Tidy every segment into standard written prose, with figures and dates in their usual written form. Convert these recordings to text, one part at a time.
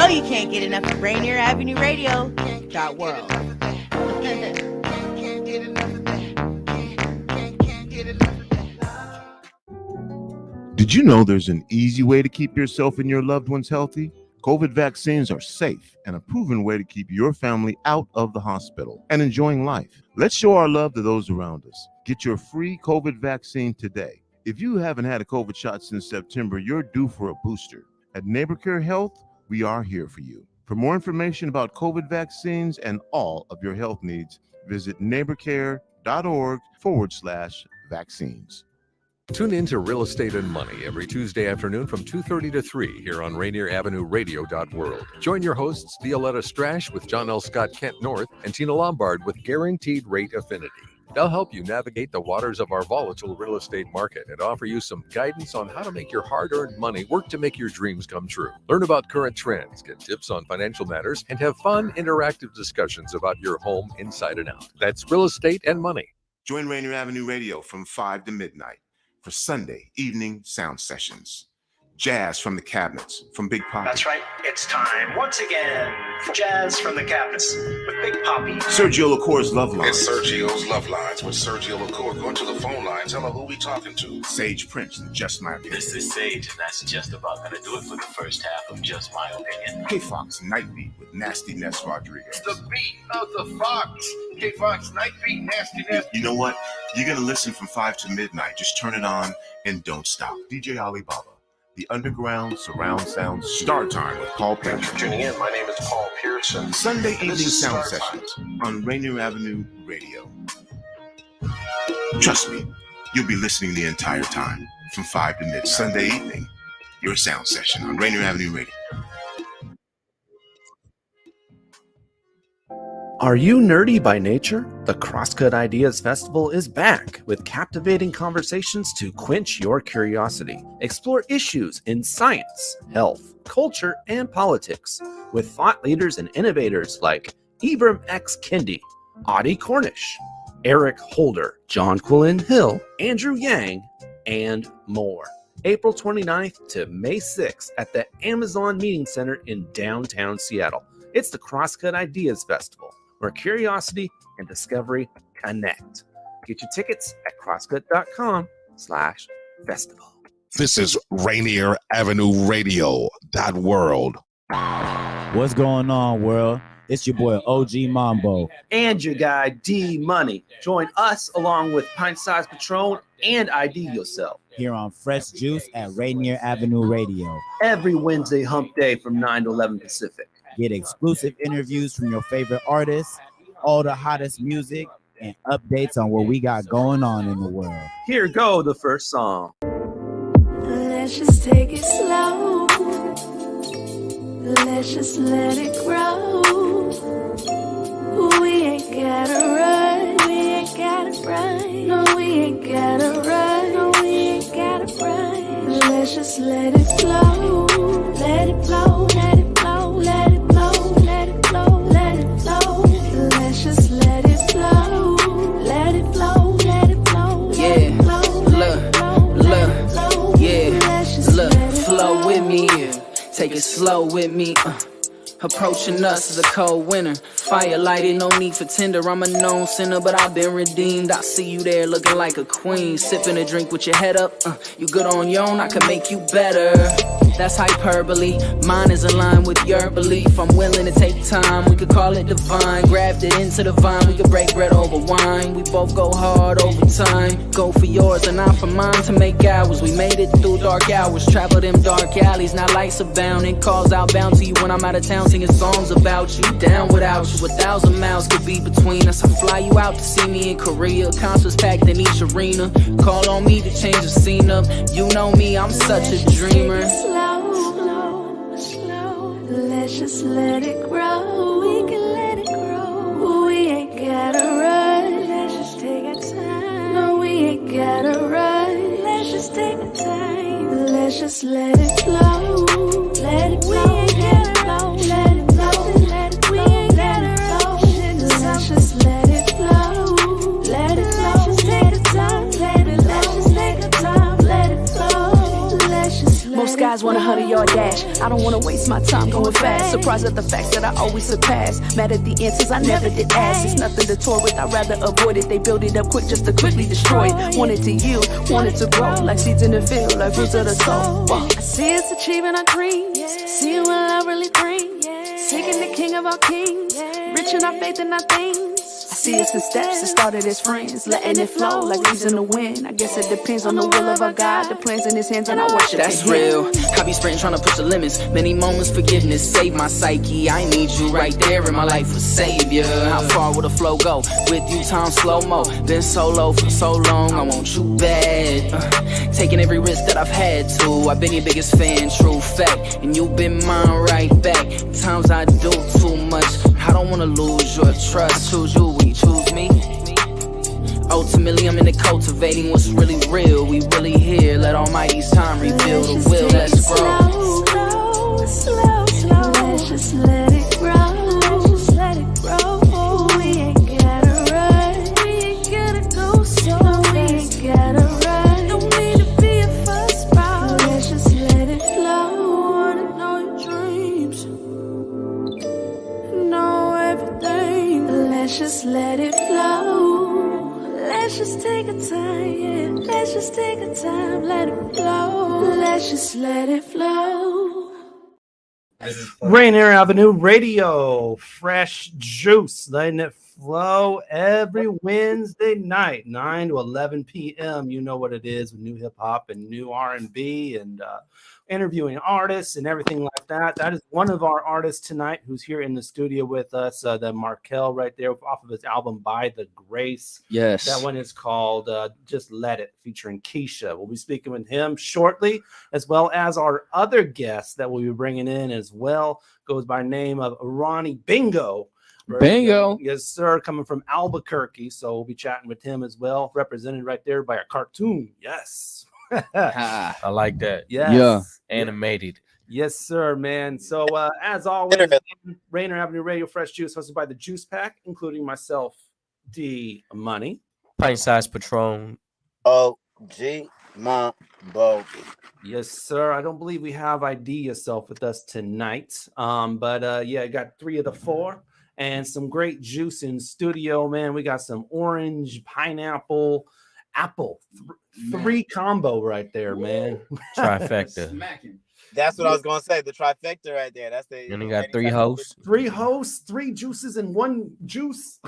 know you can't get enough of Rainier Avenue Radio .world. Did you know there's an easy way to keep yourself and your loved ones healthy? COVID vaccines are safe and a proven way to keep your family out of the hospital and enjoying life. Let's show our love to those around us. Get your free COVID vaccine today. If you haven't had a COVID shot since September, you're due for a booster. At NeighborCare Health, we are here for you. For more information about COVID vaccines and all of your health needs, visit neighborcare.org/vaccines. Tune in to Real Estate and Money every Tuesday afternoon from 2:30 to 3 here on Rainier Avenue Radio.world. Join your hosts Violetta Strash with John L. Scott Kent North and Tina Lombard with Guaranteed Rate Affinity. They'll help you navigate the waters of our volatile real estate market and offer you some guidance on how to make your hard-earned money work to make your dreams come true. Learn about current trends, get tips on financial matters, and have fun, interactive discussions about your home inside and out. That's Real Estate and Money. Join Rainier Avenue Radio from 5 to midnight for Sunday evening sound sessions. Jazz from the Cabinets from Big Poppy. That's right. It's time once again for Jazz from the Cabinets with Big Poppy. Sergio LaCour's Love Lines. It's Sergio's Love Lines with Sergio LaCour. Go to the phone line. Tell her who we talking to. Sage Prince and Just My Opinion. This is Sage, and that's just about going to do it for the first half of Just My Opinion. K-Fox Night Beat with Nasty Ness Rodriguez. It's the beat of the Fox. K-Fox Night Beat, Nasty Ness. You know what? You're going to listen from 5 to midnight. Just turn it on and don't stop. DJ Alibaba. The Underground Surround Sound Star Time with Paul Pearson. Tuning in, my name is Paul Pearson. Sunday evening sound sessions on Rainier Avenue Radio. Trust me, you'll be listening the entire time from 5 to midnight. Sunday evening, your sound session on Rainier Avenue Radio. Are you nerdy by nature? The Crosscut Ideas Festival is back with captivating conversations to quench your curiosity. Explore issues in science, health, culture, and politics with thought leaders and innovators like Ibram X. Kendi, Audie Cornish, Eric Holder, John Quillen Hill, Andrew Yang, and more. April 29th to May 6th at the Amazon Meeting Center in downtown Seattle. It's the Crosscut Ideas Festival, where curiosity and discovery connect. Get your tickets at crosscut.com/festival. This is Rainier Avenue Radio.world. What's going on, world? It's your boy OG Mambo. And your guy D Money. Join us along with Pint Size Patron and ID Yourself Here on Fresh Juice at Rainier Avenue Radio. every Wednesday hump day from 9 to 11 Pacific. Get exclusive interviews from your favorite artists, all the hottest music, and updates on what we got going on in the world. Here go the first song. Let's just take it slow. Let's just let it grow. We ain't gotta run. We ain't gotta run. No, we ain't gotta run. No, we ain't gotta run. Let's just let it flow. Let it flow. Let it flow. Let it flow. Let it flow. Let it flow. Let's just let it flow. Let it flow. Let it flow. Yeah, look, yeah, look, flow with me, take it slow with me, approaching us as a cold winter, fire lighted, no need for tinder, I'm a known sinner, but I've been redeemed, I see you there looking like a queen, sipping a drink with your head up, you good on your own, I can make you better. That's hyperbole, mine is aligned with your belief. I'm willing to take time, we could call it divine. Grafted into the vine, we could break bread over wine. We both go hard over time. Go for yours and I for mine to make ours. We made it through dark hours, travel them dark alleys. Now lights abounding, calls outbound to you when I'm out of town, singing songs about you. Down without you, 1,000 miles could be between us. I fly you out to see me in Korea, concerts packed in each arena. Call on me to change the scene up. You know me, I'm such a dreamer. Let's just let it grow. We can let it grow. We ain't gotta run. Let's just take our time. No, we ain't gotta run. Let's just take our time. Let's just let it flow. Let it flow. We ain't gotta flow. Let it flow. Let it flow. We ain't gotta flow. Let's just let it flow. Let it flow. Let's just take our time. Let it flow. Let's just take our time. Let it flow. Let's just let it flow. Most guys want 100 cash. I don't wanna waste my time going fast. Surprised at the facts that I always surpass. Mad at the answers I never did ask. It's nothing to toy with, I'd rather avoid it. They build it up quick just to quickly destroy it. Want it to yield, want it to grow, like seeds in the field, like fruits of the soul. Wow. I see us achieving our dreams, see what love really brings. Seeking the king of all kings, rich in our faith and our things. I see us in steps that started as friends, letting it flow like leaves in the wind. I guess it depends on the will of our God, the plans in his hands, and I worship. That's real. I be sprinting trying to push the limits. Many moments forgiveness save my psyche. I need you right there in my life for savior. How far will the flow go? With you, time slow mo. Been solo for so long, I want you bad. Taking every risk that I've had to. I've been your biggest fan, true fact, and you've been mine right back. Times I do too much. I don't wanna lose your trust. Choose you, we choose me. Ultimately, I'm in it cultivating what's really real. We really here. Let Almighty's time reveal the will. Let's grow. Slow, slow. Let's just let it grow. Let's just let it grow. We ain't gotta rush. We ain't gotta go so fast. We ain't gotta rush. Don't need to be a first round. Let's just let it flow. Wanna know your dreams, know everything. Let's just let it flow. Let's just take a time, yeah. Let's just take a time, let it flow. Let's just let it flow. Rainier Avenue Radio, fresh juice, letting it flow every Wednesday night, 9 to 11 p.m. You know what it is with new hip hop and new R&B and interviewing artists and everything like that. That is one of our artists tonight who's here in the studio with us, the Markell right there off of his album By the Grace. Yes. That one is called Just Let It, featuring Keisha. We'll be speaking with him shortly, as well as our other guest that we'll be bringing in as well. Goes by name of Rahney Bingo. Bingo. Yes, sir. Coming from Albuquerque. So we'll be chatting with him as well. Represented right there by a cartoon. Yes. I like that. Yes. Yeah. Animated. Yes, sir, man. So as always, Rainier Avenue Radio Fresh Juice, hosted by the Juice Pack, including myself, D Money. Pint Size Patron. OG Mambo. Yes, sir. I don't believe we have ID Yourself with us tonight. But yeah, I got 3 of the 4 and some great juice in studio, man. We got some orange, pineapple, apple, 3 combo right there, man. Trifecta. That's what I was gonna say. The trifecta right there. That's the. And you got 3 hosts. 3 hosts, 3 juices, and 1 juice.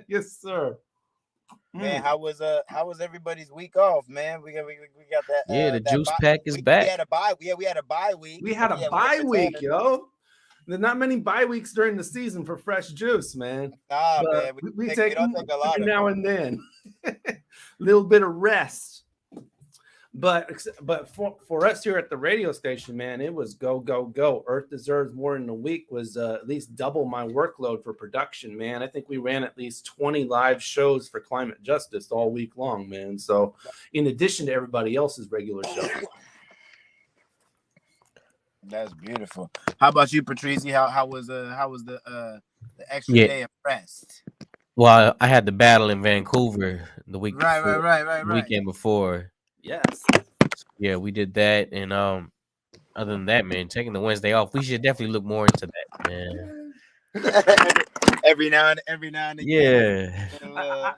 Yes, sir. Man, how was everybody's week off, man? We got that. Yeah, the that juice pack is back. We had a bye. Yeah, we had a bye week. We had a bye week, yo. There's not many bye weeks during the season for fresh juice, man. Nah, but man. We take a lot now and then. A little bit of rest. But for us here at the radio station, man, it was go, go, go. Earth Deserves More in a Week was at least double my workload for production, man. I think we ran at least 20 live shows for climate justice all week long, man. So in addition to everybody else's regular show. That's beautiful. How about you, Patrici? How was the extra day of rest? Well, I had the battle in Vancouver the week before, right. weekend before. Yes. Yeah, we did that, and other than that, man, taking the Wednesday off, we should definitely look more into that, man. every now and again. Yeah.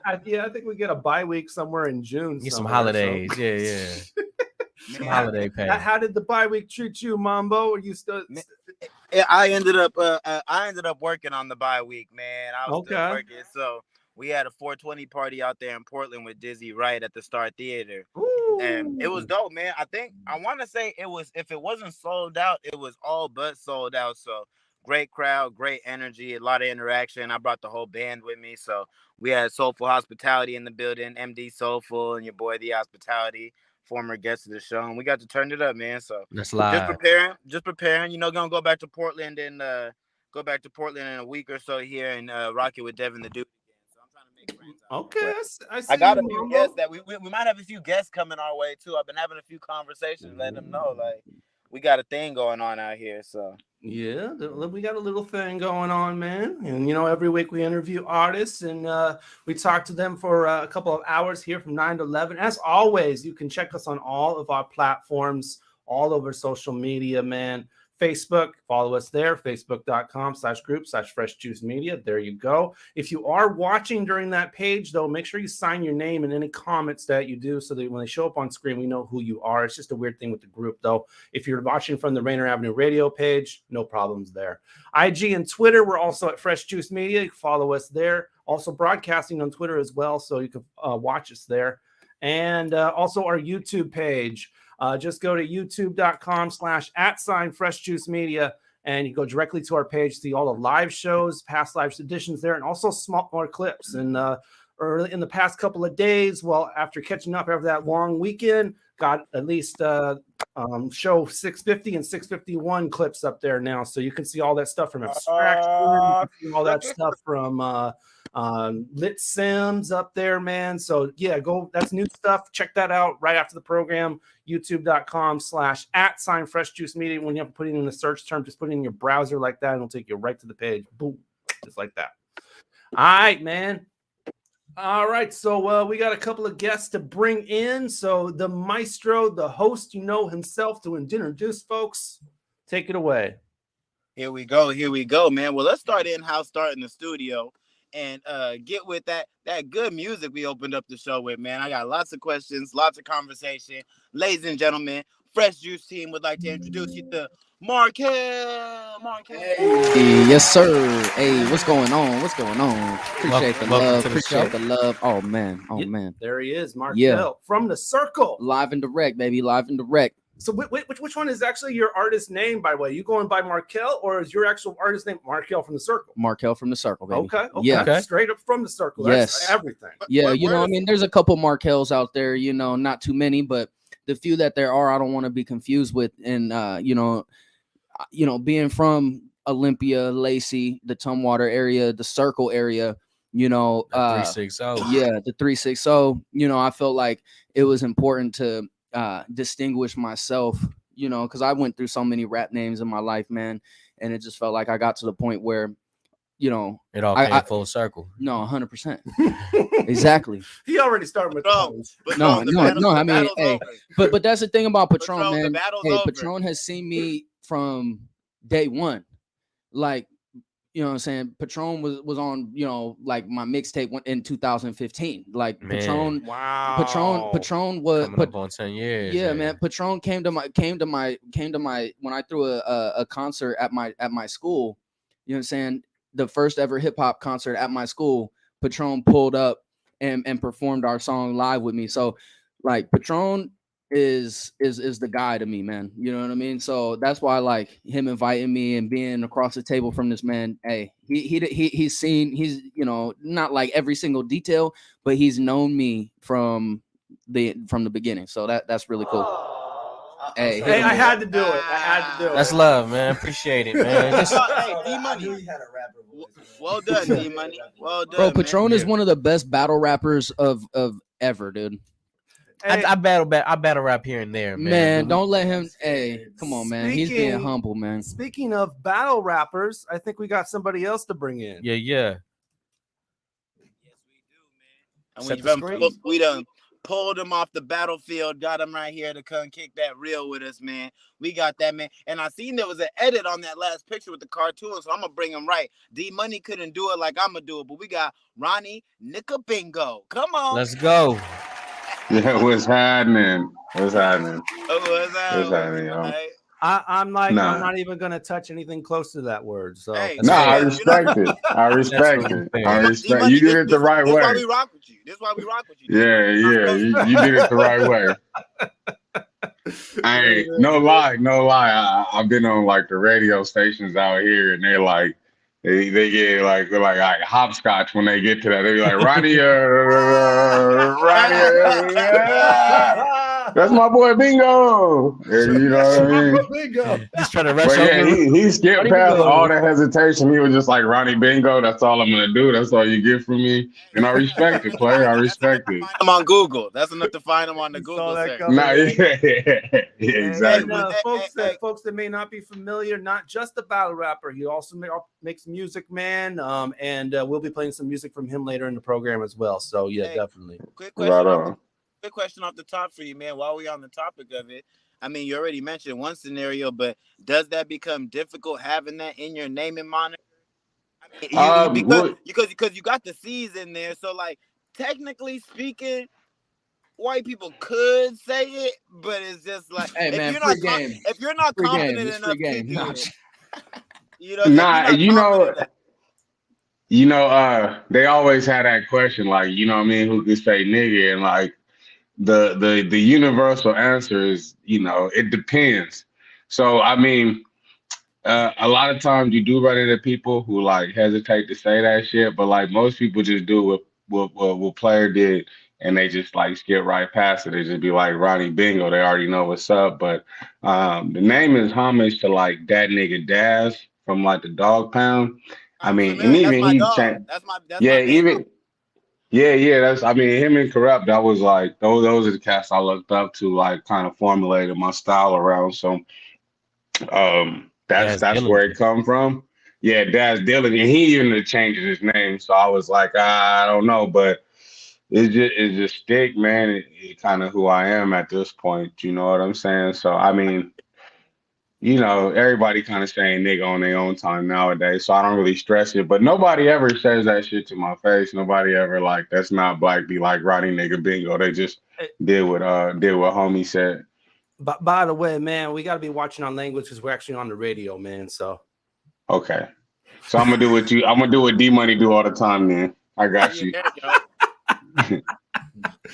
I think we get a bye week somewhere in June. Get some holidays. So. Yeah. Some holiday pay. How did the bye week treat you, Mambo? Are you still? I ended up working on the bye week, man. I was still working, so we had a 420 party out there in Portland with Dizzy Wright at the Star Theater. Ooh. And it was dope, man. I want to say it was, if it wasn't sold out, it was all but sold out. So great crowd, great energy, a lot of interaction. I brought the whole band with me. So we had Soulful Hospitality in the building, MD Soulful and your boy The Hospitality, former guest of the show. And we got to turn it up, man. So that's live. Just preparing, gonna go back to Portland and in a week or so here and rock it with Devin the Dude. Okay, I got a few guests that we might have a few guests coming our way too. I've been having a few conversations, letting them know like we got a thing going on out here. So yeah, we got a little thing going on, man. And every week we interview artists and we talk to them for a couple of hours here from 9 to 11. As always, you can check us on all of our platforms, all over social media, man. Facebook, follow us there, facebook.com/group/freshjuicemedia. There you go. If you are watching during that page, though, make sure you sign your name in any comments that you do so that when they show up on screen, we know who you are. It's just a weird thing with the group, though. If you're watching from the Rainier Avenue Radio page, no problems there. IG and Twitter, we're also at Fresh Juice Media. You can follow us there. Also broadcasting on Twitter as well, so you can watch us there. And also our YouTube page. Just go to youtube.com/@FreshJuiceMedia, and you go directly to our page, see all the live shows, past live editions there, and also smaller clips. And early in the past couple of days, well, after catching up after that long weekend, got at least show 650 and 651 clips up there now. So you can see all that stuff from Abstraction, you can see all that stuff from Lit Sims up there, man. So yeah, go. That's new stuff. Check that out right after the program. youtube.com/@FreshJuiceMedia. When you have to put it in the search term, just put it in your browser like that, and it'll take you right to the page. Boom, just like that. All right, man. All right, so we got a couple of guests to bring in. So the maestro, the host, himself, to introduce folks. Take it away. Here we go, man. Well, let's start in-house, start in the studio, and get with that good music we opened up the show with, man. I got lots of questions, lots of conversation. Ladies and gentlemen, Fresh Juice team would like to introduce you to Markell. Hey, yes, sir. Hey, what's going on? Appreciate the love. Oh, man. There he is, Markell from the Circle. Live and direct, baby. Live and direct. So which one is actually your artist name, by the way? You going by Markell, or is your actual artist name Markell from the Circle? Markell from the Circle, baby. Okay. Yeah. Okay. Straight up from the Circle. That's everything. Yeah, there's a couple Markells out there, not too many, but the few that there are, I don't want to be confused with. And, being from Olympia, Lacey, the Tumwater area, the Circle area, the 360. Yeah, the 360. I felt like it was important to distinguish myself, because I went through so many rap names in my life, man, and it just felt like I got to the point where it all came full circle. No, 100%. Exactly. He already started with those. No. I mean, hey, but that's the thing about Patron, man. Hey, Patron has seen me from day one. Like, you know what I'm saying? Patron was on, like my mixtape in 2015. Like, man. Patron was coming up on 10 years. Yeah, man. Patron came to my when I threw a concert at my school. You know what I'm saying? The first ever hip hop concert at my school, Patron pulled up and performed our song live with me. So, like, Patron is the guy to me, man. You know what I mean? So that's why, like, him inviting me and being across the table from this man. Hey, he's seen, not like every single detail, but he's known me from the beginning. So that's really cool. Hey, I had to do it. That's love, man. Appreciate it, man. Hey, D-Money. Well done, D-Money. Well done, bro. Patron is one of the best battle rappers of ever, dude. Hey, I battle rap here and there, man. Man, don't let him. Hey, come on, man. He's being humble, man. Speaking of battle rappers, I think we got somebody else to bring in. Yeah. Yes, we do, man. And we done pulled him off the battlefield, got him right here to come kick that reel with us, man. We got that, man. And I seen there was an edit on that last picture with the cartoon, so I'm gonna bring him right. D-Money couldn't do it like I'm gonna do it, but we got Rahney Bingo. Come on. Let's go. Yeah, what's happening? What's happening, y'all? I'm not even gonna touch anything close to that word. So I respect it. I respect it. You did it the right way. That's why we rock with you. Yeah. You did it the right way. Hey, no lie. I've been on like the radio stations out here, and they're like, they get like hopscotch when they get to that. They be like, Rainier. That's my boy Bingo. And, you know what I mean? Bingo. Just trying to rush over. Yeah, he skipped past all the hesitation. He was just like, Rahney Bingo, that's all I'm going to do. That's all you get from me. And I respect it, player. I respect it. I'm on Google. That's enough to find him on the Google search. Yeah, exactly. And, folks that may not be familiar, not just a battle rapper, he also makes music, man. And we'll be playing some music from him later in the program as well. So, yeah, definitely. Quick question off the top for you, man. While we're on the topic of it, I mean, you already mentioned one scenario, but does that become difficult having that in your name and moniker? I mean, because you got the C's in there, so like technically speaking, white people could say it, but it's just like hey, man, if you're not confident enough to do it, you know, they always had that question, like, you know what I mean, who could say nigga, and like the universal answer is, you know, it depends. So I mean, a lot of times you do run into people who like hesitate to say that shit, but like most people just do what Player did, and they just like skip right past it. They just be like Rahney Bingo. They already know what's up. But the name is homage to like that nigga Daz from like the Dog Pound. I mean, and even he changed. That's I mean, him and Corrupt. That was like those are the cats I looked up to, like kind of formulated my style around. So that's where it come from. Yeah, Daz Dylan, and he even changed his name. So I was like, I don't know, but it's just stick, man. It's kind of who I am at this point. You know what I'm saying? So I mean, you know, everybody kind of saying nigga on their own time nowadays. So I don't really stress it. But nobody ever says that shit to my face. Nobody ever like that's not black. Be like Rahney nigga bingo. They just did what homie said. But by the way, man, we got to be watching our language because we're actually on the radio, man. So okay, so I'm gonna do what D Money do all the time, man. I got you.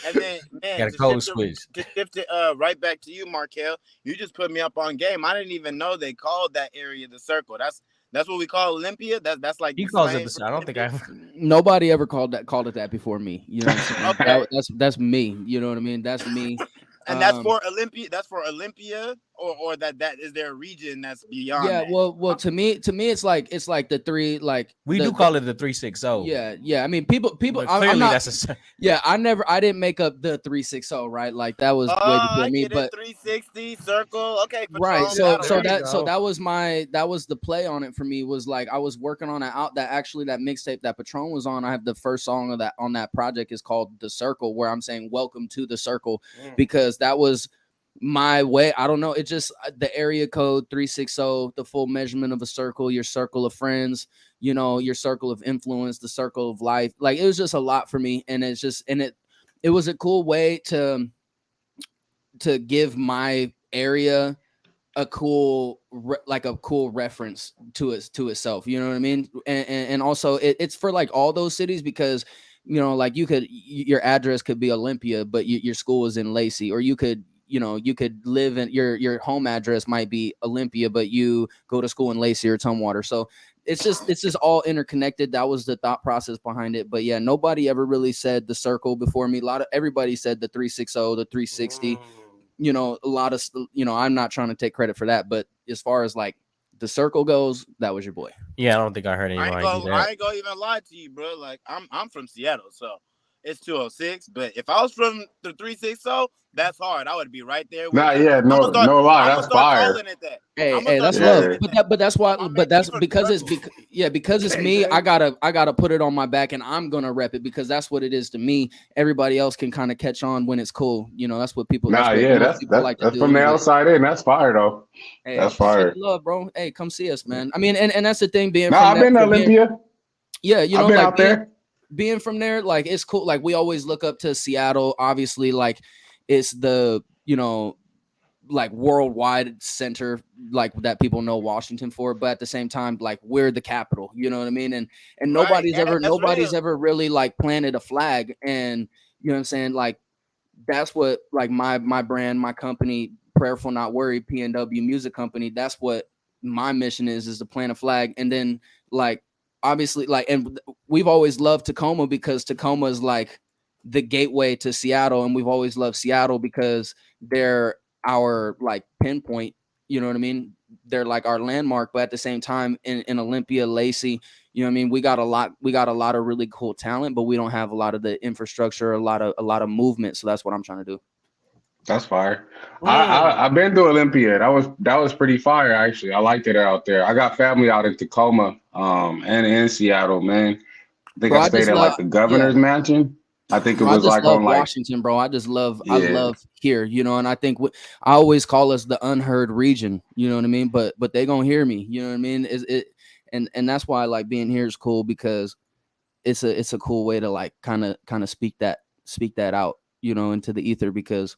And then, man, to shift it right back to you, Markell. You just put me up on game. I didn't even know they called that area the Circle. That's what we call Olympia. That's like he calls it the. I don't think I. Nobody ever called it that before me. You know what I'm saying? Okay. That's me. You know what I mean? That's me. And that's for Olympia. That's for Olympia, or that is there a region that's beyond. Yeah, that? well, to me, it's like the three, like we do call it the 360. Yeah. I mean, people. But clearly, I didn't make up the 360, right? Like that was way before me. But 360 Circle, okay, right. So that was the play on it for me. Was like I was working on that mixtape that Patron was on. I have the first song of that on that project is called The Circle, where I'm saying welcome to the Circle, because that was my way. I don't know. It just the area code 360, the full measurement of a circle, your circle of friends, you know, your circle of influence, the circle of life. Like it was just a lot for me. And it's just, and it was a cool way to give my area a cool reference to itself. You know what I mean? And also it's for like all those cities, because you know, like your address could be Olympia, but your school is in Lacey, or you could live in your home address might be Olympia, but you go to school in Lacey or Tumwater. So it's just all interconnected. That was the thought process behind it. But yeah, nobody ever really said the Circle before me. Everybody said the 360, the 360. You know, a lot of, you know, I'm not trying to take credit for that, but as far as like the Circle goes, that was your boy. Yeah, I don't think I heard anybody do that. I ain't gonna even lie to you, bro. Like I'm from Seattle, so it's 206. But if I was from the 360, that's hard. I would be right there. No lie, that's fire. Hey, that's love. But that's why. But that's because it's me. I gotta put it on my back, and I'm gonna rep it because that's what it is to me. Everybody else can kind of catch on when it's cool. You know, that's what people. That's from the outside in. That's fire though. Hey, that's fire. Love, bro. Hey, come see us, man. I mean, and that's the thing. I've been to Olympia. Yeah, you know, I've been like out there. Being from there, like it's cool. Like we always look up to Seattle. Obviously, like it's the, you know, like worldwide center, like that people know Washington for. But at the same time, like we're the capital. You know what I mean? And nobody's ever really like planted a flag. And you know what I'm saying? Like that's what like my brand, my company, Prayerful Not Worried, PNW Music Company. That's what my mission is to plant a flag. And then like obviously like, and we've always loved Tacoma because Tacoma is like the gateway to Seattle, and we've always loved Seattle because they're our like pinpoint. You know what I mean? They're like our landmark, but at the same time, in Olympia, Lacey, you know what I mean? We got a lot of really cool talent, but we don't have a lot of the infrastructure, a lot of movement. So that's what I'm trying to do. That's fire. I've been to Olympia. That was pretty fire, actually. I liked it out there. I got family out in Tacoma, and in Seattle, man. I think I stayed at like the governor's mansion. I think it I was just like love on like Washington, bro. I just love, I yeah. love here, you know. And I think I always call us the unheard region, you know what I mean. But they gonna hear me, you know what I mean. And that's why I like being here is cool because it's a cool way to like kind of speak that out, you know, into the ether, because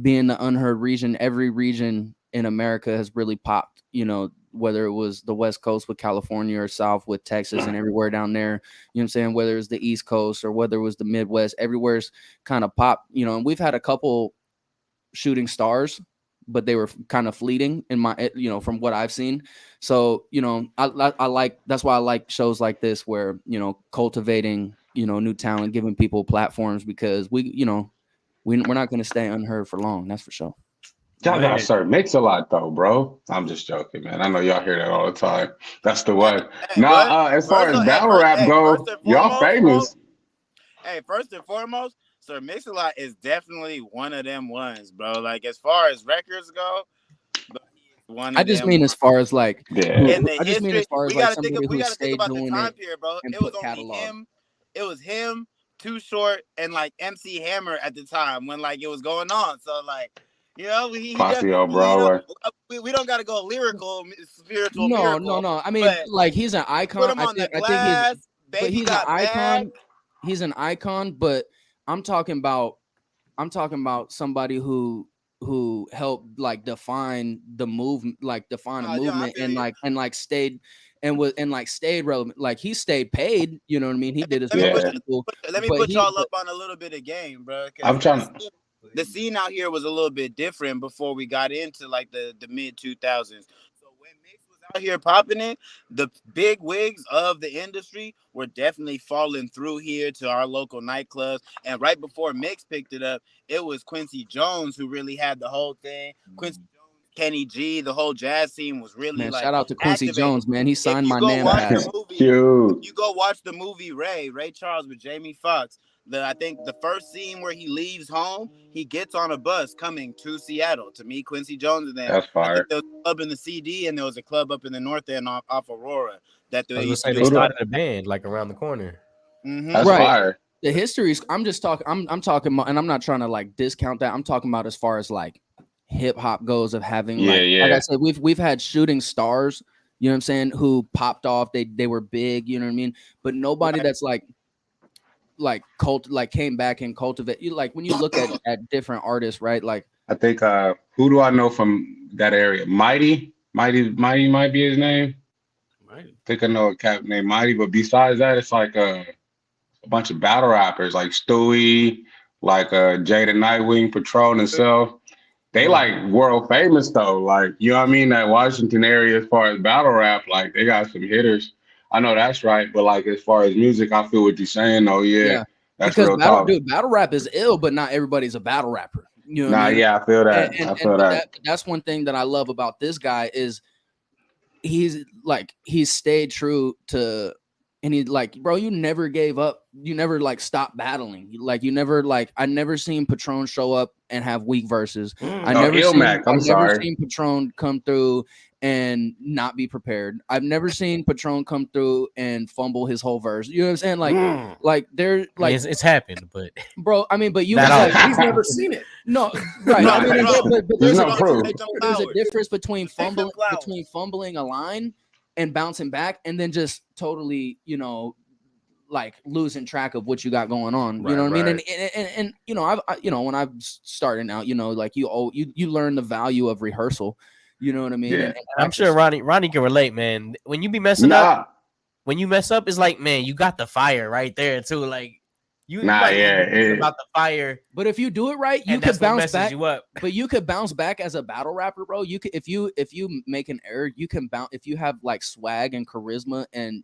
being the unheard region, every region in America has really popped, you know, whether it was the West Coast with California or South with Texas and everywhere down there, you know what I'm saying? Whether it's the East Coast or whether it was the Midwest, everywhere's kind of popped, you know, and we've had a couple shooting stars, but they were kind of fleeting in my, you know, from what I've seen. So, you know, I like, that's why I like shows like this where, you know, cultivating, you know, new talent, giving people platforms, because we, you know, we're not going to stay unheard for long. That's for sure. Y'all got Sir Mix-a-Lot though, bro. I'm just joking, man. I know y'all hear that all the time. That's the one. As far as battle rap go, y'all famous. First and foremost, Sir Mix-a-Lot is definitely one of them ones, bro. Like as far as records go, I just mean as far as like, I just mean as far as like somebody who stayed doing it, period, bro. It was only him. It was him, Too Short, and like MC Hammer at the time when like it was going on. So like, you know, we don't got to go lyrical, spiritual. No. I mean, like he's an icon. Put him on the glass. But he's an icon. He's an icon. But I'm talking about somebody who helped like define the movement, like define a movement, and stayed relevant. Like he stayed paid. You know what I mean? He did his work. Let me put y'all up on a little bit of game, bro. I'm trying to. The scene out here was a little bit different before we got into like the mid 2000s. So when Mix was out here popping it, the big wigs of the industry were definitely falling through here to our local nightclubs. And right before Mix picked it up, it was Quincy Jones who really had the whole thing. Quincy Jones, Kenny G, the whole jazz scene was really like shout out to Quincy Jones, man. He signed my name. You go watch the movie Ray Charles with Jamie Foxx. I think the first scene where he leaves home, he gets on a bus coming to Seattle to meet Quincy Jones. And then that's fire. There was a club in the CD, and there was a club up in the north end off Aurora. That they started a band like around the corner. Mm-hmm. That's fire. The history. I'm just talking. I'm talking about, and I'm not trying to like discount that. I'm talking about as far as like hip hop goes, of having like I said, we've had shooting stars. You know what I'm saying? Who popped off. They were big. You know what I mean? But nobody that's like came back and cultivate. You like when you look at different artists, right? Like I think who do I know from that area? Mighty might be his name. I think I know a cat named Mighty, but besides that, it's like a bunch of battle rappers like Stewie, like Jada Nightwing, Patron himself. They like world famous though. Like, you know what I mean? That Washington area, as far as battle rap, like they got some hitters. I know that's right, but like as far as music, I feel what you're saying. Oh yeah. That's because real talk. Battle rap is ill, but not everybody's a battle rapper. You know what I mean? I feel that. I feel that. That's one thing that I love about this guy is he's stayed true to, and he's like, bro, you never gave up. You never like stopped battling. Like you never I never seen Patron show up and have weak verses. I never seen Patron come through and not be prepared. I've never seen Patron come through and fumble his whole verse. You know what I'm saying? Like they're like it's happened, but bro, I mean, but you he's never seen it. No, right. I mean, but there's there's a difference between fumbling a line and bouncing back and then just totally, you know, like losing track of what you got going on. You know what I mean? And you know, when I'm starting out, you know, like you learn the value of rehearsal. You know what I mean? Yeah. And I'm sure Ronnie can relate, man. When you be messing up, when you mess up, it's like, man, you got the fire right there too. Like about the fire. But if you do it right, you could bounce back. But you could bounce back as a battle rapper, bro. You could if you make an error, you can bounce. If you have like swag and charisma and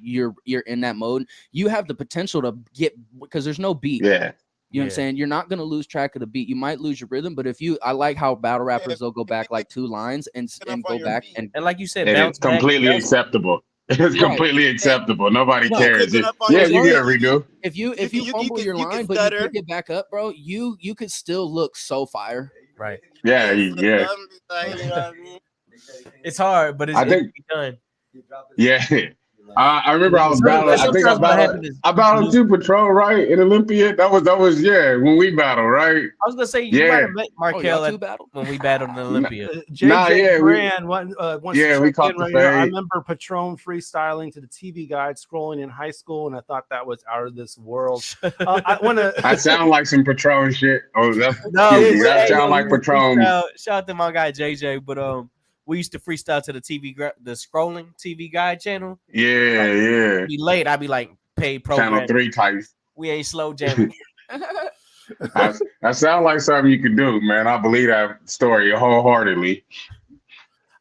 you're in that mode, you have the potential to get, because there's no beat. Yeah. You know what I'm saying? You're not going to lose track of the beat. You might lose your rhythm, but I like how battle rappers, they'll go back like 2 lines and go back. And like you said, it's completely acceptable. It's completely acceptable. Nobody cares. You get a redo. If you fumble your line, but you pick it back up, bro, you could still look so fire. Right. Yeah. It's hard, but it's done. Yeah. I remember I was battling. I think I battled you, Patrol, right? In Olympia. That was when we battled, right? I was gonna say you might have met Markell when we battled in Olympia. JJ Brand wants to we check caught in the right here. I fade. remember Patron freestyling to the TV guide scrolling in high school, and I thought that was out of this world. I want to. I sound like some Patron shit. Oh, that sound like Patron. Shout out to my guy JJ, but we used to freestyle to the the scrolling TV guide channel. Yeah. Be late, I'd be like, paid program. Channel 3 types. We ain't slow jamming. That sounds like something you could do, man. I believe that story wholeheartedly.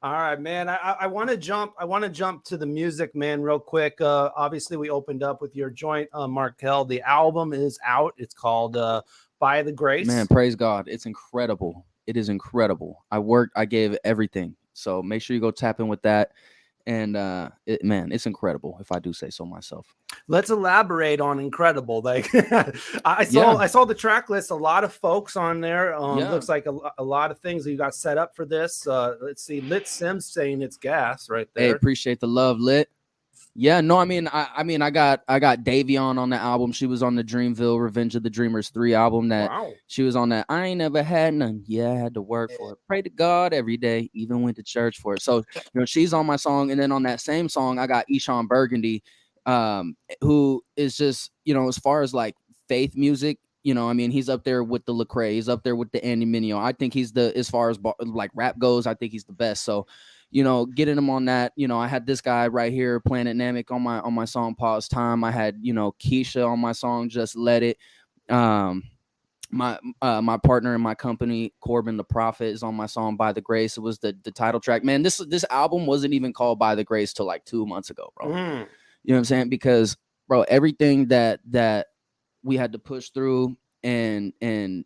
All right, man. I want to jump. I want to jump to the music, man, real quick. Obviously, we opened up with your joint, Markell. The album is out. It's called "By the Grace." Man, praise God! It's incredible. It is incredible. I gave everything. So make sure you go tap in with that. And it's incredible, if I do say so myself. Let's elaborate on incredible. Like I saw the track list, a lot of folks on there. Looks like a lot of things that you got set up for this. Let's see, Lit Sims saying it's gas right there. Hey, appreciate the love, Lit. Yeah, no, I got Davion on the album. She was on the Dreamville Revenge of the Dreamers 3 album. She was on that. I ain't never had none. Yeah, I had to work for it. Pray to God every day, even went to church for it. So, she's on my song. And then on that same song, I got Eshawn Burgundy, who is just, as far as like faith music, he's up there with the Lecrae. He's up there with the Andy Mineo. I think he's as far as like rap goes, I think he's the best. So, getting him on that, I had this guy right here, Planet Namek, on my song Pause Time. I had, Keisha on my song Just Let It. My partner in my company, Corbin the Prophet, is on my song By the Grace. It was the title track. Man, this album wasn't even called By the Grace till like 2 months ago, bro. You know what I'm saying? Because, bro, everything that we had to push through and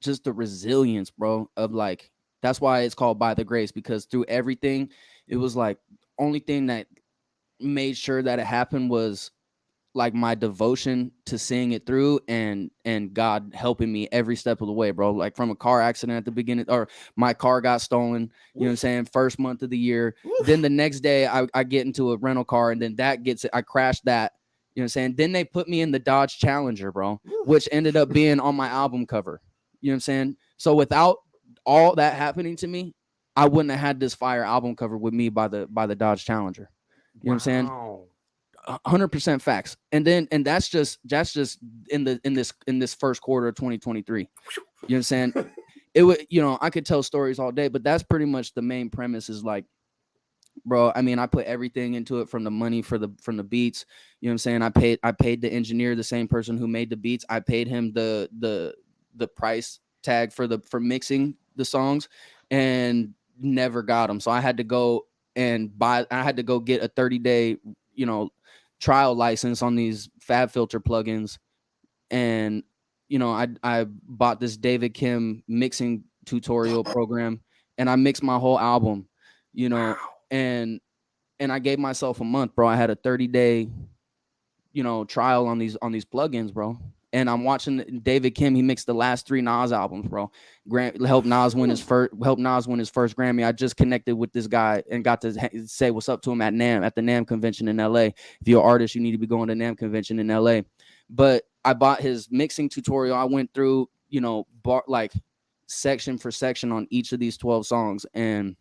just the resilience, bro, of like, that's why it's called By the Grace, because through everything, it was like only thing that made sure that it happened was like my devotion to seeing it through and God helping me every step of the way, bro. Like from a car accident at the beginning, or my car got stolen, you know what I'm saying? First month of the year. Then the next day I get into a rental car and then I crashed that, you know what I'm saying? Then they put me in the Dodge Challenger, bro, which ended up being on my album cover. You know what I'm saying? So without all that happening to me, I wouldn't have had this fire album cover with me by the Dodge Challenger. You know what I'm saying? 100% facts. And that's just in this first quarter of 2023. You know what I'm saying? It would, I could tell stories all day, but that's pretty much the main premise is like, bro, I put everything into it, from the money from the beats. You know what I'm saying? I paid the engineer, the same person who made the beats. I paid him the price tag for mixing the songs and never got them. So I had to go get a 30-day, trial license on these FabFilter plugins. And, I bought this David Kim mixing tutorial program and I mixed my whole album, and I gave myself a month, bro. I had a 30-day, trial on these plugins, bro. And I'm watching David Kim. He mixed the last 3 Nas albums, bro. Help Nas win his first Grammy. I just connected with this guy and got to say what's up to him at the NAMM convention in LA. If you're an artist, you need to be going to NAMM convention in LA. But I bought his mixing tutorial. I went through, like section for section on each of these 12 songs, and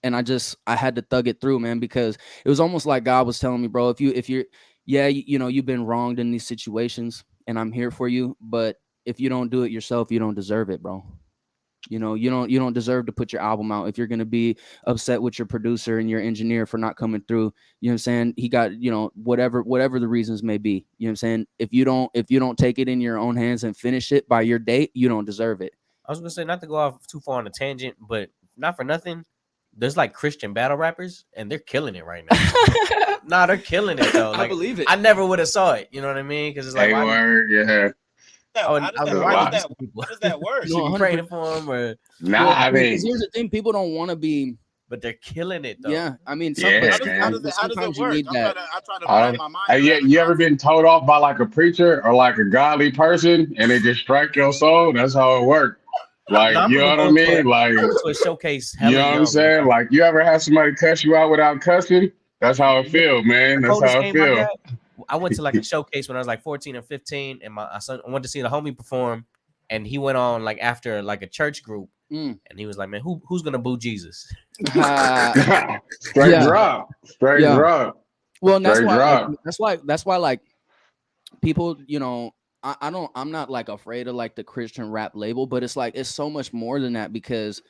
I had to thug it through, man, because it was almost like God was telling me, bro, if you're you've been wronged in these situations, and I'm here for you, but if you don't do it yourself, you don't deserve it, bro. You don't deserve to put your album out if you're going to be upset with your producer and your engineer for not coming through. You know what I'm saying? He got, whatever the reasons may be. You know what I'm saying? If you don't take it in your own hands and finish it by your date, you don't deserve it. I was going to say, not to go off too far on a tangent, but not for nothing, there's like Christian battle rappers and they're killing it right now. Nah, they're killing it though. Like, I believe it. I never would have saw it. You know what I mean? Because it's like, yeah. How does that work? You praying for them or? Nah, I mean, here's the thing: people don't want to be, but they're killing it though. Yeah, I mean, how does it work? I'm trying to wrap my mind. Hey, you ever been told off by like a preacher or like a godly person, and they just strike your soul? That's how it works. Like, you know what I mean? Like, to a showcase. You know what I'm saying? Like, you ever have somebody cuss you out without cussing? That's how it feel, man. That's how it feel. I went to like a showcase when I was like 14 or 15, and my son, I went to see the homie perform, and he went on like after like a church group, and he was like, "Man, who's gonna boo Jesus?" Straight drop. Well, and that's why like people, you know, I'm not like afraid of like the Christian rap label, but it's like it's so much more than that because,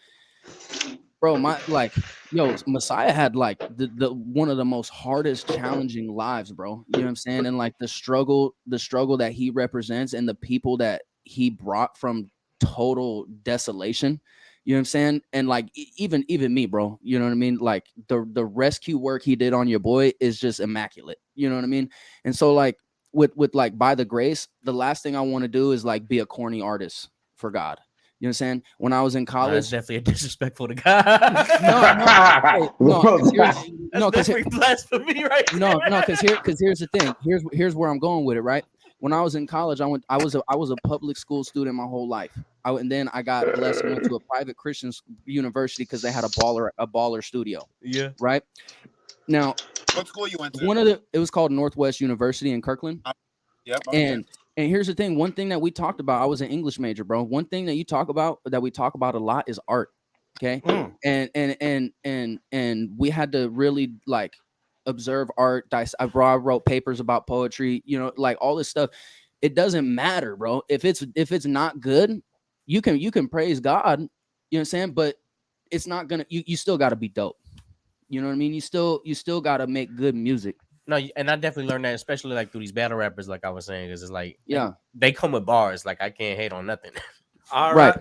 bro, Messiah had like the one of the most hardest challenging lives, bro. You know what I'm saying? And like the struggle that he represents and the people that he brought from total desolation. You know what I'm saying? And like even me, bro. You know what I mean? Like the rescue work he did on your boy is just immaculate. You know what I mean? And so like with like By the Grace, the last thing I want to do is like be a corny artist for God. You know what I'm saying? When I was in college, that's definitely a disrespectful to God. No, because blasphemy, right? Because here's the thing. Here's where I'm going with it, right? When I was in college, I was a public school student my whole life. And then I got blessed and went to a private Christian university because they had a baller studio. Yeah. Right. Now, what school you went to? It was called Northwest University in Kirkland. Yep. And here's the thing. One thing that we talked about, I was an English major, bro. One thing that we talk about a lot is art. Okay. And we had to really like observe art. I wrote papers about poetry, you know, like all this stuff. It doesn't matter, bro. If it's not good, you can praise God, you know what I'm saying? But it's not gonna, you still gotta be dope. You know what I mean? You still gotta make good music. No, and I definitely learned that, especially like through these battle rappers, like I was saying, because it's like, yeah, they come with bars. Like I can't hate on nothing. All right.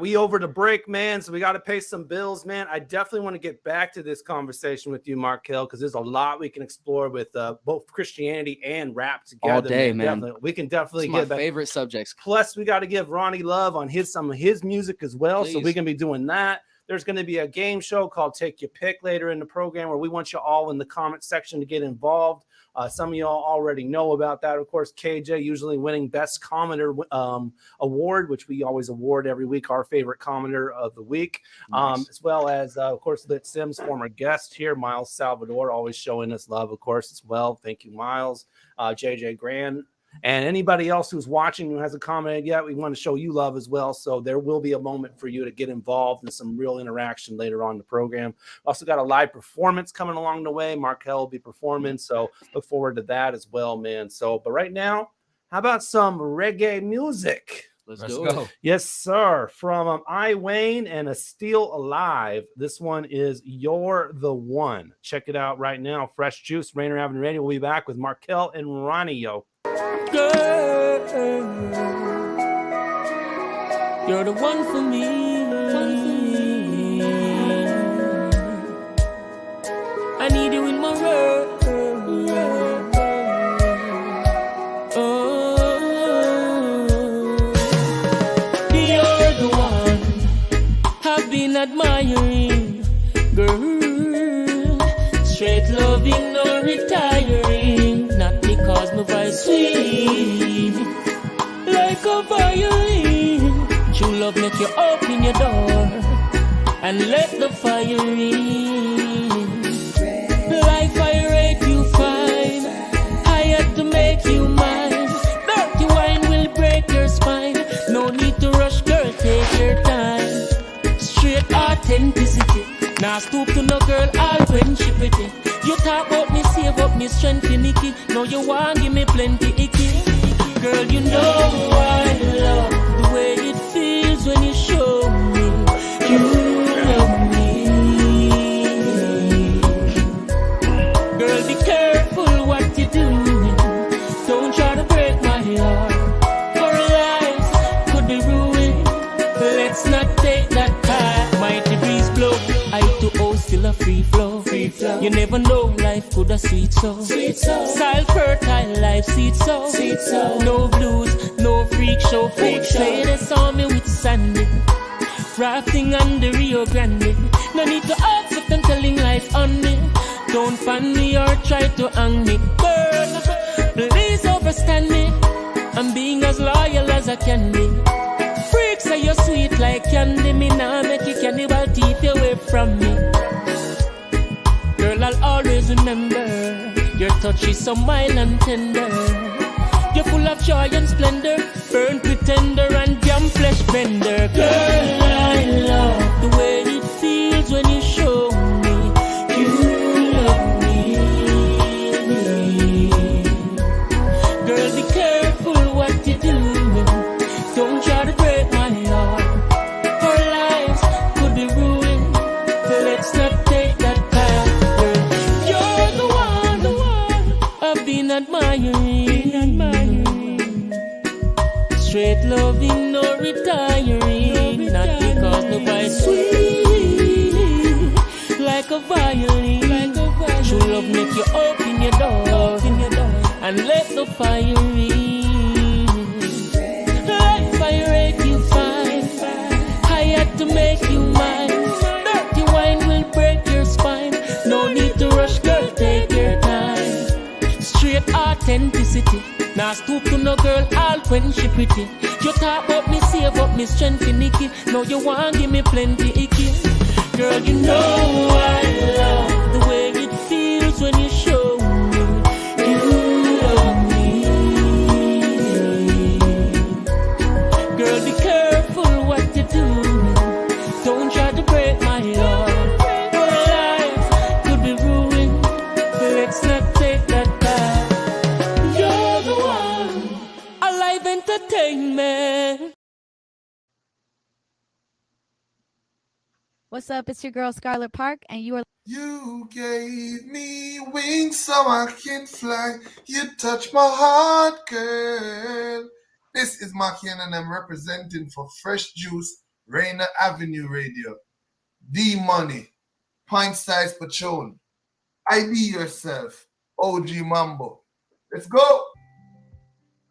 We over the break, man. So we got to pay some bills, man. I definitely want to get back to this conversation with you, Markell, because there's a lot we can explore with both Christianity and rap together. All day, man. We can definitely get my favorite subjects. Plus, we got to give Rahney love on some of his music as well. Please. So we're gonna be doing that. There's going to be a game show called Take Your Pick later in the program where we want you all in the comment section to get involved. Some of y'all already know about that. Of course, KJ usually winning Best Commenter award, which we always award every week, our favorite commenter of the week, nice. As well as, of course, Lit Sims, former guest here, Miles Salvador, always showing us love, of course, as well. Thank you, Miles. JJ Grand. And anybody else who's watching who hasn't commented yet, we want to show you love as well. So there will be a moment for you to get involved in some real interaction later on in the program. Also got a live performance coming along the way. Markell will be performing. So look forward to that as well, man. So, but right now, how about some reggae music? Let's go. It. Yes, sir. From I Wayne and A Still Alive. This one is You're the One. Check it out right now. Fresh Juice, Rainier Avenue Radio. We'll be back with Markell and Rahney, yo. Girl, you're the one for me. I need you in my world. Oh, you're the one I've been admiring, girl. Straight loving, no retiring. Not because my voice sweet like a violin. True love make you open your door and let the fire in. Life I rate you fine. I had to make you mine. Dirty wine will break your spine. No need to rush, girl, take your time. Straight authenticity. Now stoop to no girl, all friendship with it. You talk about me, save up me strength for Nicky. Now you want give me plenty icky. Girl, you know I love the way it feels when you show me you love me. Girl, be careful what you're doing. Don't try to break my heart. Our lives could be ruined. Let's not take that path. Mighty breeze blow. I to O still a free flow. You never know, life could have sweet so. Soil fertile, life seed so. No blues, no freak show. Folks say they saw me with Sandy, rafting on the Rio Grande. No need to ask if I'm telling lies on me. Don't fan me or try to hang me. Girl, please overstand me. I'm being as loyal as I can be. Freaks say you're sweet like candy. Me now make you cannibal teeth away from me. Girl, I'll always remember. Your touch is so mild and tender. You're full of joy and splendor. Burn pretender and damn flesh bender. Girl, I love the way it feels when you show me you love me. Girl, be careful what you're doing. Don't try to break my heart. Our lives could be ruined. Let's not take that path. Girl, you're the one I've been admiring. Straight loving, no retiring. Not because nobody's sweet like a violin. True love make you open your door and let the fire in. Like fire 85, I had to make you mine. Dirty wine will break your spine. No need to rush, girl, take your time. Straight authenticity. Now stoop to no girl all when she pretty. You talk about me, save up me strength for Nicky. Now you want give me plenty icky. Girl, you know I love the way it feels when you show me you love me. Girl, be careful what you're doing. Don't try to break my heart. Our lives could be ruined. Let's not take that path. Entertainment. What's up? It's your girl Scarlett Park, and you are. You gave me wings so I can fly. You touch my heart, girl. This is Markell, and I'm representing for Fresh Juice, Rainier Avenue Radio, D-Money, Pint Size Patron, IDYourself OG Mambo. Let's go.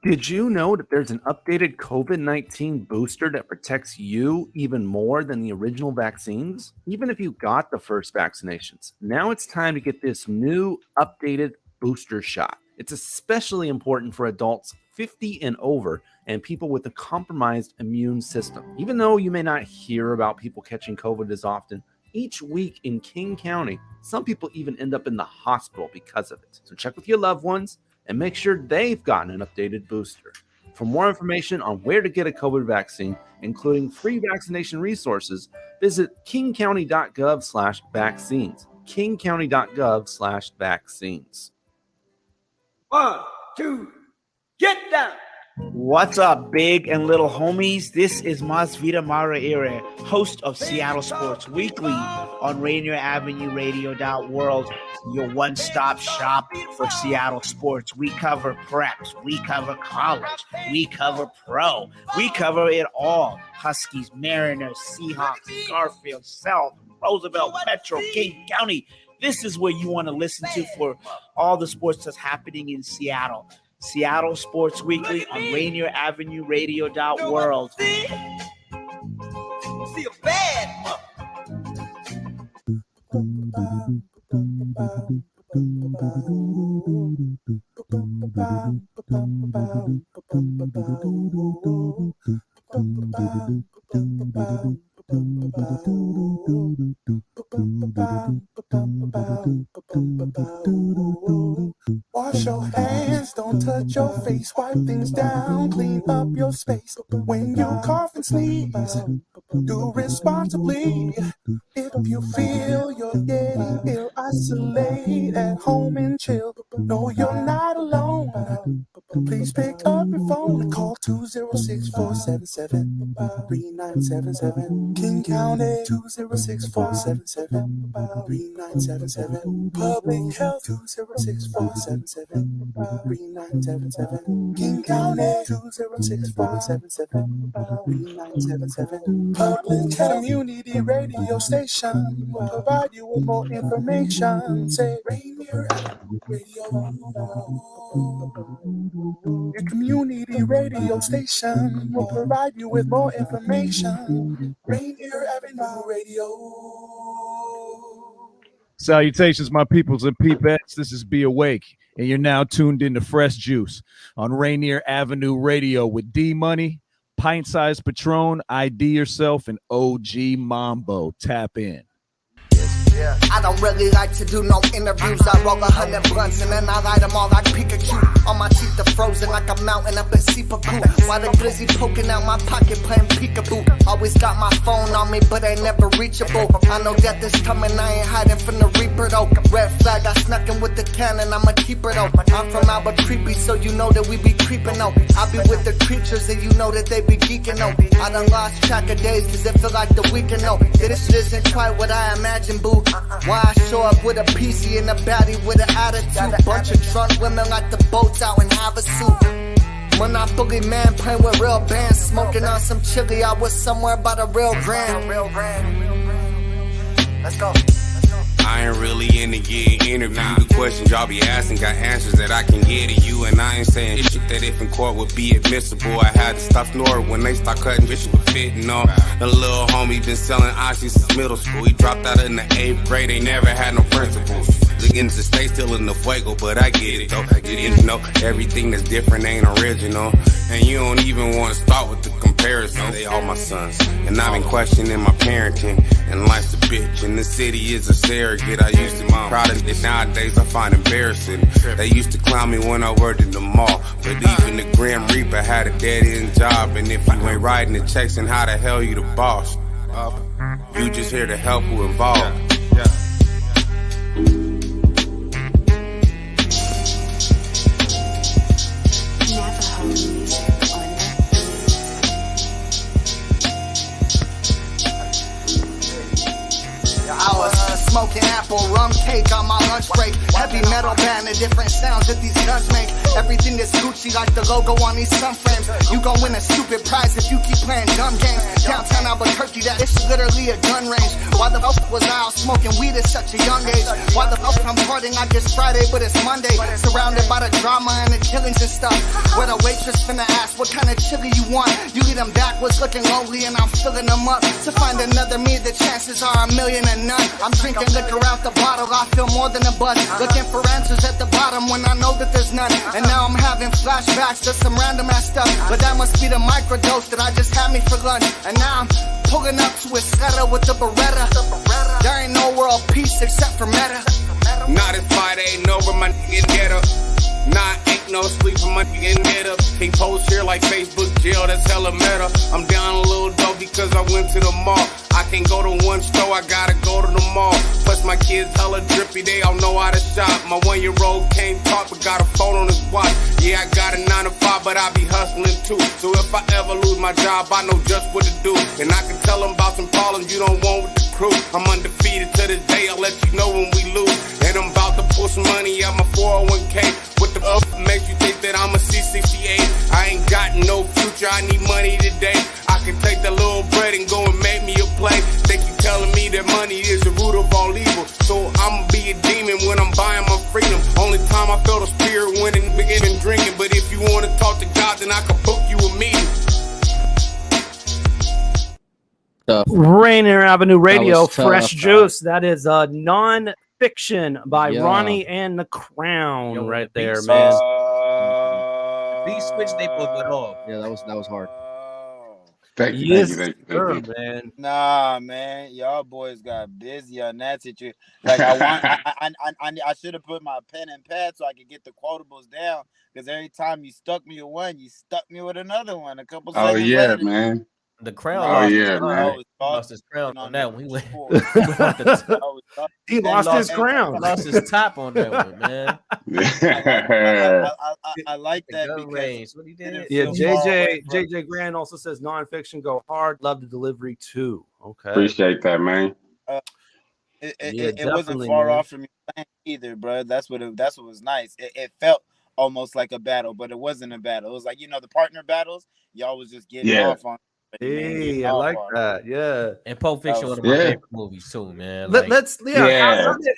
Did you know that there's an updated COVID-19 booster that protects you even more than the original vaccines? Even if you got the first vaccinations, now it's time to get this new updated booster shot. It's especially important for adults 50 and over and people with a compromised immune system. Even though you may not hear about people catching COVID as often, each week in King County, some people even end up in the hospital because of it. So check with your loved ones and make sure they've gotten an updated booster. For more information on where to get a COVID vaccine, including free vaccination resources, visit kingcounty.gov/vaccines. kingcounty.gov/vaccines. 1, 2, get down. What's up, big and little homies? This is Masvita Maraire, host of Seattle Sports Weekly on Rainier Avenue Radio.world, your one-stop shop for Seattle sports. We cover preps, we cover college, we cover pro, we cover it all. Huskies, Mariners, Seahawks, Garfield, South, Roosevelt, Metro, King County. This is where you want to listen to for all the sports that's happening in Seattle. Seattle Sports Weekly on Rainier Avenue Radio.world. See a bad Wash your hands, don't touch your face, wipe things down, clean up your space. When you cough and sneeze, do responsibly. If you feel you're getting ill, isolate at home and chill. No, you're not alone. Please pick up your phone and call 206-477-3977. King County 206-477-3977. Public Health 206-477-3977. King County 206-477-3977. Public Community Radio Station will provide you with more information. Say Rainier Radio. Your community radio station will provide you with more information. Rainier Avenue Radio. Salutations, my peoples and peepettes. This is Be Awake, and you're now tuned into Fresh Juice on Rainier Avenue Radio with D-Money, Pint Size Patron, ID Yourself, and OG Mambo. Tap in. I don't really like to do no interviews. I roll 100 blunts and then I light them all like Pikachu. All my teeth are frozen like a mountain up in Sipapu. While the glizzy poking out my pocket playing peekaboo. Always got my phone on me, but ain't never reachable. I know death is coming, I ain't hiding from the Reaper though. Red flag, I snuck in with the cannon, I'm a keeper though. I'm from Albuquerque, so you know that we be creeping though. I be with the creatures and you know that they be geeking though. I done lost track of days cause it feel like the weekend though. This isn't quite what I imagined, boo. Why I show up with a PC and a baddie with an attitude. Bunch of drunk women like the boats out in Havasu. Monopoly man playing with real bands. Smoking on some chili, I was somewhere by the real brand. Let's go. I ain't really into getting interviewed. The questions y'all be asking got answers that I can get to you. And I ain't saying shit that if in court would be admissible. I had to stop snoring when they start cutting bitches with fitting on. The little homie been selling oxy since middle school. He dropped out in the 8th grade, ain't never had no principles. Looking to stay still in the fuego, but I get it though. You know, everything that's different ain't original. And you don't even want to start with the comparison. They all my sons, and I've been questioning my parenting. And life's a bitch, and the city is a surrogate. I used to be proud of it, nowadays I find embarrassing. They used to clown me when I worked in the mall, but even the Grim Reaper had a dead-end job. And if you ain't writing the checks, then how the hell you the boss? You just here to help who involved. I was smoking apple rum cake on my lunch break. Heavy metal band and different sounds that these guns make. Everything is Gucci like the logo on these sun frames. You gon' win a stupid prize if you keep playing dumb games. Downtown Albuquerque, that is literally a gun range. Why the fuck was I out smoking weed at such a young age? Why the fuck I'm partying like it's Friday but it's Monday? Surrounded by the drama and the killings and stuff. Where the waitress finna ask what kind of chili you want. You lead them backwards looking lonely and I'm filling them up. To find another me, the chances are a million and none. I'm drinking liquor out the bottle, I feel more than a buzz. Looking for answers at the bottom when I know that there's none. And now I'm having flashbacks to some random ass stuff. But that must be the microdose that I just had me for lunch. And now I'm pulling up to a Escada with the Beretta. There ain't no world peace except for meta. Not if Friday ain't over, my nigga get up. Nah, ain't no sleeping, my nigga get up. He post here like Facebook jail, that's hella meta. I'm down a little dough because I went to the mall. I can't go to one store, I gotta go to the mall. Plus my kids hella drippy, they all know how to shop. My 1-year-old can't talk but got a phone on his watch. Yeah, I got a 9 to 5, but I be hustling too. So if I ever lose my job, I know just what to do. And I can tell them about some problems you don't want with the crew. I'm undefeated to this day, I'll let you know when we lose. And I'm about to pull some money out my 401k. What the fuck makes you think that I'm a C68? I ain't got no future, I need money today. I can take that little bread and go and make me a play. They keep telling me that money is the root of all evil. So I'ma be a demon when I'm buying my freedom. Only time I felt a spirit when it began drinking. But if you wanna talk to God, then I can book you a meeting. Rainier Avenue Radio, Fresh Juice. That is Non-Fiction by Rahney and the Crown right there, man. These switch they both went off. Yeah, that was hard. Thank you, man. Nah, man, y'all boys got busy on that situation. Like I should have put my pen and pad so I could get the quotables down. Because every time you stuck me with one, you stuck me with another one. A couple. Oh yeah, later. Man. The crown. Lost his crown on that one. He lost his crown. Lost his top on that one, man. I like that because what he did. Yeah, JJ Grand also says non-fiction go hard. Love the delivery too. Okay, appreciate that, man. It wasn't far off from me either, bro. That's what was nice. It felt almost like a battle, but it wasn't a battle. It was like the partner battles. Y'all was just getting off on. Hey, I like that. Yeah, and Pulp Fiction one of my favorite movies too, man.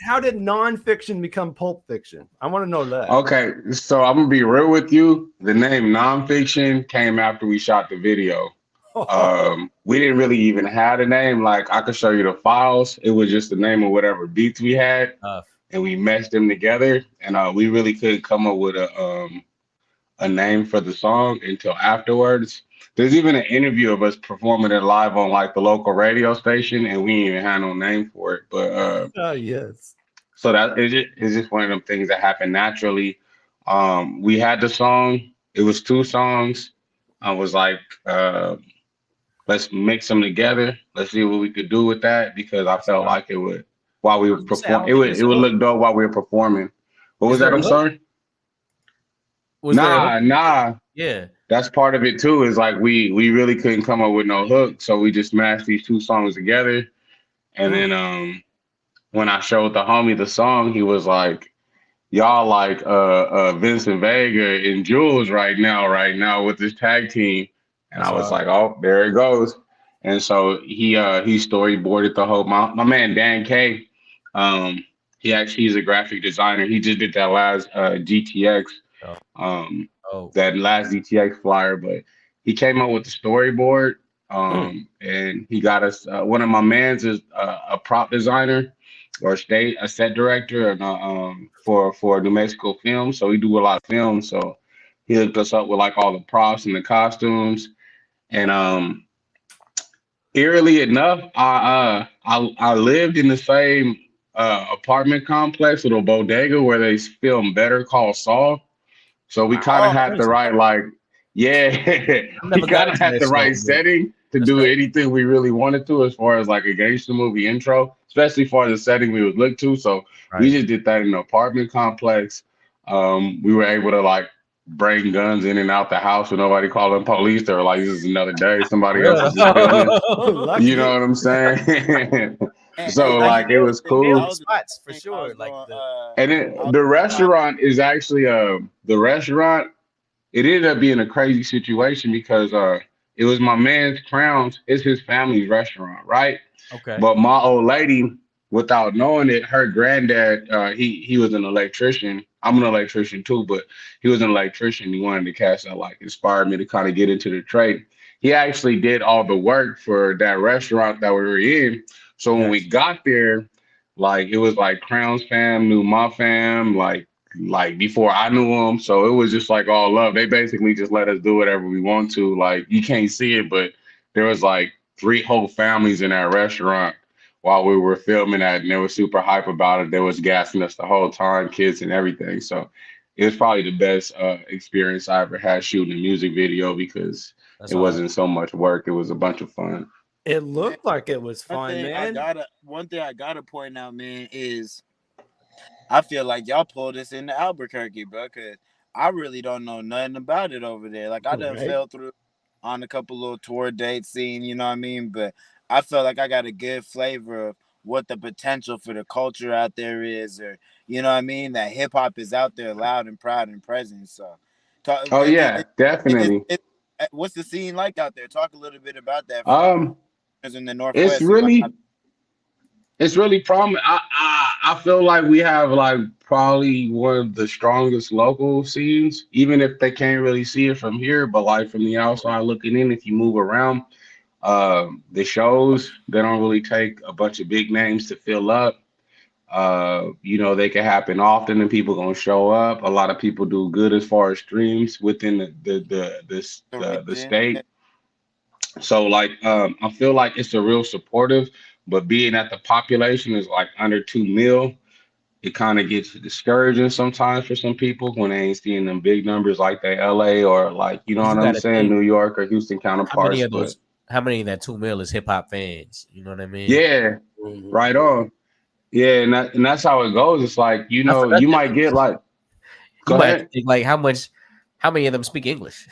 How did non-fiction become Pulp Fiction? I want to know that. Okay, so I'm gonna be real with you. The name non-fiction came after we shot the video. We didn't really even have a name. Like I could show you the files. It was just the name of whatever beats we had, and we meshed them together. And we really couldn't come up with a name for the song until afterwards. There's even an interview of us performing it live on like the local radio station, and we didn't even have no name for it. But yes. So that it's just one of them things that happen naturally. We had the song. It was 2 songs. I was like, let's mix them together. Let's see what we could do with that, because I felt like it would, while we were performing, it would look dope while we were performing. What was that? I'm sorry. Nah. Yeah. That's part of it too, is like we really couldn't come up with no hook. So we just smashed these 2 songs together. And then when I showed the homie the song, he was like, y'all like Vincent Vega and Jules right now with this tag team. And I was like, oh, there it goes. And so he storyboarded the whole, my man Dan K, he's a graphic designer. He just did that last GTX, that last GTX flyer, but he came up with the storyboard. And he got us, one of my mans is a prop designer or a set director for New Mexico film. So we do a lot of films. So he hooked us up with like all the props and the costumes. And eerily enough, I lived in the same apartment complex with a bodega where they filmed Better Call Saul. So we kind of had the right, like, we kind of had the right setting to do anything we really wanted to, as far as like a gangster movie intro, especially for the setting we would look to. So we just did that in the apartment complex. We were able to like bring guns in and out the house with nobody calling police. They were like, this is another day. Somebody else is filming. You know what I'm saying? So like it was cool. Spots for sure. Like and then the restaurant is actually the restaurant. It ended up being a crazy situation because it was my man's Crowns. It's his family's restaurant, right? Okay. But my old lady, without knowing it, her granddad, he was an electrician. I'm an electrician too, but he was an electrician. He wanted to catch that, like, inspired me to kind of get into the trade. He actually did all the work for that restaurant that we were in. So when we got there, like, it was like Crown's fam knew my fam, like before I knew them. So it was just like all love. They basically just let us do whatever we want to. Like, you can't see it, but there was like 3 whole families in that restaurant while we were filming that, and they were super hype about it. They was gassing us the whole time, kids and everything. So it was probably the best experience I ever had shooting a music video, because it wasn't so much work. It was a bunch of fun. It looked like it was fun, man. One thing I gotta point out, man, is I feel like y'all pulled this into Albuquerque, bro, because I really don't know nothing about it over there. Like, I done fell through on a couple little tour dates, scene, you know what I mean? But I feel like I got a good flavor of what the potential for the culture out there is, or, you know what I mean? That hip hop is out there loud and proud and present. So, definitely. What's the scene like out there? Talk a little bit about that. In the Northwest. It's really prominent. I feel like we have like probably one of the strongest local scenes, even if they can't really see it from here, but like from the outside looking in, if you move around, the shows, they don't really take a bunch of big names to fill up. You know, they can happen often and people gonna show up. A lot of people do good as far as streams within the state. So like I feel like it's a real supportive, but being that the population is like under 2 million, it kind of gets discouraging sometimes for some people when they ain't seeing them big numbers like the LA or like, you know what I'm saying, New York or Houston counterparts. How many of that 2 million is hip hop fans? You know what I mean? Yeah, right on. Yeah, and that's how it goes. It's like, you know, you might get like, like how many of them speak English?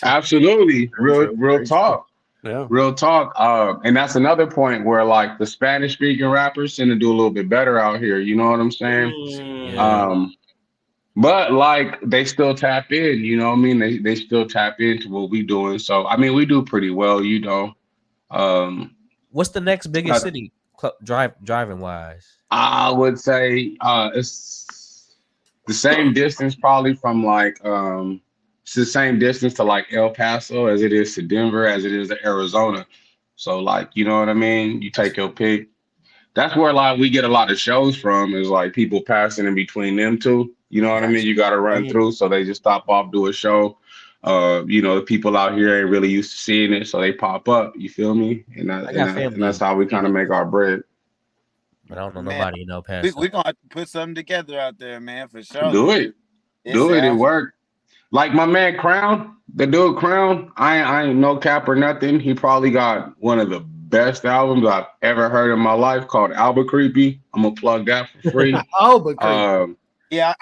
Absolutely, real talk. Yeah, real talk. And that's another point where like the Spanish speaking rappers tend to do a little bit better out here. You know what I'm saying? But like they still tap in. You know what I mean? They still tap into what we doing. So I mean, we do pretty well. You know. What's the next biggest city driving wise? I would say it's the same distance probably from like it's the same distance to like El Paso as it is to Denver, as it is to Arizona. So like, you know what I mean? You take your pick. That's where like we get a lot of shows from, is like people passing in between them two. You know what I mean? You got to run through. So they just stop off, do a show. You know, the people out here ain't really used to seeing it, so they pop up. You feel me? And that's how we kind of make our bread. But I don't know Man, nobody in El Paso. we gonna have to put something together out there, man, for sure. Do it. It worked. Like my man Crown, the dude Crown, I ain't no cap or nothing. He probably got one of the best albums I've ever heard in my life called Albuquerque. I'm gonna plug that for free. Albuquerque. Yeah,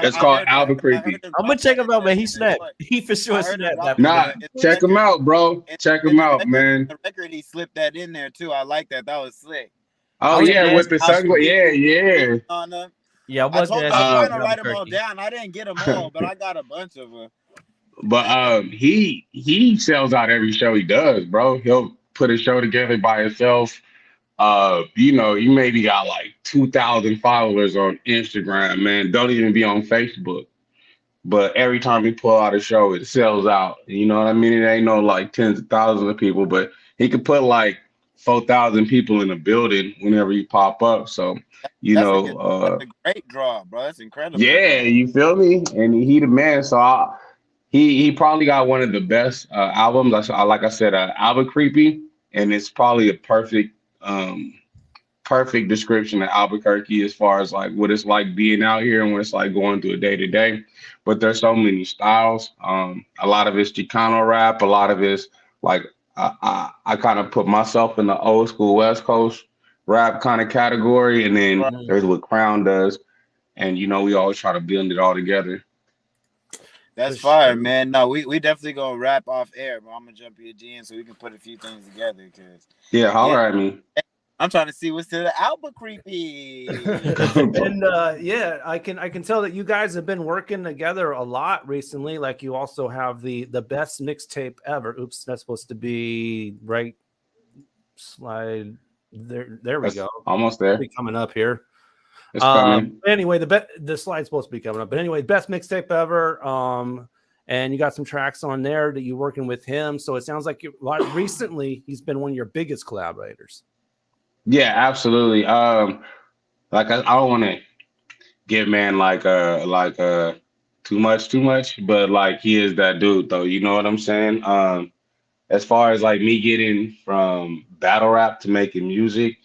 it's called Albuquerque. I'm gonna check him out, man. He snapped. He for sure snapped. Nah, check him out, bro. Check him out, man. The record, he slipped that in there too. I like that. That was slick. Oh yeah, with the sunglasses. Yeah. Yeah, I told him I was trying to write them all down. I didn't get them all, but I got a bunch of them. But he sells out every show he does, bro. He'll put a show together by himself. You know, you maybe got like 2,000 followers on Instagram, man. Don't even be on Facebook. But every time he pull out a show, it sells out. You know what I mean? It ain't no like tens of thousands of people, but he could put like 4,000 people in a building whenever you pop up. So, that's a great draw, bro. That's incredible. Yeah, you feel me? And he the man. So he probably got one of the best albums. Like I said, Albuquerque, and it's probably a perfect description of Albuquerque as far as like what it's like being out here and what it's like going through a day to day. But there's so many styles. A lot of it's Chicano rap. A lot of it's like I kind of put myself in the old school West Coast rap kind of category, and then there's what Crown does, and you know we always try to blend it all together. That's fire, man. No, we definitely gonna rap off air, but I'm gonna jump your DM so we can put a few things together. Holler at me. I'm trying to see what's to the Albuquerque. And I can tell that you guys have been working together a lot recently. Like you also have the best mixtape ever. Oops, that's supposed to be right slide. There we go. Almost there. It'll be coming up here. It's coming. Anyway, the slide's supposed to be coming up. But anyway, best mixtape ever. And you got some tracks on there that you're working with him. So it sounds like recently he's been one of your biggest collaborators. Yeah, absolutely. Like I don't want to give man too much, but like he is that dude though. You know what I'm saying? As far as like me getting from battle rap to making music,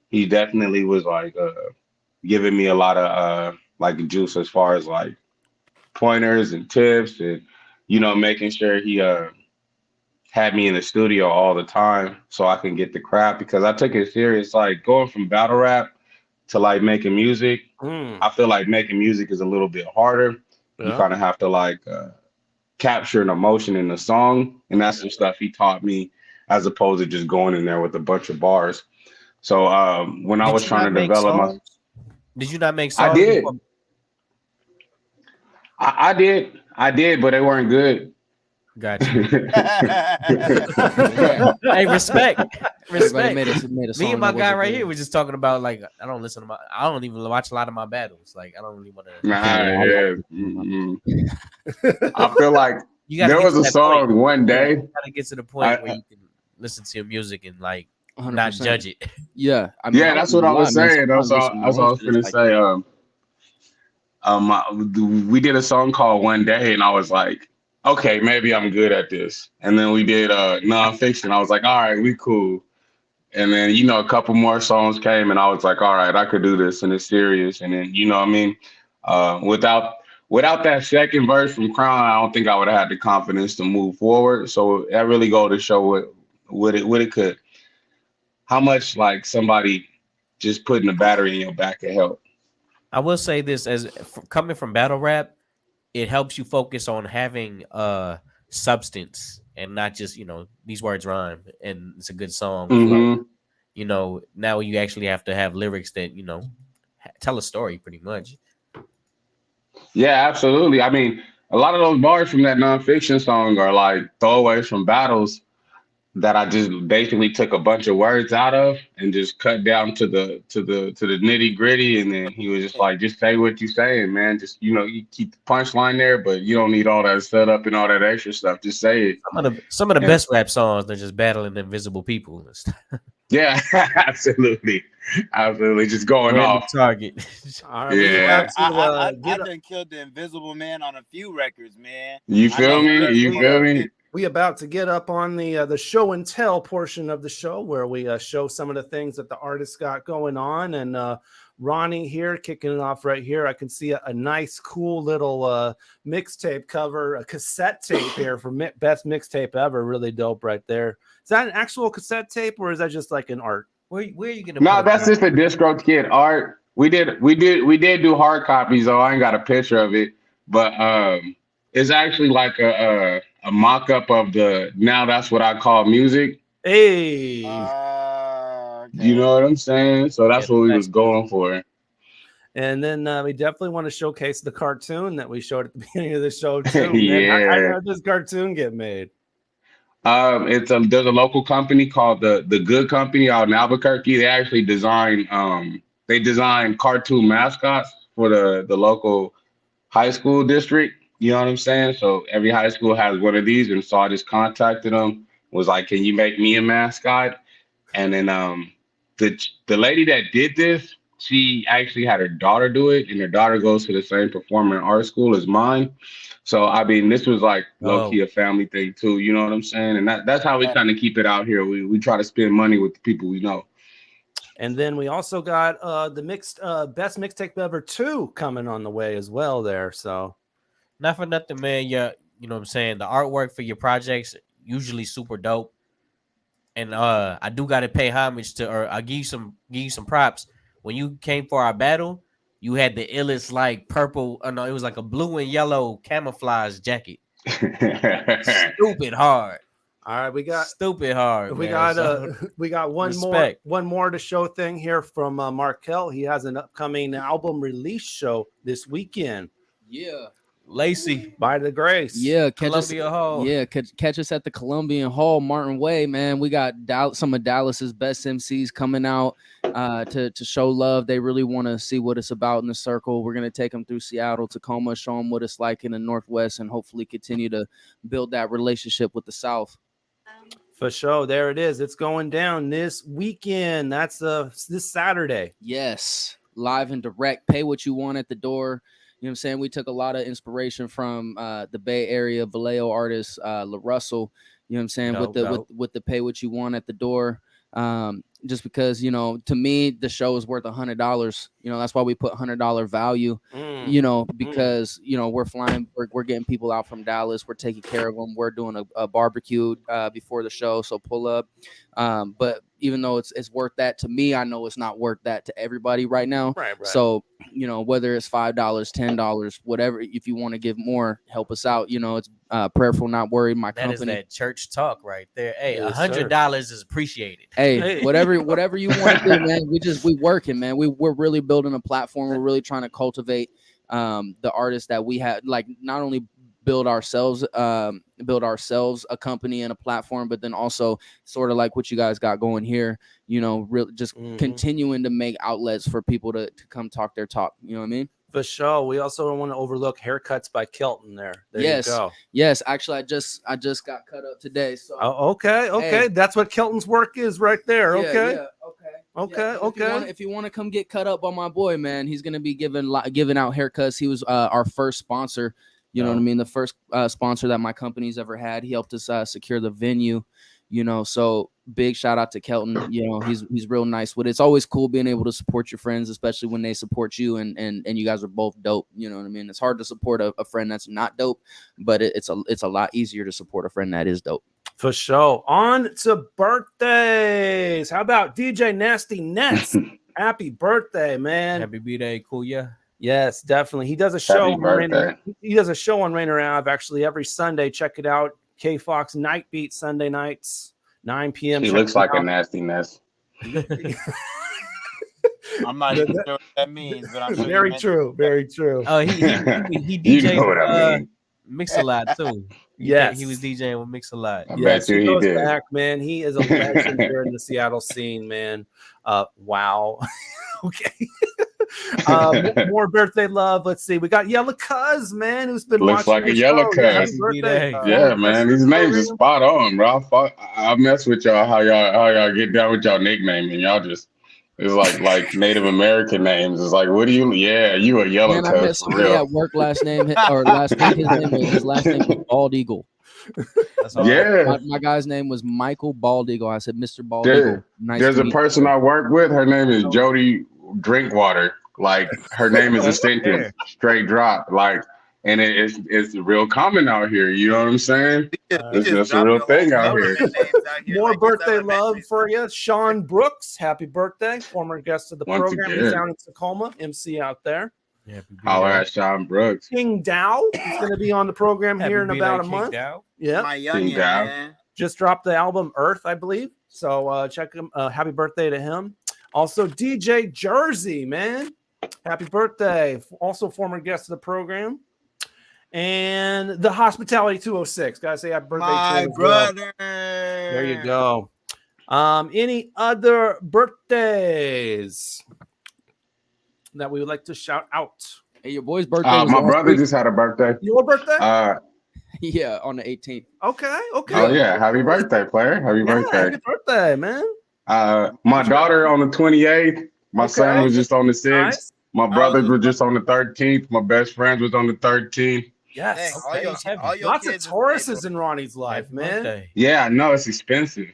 he definitely was like giving me a lot of like juice as far as like pointers and tips, and you know making sure he had me in the studio all the time so I can get the craft, because I took it serious. Like going from battle rap to like making music, I feel like making music is a little bit harder. You kind of have to like capture an emotion in the song, and that's some stuff he taught me as opposed to just going in there with a bunch of bars. So when I was trying to develop did you not make songs? I did, but they weren't good. Gotcha. Hey, respect. Made a song Me and my guy right here was just talking about like I don't even watch a lot of my battles. Like I don't really want to. I feel like there was a song one day. You gotta get to the point where you can listen to your music and like 100%. Not judge it. Yeah, that's what I was saying. That's all I was gonna say. We did a song called One Day, and I was like, okay, maybe I'm good at this. And then we did nonfiction. I was like, all right, we cool. And then, you know, a couple more songs came, and I was like, all right, I could do this, and it's serious. And then, you know what I mean? Without that second verse from Crown, I don't think I would have had the confidence to move forward. So that really go to show what it could. How much like somebody just putting a battery in your back could help. I will say this, coming from battle rap, it helps you focus on having substance and not just, you know, these words rhyme and it's a good song. Mm-hmm. You know, now you actually have to have lyrics that, you know, tell a story pretty much. Yeah, absolutely. I mean, a lot of those bars from that nonfiction song are like throwaways from battles that I just basically took a bunch of words out of and just cut down to the nitty gritty. And then he was just like, just say what you saying, man. Just, you know, you keep the punchline there, but you don't need all that setup and all that extra stuff. Just say it. Some of the best rap songs, they're just battling invisible people. Yeah, absolutely. Just going off. Target. Yeah. I done killed the Invisible Man on a few records, man. You feel me? You feel me? We about to get up on the show and tell portion of the show where we show some of the things that the artists got going on. And Ronnie here kicking it off right here. I can see a nice, cool little mixtape cover, a cassette tape here for best mixtape ever. Really dope right there. Is that an actual cassette tape or is that just like an art? Where are you gonna? No, that's just a Disco Kid art. We did do hard copies though. I ain't got a picture of it, but it's actually like a mock-up of the Now That's What I Call Music. Hey. You know what I'm saying? So that's what we was going for. And then we definitely want to showcase the cartoon that we showed at the beginning of the show too. Yeah. How did this cartoon get made? There's a local company called the Good Company out in Albuquerque. They actually design cartoon mascots for the local high school district. You know what I'm saying? So every high school has one of these, and so I just contacted them. Was like, can you make me a mascot? And then the lady that did this, she actually had her daughter do it, and her daughter goes to the same performing art school as mine. So I mean, this was like low key a family thing too. You know what I'm saying? And that's how we kind of keep it out here. We try to spend money with the people we know. And then we also got the best mixtape ever 2 coming on the way as well there. So not for nothing, man. Yeah, you know what I'm saying? The artwork for your projects usually super dope. And I do gotta pay homage to, or I'll give you some props. When you came for our battle, you had the illest like purple, no, it was like a blue and yellow camouflage jacket. Stupid hard. All right, we got stupid hard. We man. got one more to show thing here from Markell. He has an upcoming album release show this weekend. Yeah. Lacey by the Grace. Yeah, Columbia Hall. Yeah, catch us at the Columbian Hall, Martin Way, man. We got some of Dallas's best MCs coming out to show love. They really want to see what it's about in the circle. We're gonna take them through Seattle, Tacoma, show them what it's like in the Northwest, and hopefully continue to build that relationship with the South. For sure, there it is. It's going down this weekend. That's this Saturday. Yes, live and direct. Pay what you want at the door. You know what I'm saying? We took a lot of inspiration from the Bay Area Vallejo artist La Russell, you know what I'm saying, with the pay what you want at the door. Just because, you know, to me the show is worth $100. You know, that's why we put $100 value. You know, because you know, we're flying, we're getting people out from Dallas, we're taking care of them, we're doing a barbecue before the show, so pull up. But even though it's worth that to me, I know it's not worth that to everybody right now. Right. So, you know, whether it's $5, $10, whatever, if you want to give more, help us out. You know, it's Prayerful Not Worried, my company. That is that church talk right there. Hey, $100 is appreciated. Hey, whatever you want to do, man. We working, man. We're really building a platform. We're really trying to cultivate the artists that we have, like not only build ourselves a company and a platform, but then also sort of like what you guys got going here, you know, just continuing to make outlets for people to come talk their talk. You know what I mean? For sure. We also don't want to overlook Haircuts by Kelton there. There you go. Yes. Actually, I just got cut up today. So okay. Hey. That's what Kelton's work is right there. Okay. If you want to come get cut up by my boy, man, he's gonna be giving out haircuts. He was our first sponsor. You know what I mean? The first sponsor that my company's ever had. He helped us secure the venue, you know, so big shout out to Kelton. You know, he's real nice with it. It's always cool being able to support your friends, especially when they support you and you guys are both dope. You know what I mean? It's hard to support a friend that's not dope, but it's a lot easier to support a friend that is dope. For sure. On to birthdays. How about DJ Nasty Ness? Happy birthday, man. Happy B-Day, cool, yeah. Yes, definitely. He does a show on Rainier Ave actually every Sunday. Check it out. K Fox Night Beat Sunday nights, 9 p.m. He looks like a nasty mess. I'm not even sure what that means, but I'm sure very true. Oh, he you know what I mean. Mix-a-Lot too. Yes, he was DJing with Mix-a-Lot. Yes, he goes back, man. He is a legend here in the Seattle scene, man. Wow. Okay. More birthday love. Let's see. We got Yellow Cuz, man, who's been Looks watching like a the Yellow show. Cuz. Yeah, happy birthday. Yeah, man. These names are spot on, bro. I mess with y'all how y'all get down with y'all nickname, and y'all just it's like Native American names. It's like, what do you? Yeah, you a Yellow Man, I met Cuz for somebody real. at work last week. His last name was Bald Eagle. Yeah. My guy's name was Michael Bald Eagle. I said, Mr. Bald Eagle. Nice There's to a meet person you. I work with. Her name is Jody Drinkwater. Like her name is a sentence, straight drop. Like, and it's real common out here. You know what I'm saying? It's just a real thing out here. More birthday love for you, Sean Brooks. Happy birthday, former guest of the Once program. again. He's down in Tacoma, MC out there. Holler at Sean Brooks. King Dow is going to be on the program here in about a month. Yeah, My youngin', man. Just dropped the album Earth, I believe. So check him. Happy birthday to him. Also, DJ Jersey, man. Happy birthday. Also, former guest of the program. And the Hospitality 206. Gotta say happy birthday to My him as well. brother. There you go. Any other birthdays that we would like to shout out? Hey, your boy's birthday was My last brother week. just had a birthday. Your birthday? Yeah, on the 18th. Okay. Oh yeah, happy birthday, player. Happy birthday. Happy birthday, man. My daughter on the 28th. My son was just on the 6th. Nice. My brothers were just on the 13th. My best friend was on the 13th. Yes. Dang, all your Lots of kids is Tauruses in Ronnie's life, man. Yeah, I know it's expensive.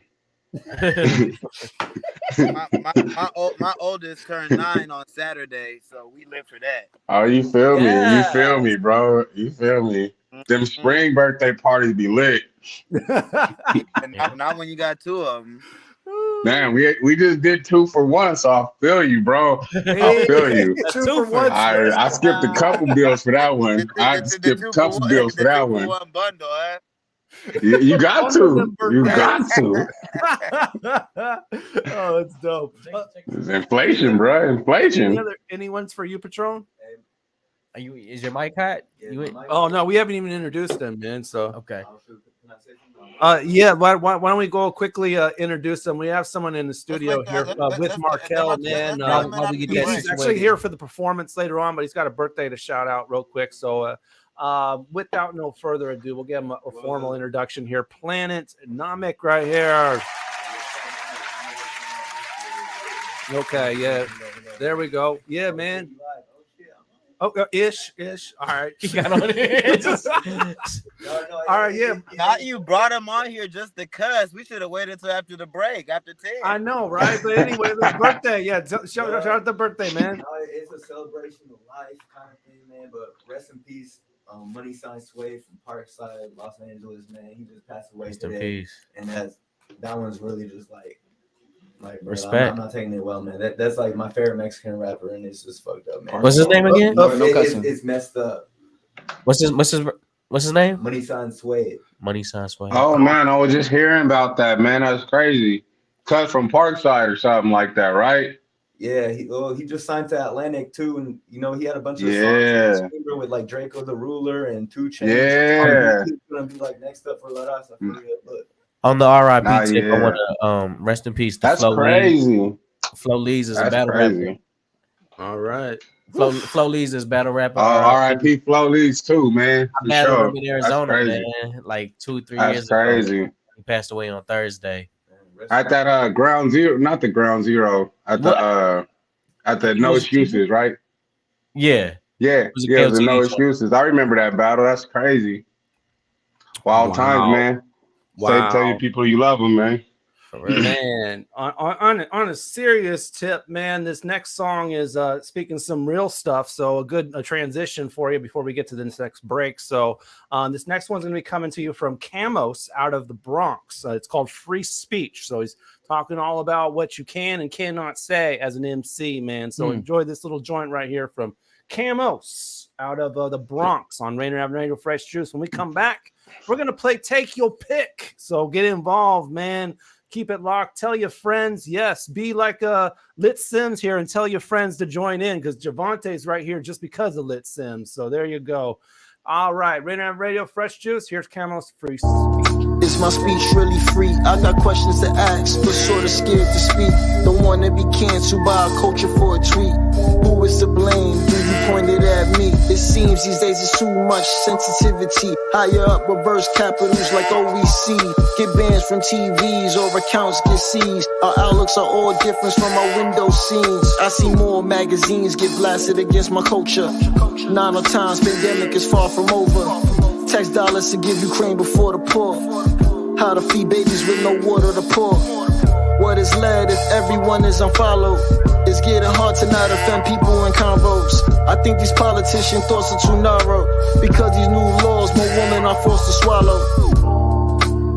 my oldest turned 9 on Saturday, so we live for that. Oh, you feel me? You feel me, bro? You feel me? Them spring birthday parties be lit. And not when you got 2 of them. Man, we just did 2 for 1, so I feel you, bro. I feel you. 2 for 1. I skipped a couple bills for that one. I skipped a couple bills for that one. One bundle, huh? You got to. You got to. Oh, it's dope. It's inflation, bro. Inflation. Any ones for you, Patron? Is your mic hot? Oh no, we haven't even introduced them, man. So okay. Yeah. Why don't we go quickly introduce them? We have someone in the studio here with Markell, man. He's actually here for the performance later on, but he's got a birthday to shout out real quick. So without no further ado, we'll give him a formal introduction here. Planet Nomic right here. Okay, yeah. There we go. Yeah, man. Oh, ish. All right. He got on it. All right, yeah. Not you brought him on here just to cuss. We should have waited until after the break, after 10. I know, right? But anyway, the birthday. Yeah, shout out the birthday, man. It's a celebration of life kind of thing, man. But rest in peace, Money Sign Sway from Parkside, Los Angeles, man. He just passed away Rest in today. peace. And that one's really just like bro, respect. I'm not taking it well, man. That's like my favorite Mexican rapper, and it's just fucked up, man. What's his name again? It's messed up. What's his name? Money Sign Sway. Money Sign Sway. Oh man, I was just hearing about that, man. That's crazy. Cut from Parkside or something like that, right? Yeah, he just signed to Atlantic too, and he had a bunch of songs with like Draco the Ruler and 2 Chainz. Yeah, he's gonna be like next up for La Raza. On the RIP tip, I want to rest in peace to That's Flo crazy. Lee. Flo Lee's is a battle rapper. All right. Flo Lee's is battle rapper. RIP Flo Lee's too, man. I battled him in Arizona, man, like 2-3 years ago. He passed away on Thursday. At that Ground Zero, not the Ground Zero, at the No Excuses, right? Yeah. Yeah, it was the No Excuses. I remember that battle. That's wild times, man. Wow. Tell your people you love them, man. Man, on a serious tip, man, this next song is speaking some real stuff. So a good transition for you before we get to this next break. So this next one's going to be coming to you from Camos out of the Bronx. It's called Free Speech. So he's talking all about what you can and cannot say as an MC, man. So enjoy this little joint right here from Camos out of the Bronx on Rainier Avenue Radio Fresh Juice. When we come back, we're going to play Take Your Pick. So get involved, man. Keep it locked. Tell your friends. Yes, be like Lit Sims here and tell your friends to join in because Javante's right here just because of Lit Sims. So there you go. All right, Rainier Avenue Radio, Fresh Juice. Here's Camel's free speech. Is my speech really free? I got questions to ask, but sort of scared to speak. Don't want to be canceled by a culture for a tweet. Who is to blame? Do you point it at me? It seems these days it's too much sensitivity. Higher up, reverse capitals like OEC. Get bans from TVs or accounts get seized. Our outlooks are all different from our window scenes. I see more magazines get blasted against my culture. 9 of times, pandemic is far from over. Tax dollars to give Ukraine before the poor. How to feed babies with no water to pour. What is led if everyone is unfollowed? It's getting hard to not offend people in convos. I think these politician thoughts are too narrow. Because these new laws, more women are forced to swallow.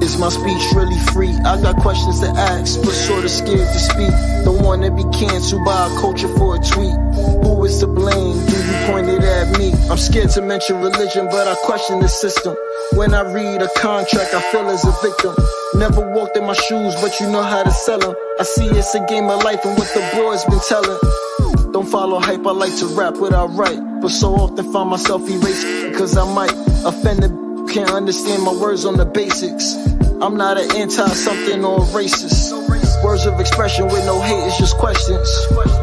Is my speech really free? I got questions to ask, but sort of scared to speak. Don't want to be canceled by a culture for a tweet. Who is to blame? Do you point it at me? I'm scared to mention religion, but I question the system. When I read a contract, I feel as a victim. Never walked in my shoes, but you know how to sell them. I see it's a game of life and what the boys been telling. Don't follow hype, I like to rap what I write. But so often find myself erased because I might offend the can't understand my words on the basics. I'm not an anti-something or a racist. Words of expression with no hate is just questions.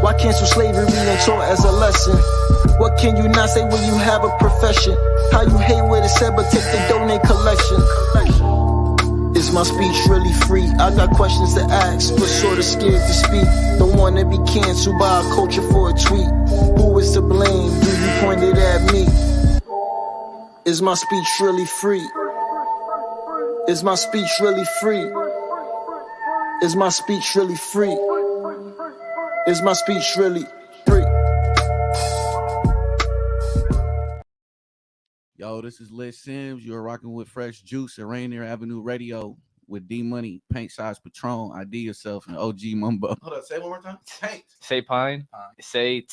Why cancel slavery and taught as a lesson? What can you not say when you have a profession? How you hate what it said but take the donate collection? Is my speech really free? I got questions to ask, but sort of scared to speak. Don't want to be canceled by a culture for a tweet. Who is to blame? Do you point it at me? Is my speech really free? Is my speech really free? Is my speech really free? Is my speech really free? Yo, this is Lit Sims. You're rocking with Fresh Juice and Rainier Avenue Radio with D Money, Pint Size Patron, IDYourself, and OG Mambo. Hold up, say it one more time. Paint. Say pine. Say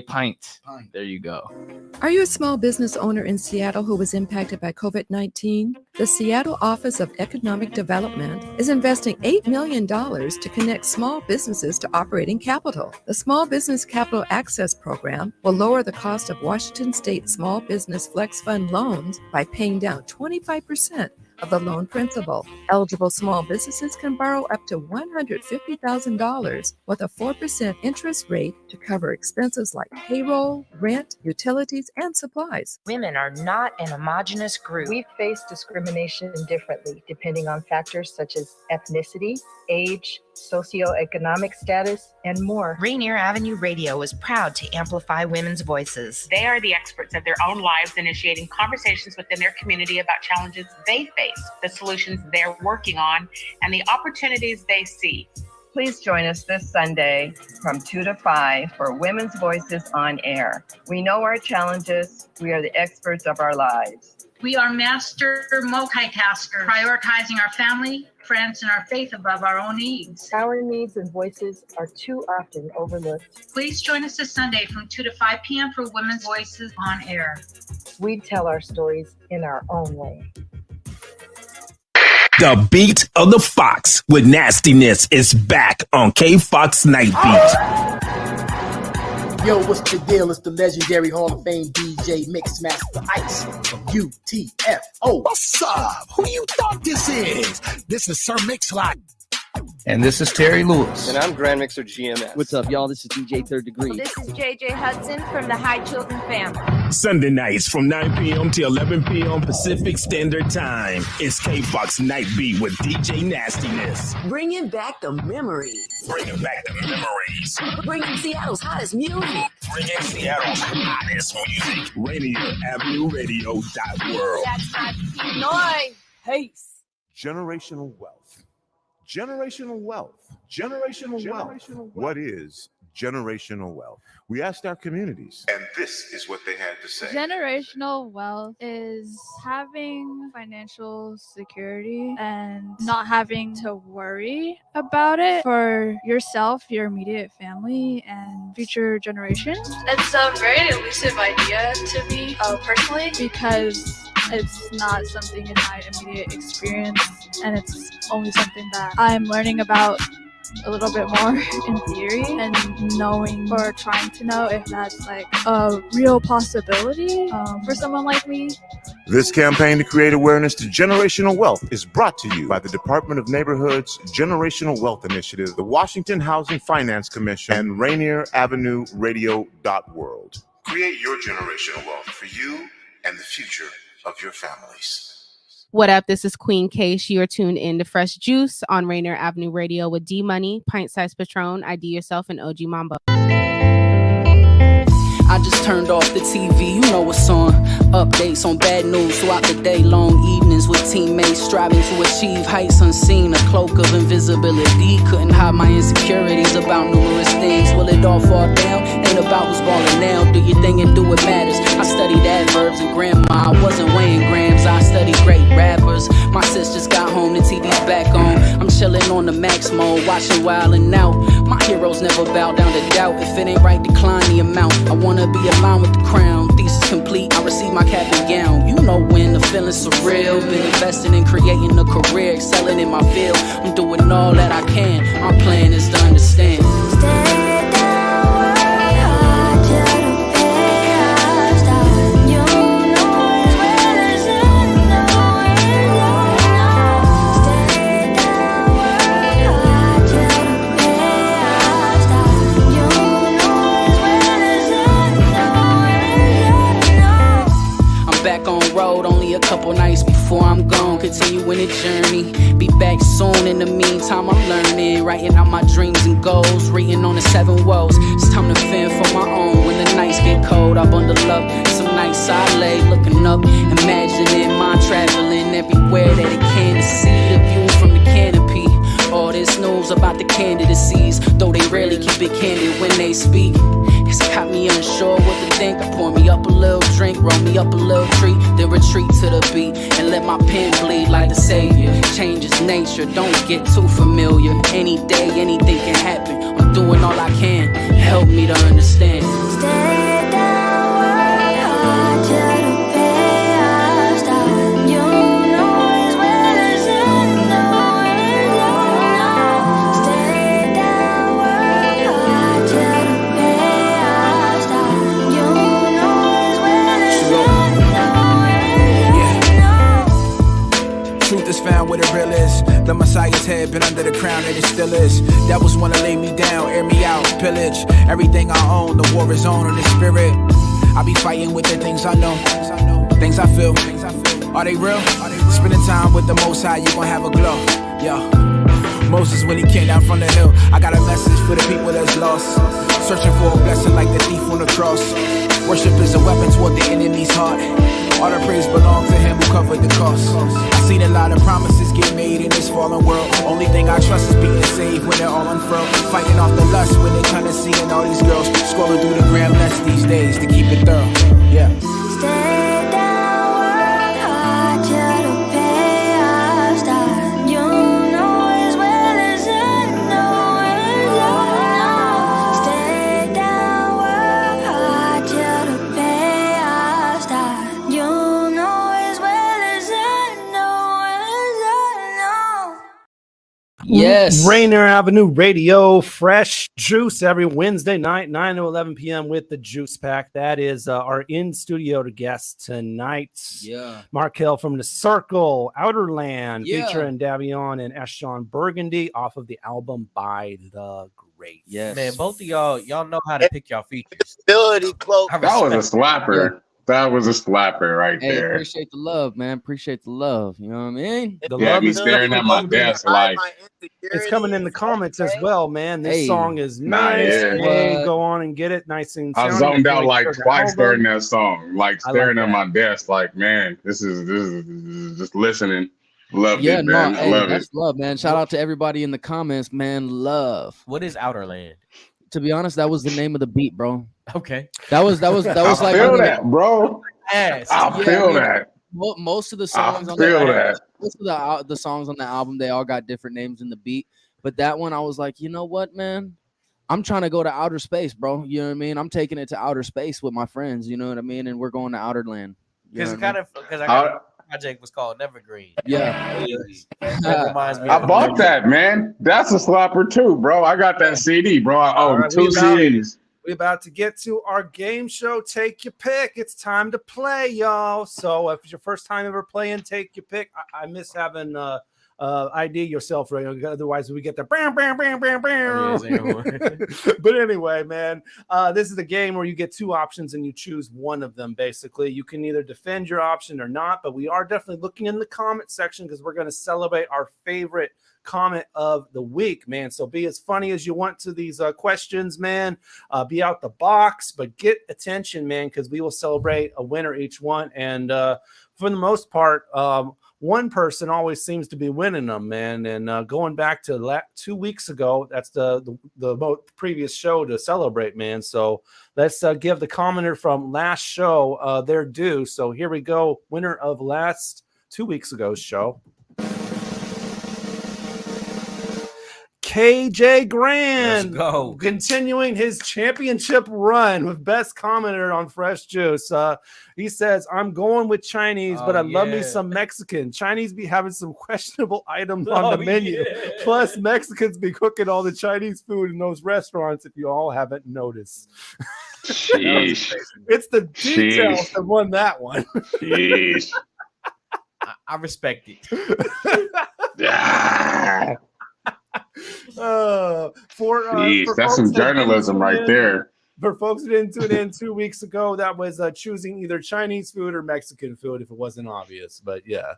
pint. There you go. Are you a small business owner in Seattle who was impacted by COVID-19? The Seattle Office of Economic Development is investing $8 million to connect small businesses to operating capital. The Small Business Capital Access Program will lower the cost of Washington State Small Business Flex Fund loans by paying down 25% of the loan principal. Eligible small businesses can borrow up to $150,000 with a 4% interest rate to cover expenses like payroll, rent, utilities, and supplies. Women are not an homogenous group. We face discrimination differently depending on factors such as ethnicity, age, socioeconomic status, and more. Rainier Avenue Radio is proud to amplify women's voices. They are the experts of their own lives, initiating conversations within their community about challenges they face, the solutions they're working on, and the opportunities they see. Please join us this Sunday from 2 to 5 for Women's Voices on Air. We know our challenges. We are the experts of our lives. We are master multitaskers, prioritizing our family, friends, and our faith above our own needs. Our needs and voices are too often overlooked. Please join us this Sunday from 2 to 5 p.m. for Women's Voices on Air. We tell our stories in our own way. The beat of the Fox with nastiness is back on K-Fox Night Beat. Yo, what's the deal? It's the legendary Hall of Fame DJ Mixmaster Ice from UTFO. What's up? Who do you thought this is? This is Sir Mix-a-Lot. And this is Terry Lewis. And I'm Grand Mixer GMS. What's up, y'all? This is DJ Third Degree. This is JJ Hudson from the High Children family. Sunday nights from 9 p.m. to 11 p.m. Pacific Standard Time. It's K-Fox Night Beat with DJ Nastiness. Bringing back the memories. Bringing back the memories. Bringing Seattle's hottest music. Bringing Seattle's hottest music. Rainier Avenue Radio.world. That's my noise. Peace. Generational wealth. Generational wealth. Generational wealth. What is generational wealth? We asked our communities, and this is what they had to say. Generational wealth is having financial security and not having to worry about it for yourself, your immediate family, and future generations. It's a very elusive idea to me personally because it's not something in my immediate experience, and it's only something that I'm learning about a little bit more in theory and knowing or trying to know if that's like a real possibility for someone like me. This campaign to create awareness to generational wealth is brought to you by the Department of Neighborhood's Generational Wealth Initiative, the Washington Housing Finance Commission, and Rainier Avenue Radio World. Create your generational wealth for you and the future of your families. What up? This is Queen Case. You are tuned in to Fresh Juice on Rainier Avenue Radio with D Money, Pint Size Patron, ID Yourself, and OG Mambo. I just turned off the TV, you know what's on. Updates on bad news throughout the day. Long evenings with teammates striving to achieve heights unseen. A cloak of invisibility. Couldn't hide my insecurities about numerous things. Will it all fall down? Ain't about who's balling now. Do your thing and do what matters. I studied adverbs and grammar. I wasn't weighing grams. I studied great rappers. My sis just got home, the TV's back on. I'm chilling on the max mode, watching Wild and Out. My heroes never bow down to doubt. If it ain't right, decline the amount. I wanna be aligned with the crown. Thesis complete, I receive my cap and gown. You know when the feeling's surreal. Been investing in creating a career, excelling in my field. I'm doing all that I can. My plan is to understand. Only a couple nights before I'm gone, continuing the journey. Be back soon. In the meantime, I'm learning, writing out my dreams and goals, reading on the 7 woes. It's time to fend for my own. When the nights get cold, I bundle up. Some nights I lay looking up, imagining mind traveling everywhere that it can to see the view from the canopy. All this news about the candidacies, though they rarely keep it candid when they speak. It's got me unsure what to think. Pour me up a little drink, roll me up a little treat, then retreat to the beat and let my pen bleed like the savior. Change is nature, don't get too familiar. Any day, anything can happen. I'm doing all I can. Help me to understand. Stay down, work hard till the payoff's done. You know as well as I know it all. Stay down, work hard till the payoff's done. You know as well as I know it all. Truth is found where the real is. The Messiah's head been under the crown and it still is. Devils wanna lay me down, air me out, pillage everything I own. The war is on in the spirit. I be fighting with the things I know, things I feel. Are they real? Spending time with the Most High, you gon' have a glow. Yo, Moses when he came down from the hill. I got a message for the people that's lost, searching for a blessing like the thief on the cross. Worship is a weapon toward the enemy's heart. All the praise belongs to him who covered the cost. I seen a lot of promises get made in this fallen world. Only thing I trust is being saved when they're all unfurled. Fighting off the lust when they kinda seeing all these girls. Scrolling through the gram less these days to keep it thorough. Yeah. Stay down, work hard till the payoff's done. You know as well as I know it all. Stay down, work hard till the payoff's done. You know as well as I know. Yes. Rainier Avenue Radio, Fresh Juice every Wednesday night, 9 to 11 p.m. with the Juice Pack. That is our in-studio guest tonight. Yeah. Markell from The Circle, Outer Land, Yeah. featuring Davion and Eshon Burgundy off of the album By the Grace. Yes. Man, both of y'all know how to pick y'all features. Ability cloak. That was a slapper. That was a slapper right Hey, there. appreciate the love, man. Appreciate the love. You know what I mean? The Yeah, love be is staring at my desk like, it's coming in the comments as well, man. This Hey. song is Nah, nice. yeah. Hey, go on and get it nice and I sounding zoned out really like good. twice Album. during that song, like I like staring at that. my desk, like, man, this is just listening. Loved Yeah, it, man. no, hey, Love that's it. love, man. Shout out to everybody in the comments, man. Love. What is Outer Land? To be honest, that was the name of the beat, bro. Okay. That was I like feel that, bro. Yes. I feel that. Most of the songs I on feel the that. most of the songs on the album, they all got different names in the beat. But that one, I was like, you know what, man? I'm trying to go to outer space, bro. You know what I mean? I'm taking it to outer space with my friends. You know what I mean? And we're going to Outer Land. Because the project was called Nevergreen. Yeah. That reminds me. I bought that, man. That's a slapper too, bro. I got that CD, bro. I own 2 CDs. We're about to get to our game show. Take your pick. It's time to play, y'all. So if it's your first time ever playing, take your pick. I miss having ID yourself, right? Otherwise, we get the bam, bam, bam, bam, bam. But anyway, man, this is a game where you get 2 options and you choose one of them. Basically, you can either defend your option or not. But we are definitely looking in the comment section because we're going to celebrate our favorite comment of the week, man. So be as funny as you want to these questions, man. Be out the box, but get attention, man, because we will celebrate a winner each one. And for the most part, one person always seems to be winning them, man. And going back to 2 weeks ago, that's the previous show to celebrate, man. So let's give the commenter from last show their due. So here we go. Winner of last 2 weeks ago's show. KJ Grand, continuing his championship run with best commenter on Fresh Juice. He says, I'm going with Chinese, but I love me some Mexican. Chinese be having some questionable items on the menu. Yeah. Plus, Mexicans be cooking all the Chinese food in those restaurants, if you all haven't noticed. Sheesh. It's the details that won that one. Sheesh. I respect it. That's some journalism right there. For folks who didn't tune in 2 weeks ago, that was choosing either Chinese food or Mexican food if it wasn't obvious. But yeah,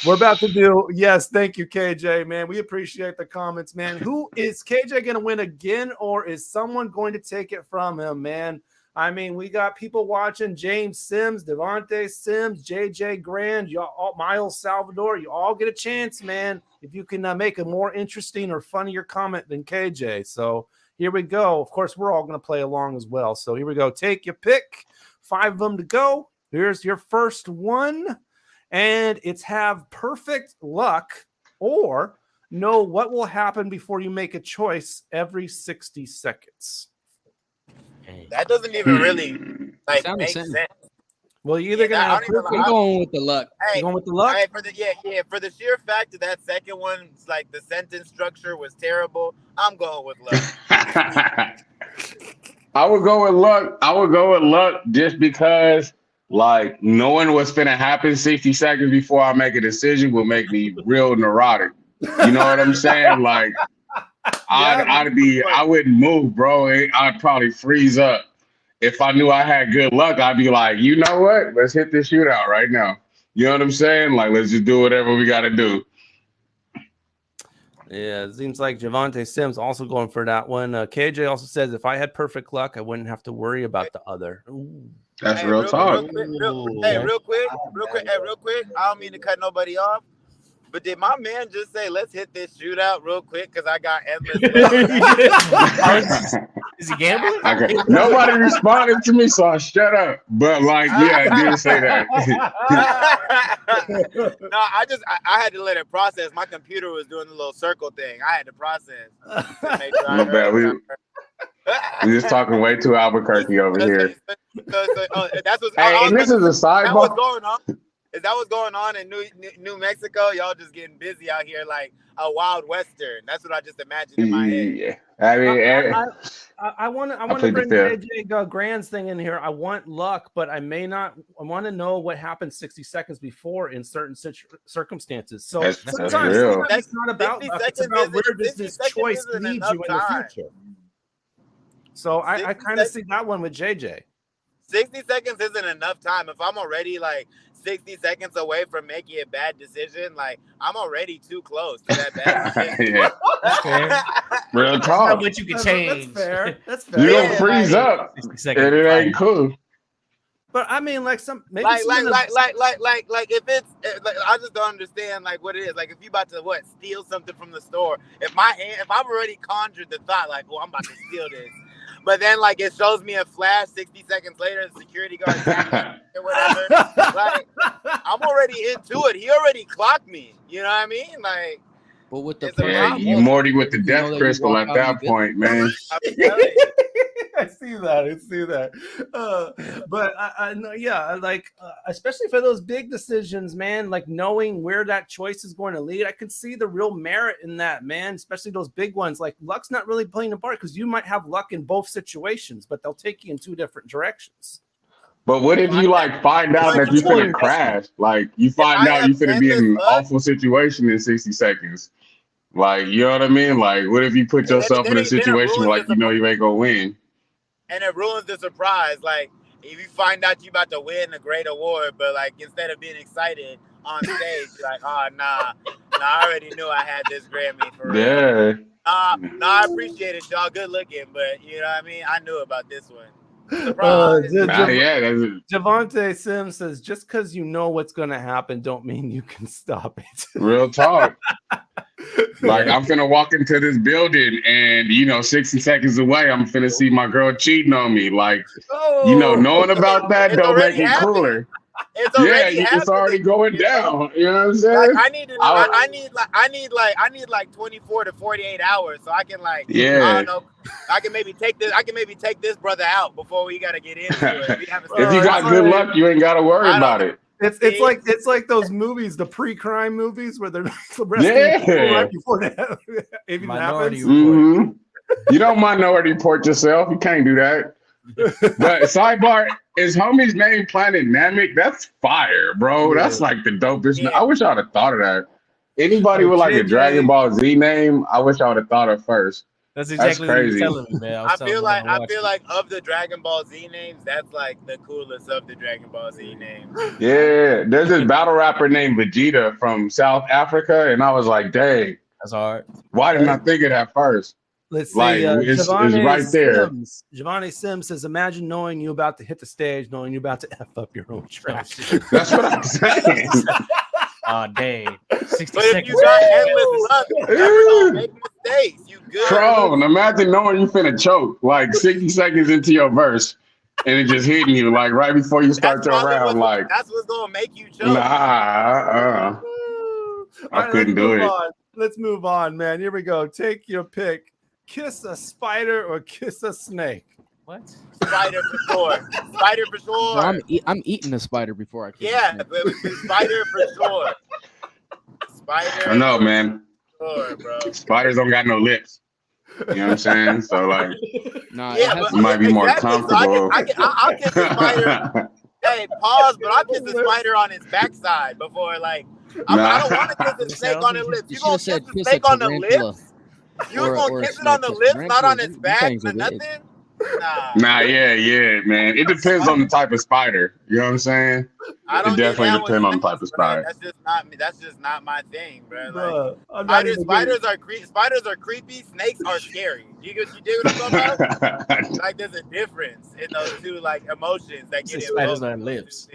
we're about to do. Yes, thank you, KJ, man. We appreciate the comments, man. Who is KJ going to win again, or is someone going to take it from him, man? I mean, we got people watching: James Sims, Devontae Sims, JJ Grand, y'all, Miles Salvador. You all get a chance, man, if you can make a more interesting or funnier comment than KJ. So here we go. Of course, we're all going to play along as well. So here we go. Take your pick. 5 of them to go. Here's your first one. And it's have perfect luck or know what will happen before you make a choice every 60 seconds. That doesn't even really make sense. Well, you're either gonna. I'm going with the luck. Hey, you going with the luck? Hey, for the sheer fact that second one, like the sentence structure was terrible, I'm going with luck. I would go with luck. Just because, like, knowing what's gonna happen 60 seconds before I make a decision will make me real neurotic. You know what I'm saying? Like, I wouldn't move, bro. I'd probably freeze up. If I knew I had good luck, I'd be like, you know what? Let's hit this shootout right now. You know what I'm saying? Like, let's just do whatever we got to do. Yeah, it seems like Javonte Sims also going for that one. KJ also says, if I had perfect luck, I wouldn't have to worry about the other. Ooh. That's real talk. Real quick. I don't mean to cut nobody off. But did my man just say, let's hit this shootout real quick because I got endless? Is he gambling? Okay. Nobody responded to me, so I shut up. But, like, yeah, I did say that. No, I had to let it process. My computer was doing the little circle thing. I had to process. My bad. We just talking way too Albuquerque over here. That's what's, hey, and this is a sidebar. What's going on? Is that what's going on in New Mexico? Y'all just getting busy out here like a wild western. That's what I just imagined in my head. Yeah, I mean, I want to bring JJ Grand's thing in here. I want luck, but I may not. I want to know what happens 60 seconds before in certain circumstances. So sometimes it's not about luck. It's about where does this choice lead you in the future. So I kind of see that one with JJ. 60 seconds isn't enough time. If I'm already like 60 seconds away from making a bad decision, like I'm already too close to that bad decision. Yeah. That's fair. Real talk. Not what you can change. That's fair. You don't freeze up, and it ain't cool. But I mean, like some maybe like if it's like, I just don't understand like what it is. Like if you about to steal something from the store, if I've already conjured the thought like, oh, I'm about to steal this. But then, like, it shows me a flash 60 seconds later, the security guard or whatever. Like, I'm already into it. He already clocked me. You know what I mean? Like, but with the you Morty with the death crystal at that point, man. I see that. But I know, yeah, like especially for those big decisions, man, like knowing where that choice is going to lead, I can see the real merit in that, man. Especially those big ones. Like luck's not really playing a part because you might have luck in both situations, but they'll take you in two different directions. But what if you like find out that you're gonna crash? Like you find out you're gonna be in an awful situation in 60 seconds. Like, you know what I mean? Like, what if you put yourself in a situation like you know you ain't gonna win? And it ruins the surprise. Like, if you find out you about to win a great award, but like instead of being excited on stage, you're like, oh nah, I already knew I had this Grammy for real. Yeah. I appreciate it, y'all. Good looking, but you know what I mean? I knew about this one. Javante Sims says, just because you know what's going to happen don't mean you can stop it. Real talk. Like, I'm finna walk into this building and, 60 seconds away, I'm finna see my girl cheating on me. Like, knowing about that don't make it cooler. It's already going down. You know what I'm saying? Like, I need like 24 to 48 hours so I can I don't know. I can maybe take this brother out before we gotta get into it. If you got good luck, you ain't gotta worry about it. It's like those movies, the pre-crime movies where they're arresting people right before that even happens. Mm-hmm. You don't minority report yourself. You can't do that. But sidebar, is homie's name Planet Namek? That's fire, bro. That's like the dopest. I wish I would have thought of that. Anybody with like a Dragon Ball Z name, I wish I would have thought of first. That's exactly what you're telling me, man. I feel like of the Dragon Ball Z names, that's like the coolest of the Dragon Ball Z names. Yeah, there's this battle rapper named Vegeta from South Africa, and I was like, dang, that's hard. Why didn't I think of that first? Let's see. It's right there. Giovanni Sims says, imagine knowing you about to hit the stage, knowing you're about to F up your own track. That's what I'm saying. Oh, dang. 60 but seconds. If you got endless luck, you're never gonna make mistakes. You good. Bro, imagine knowing you finna choke like 60 seconds into your verse and it just hitting you like right before you start your round. Like, that's what's gonna make you choke. Nah, I couldn't do it. Let's move on, man. Here we go. Take your pick. Kiss a spider or kiss a snake? What? Spider for sure. Spider for sure. Well, I'm eating a spider before I kiss a snake. But spider for sure. Spider. I know, man. Sure, bro. Spiders don't got no lips. You know what I'm saying? So like, it might be more comfortable. So I'll kiss a spider. Hey, pause, but I'll kiss a spider on its backside before like. I don't want to kiss a snake on the lips. You gonna kiss a snake on the lips? You gonna kiss it on the lips, not on its back or nothing? Nah, yeah, man. It depends on the type of spider. You know what I'm saying? It definitely depends on the type of spider. That's just not me. That's just not my thing, bro. Like, spiders are creepy. Snakes are scary. You dig what I'm talking about? Like, there's a difference in those two like emotions that get involved. Spiders on lips.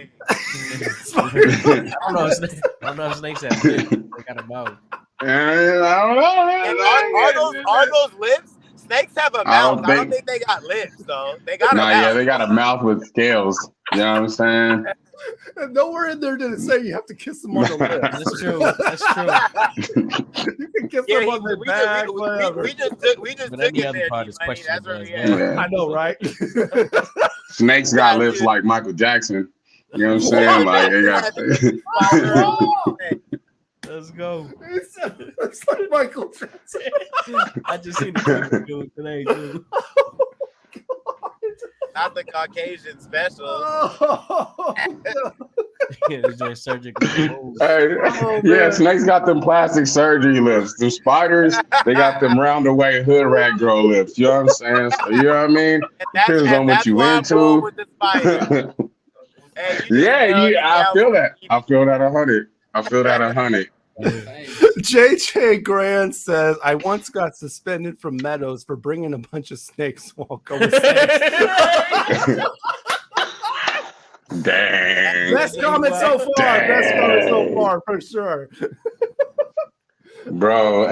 I don't know if snakes have lips. They got a mouth. I don't know. And are those lips? Snakes have a mouth. I don't think they got lips, though. They got a mouth. Yeah, they got a mouth with scales. You know what I'm saying? Nowhere in there did it say you have to kiss them on the lips. That's true. That's true. You can kiss them on the back. We just took it there. That's where we at. I know, right? Snakes got lips like Michael Jackson. You know what I'm saying? Like they got. Let's go. It's like Michael Jackson. I just seen the video today, too. Not the Caucasian special. Snakes got them plastic surgery lips. The spiders, they got them round away hood rat girl lips. You know what I'm saying? So, you know what I mean? Depends on what you into. I feel that. I feel that 100. I feel that 100. JJ Grand says, I once got suspended from Meadows for bringing a bunch of snakes while going. Dang. Best comment so far. Best comment so far, for sure. Bro,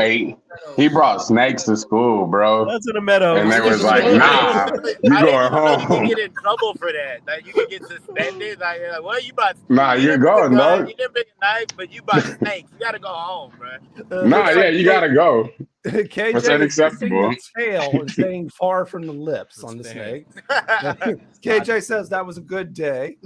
he brought snakes to school, bro. That's in the meadow. And they was like, nah, you going home. You can get in trouble for that. Like, you can get suspended. Like, you're like, well, you brought. Nah, you're going, dog. You didn't bring a knife, but you brought snakes. You got to go home, bro. You got to go. KJ What's is unacceptable? missing the tail and saying far from the lips on the snake. KJ says that was a good day.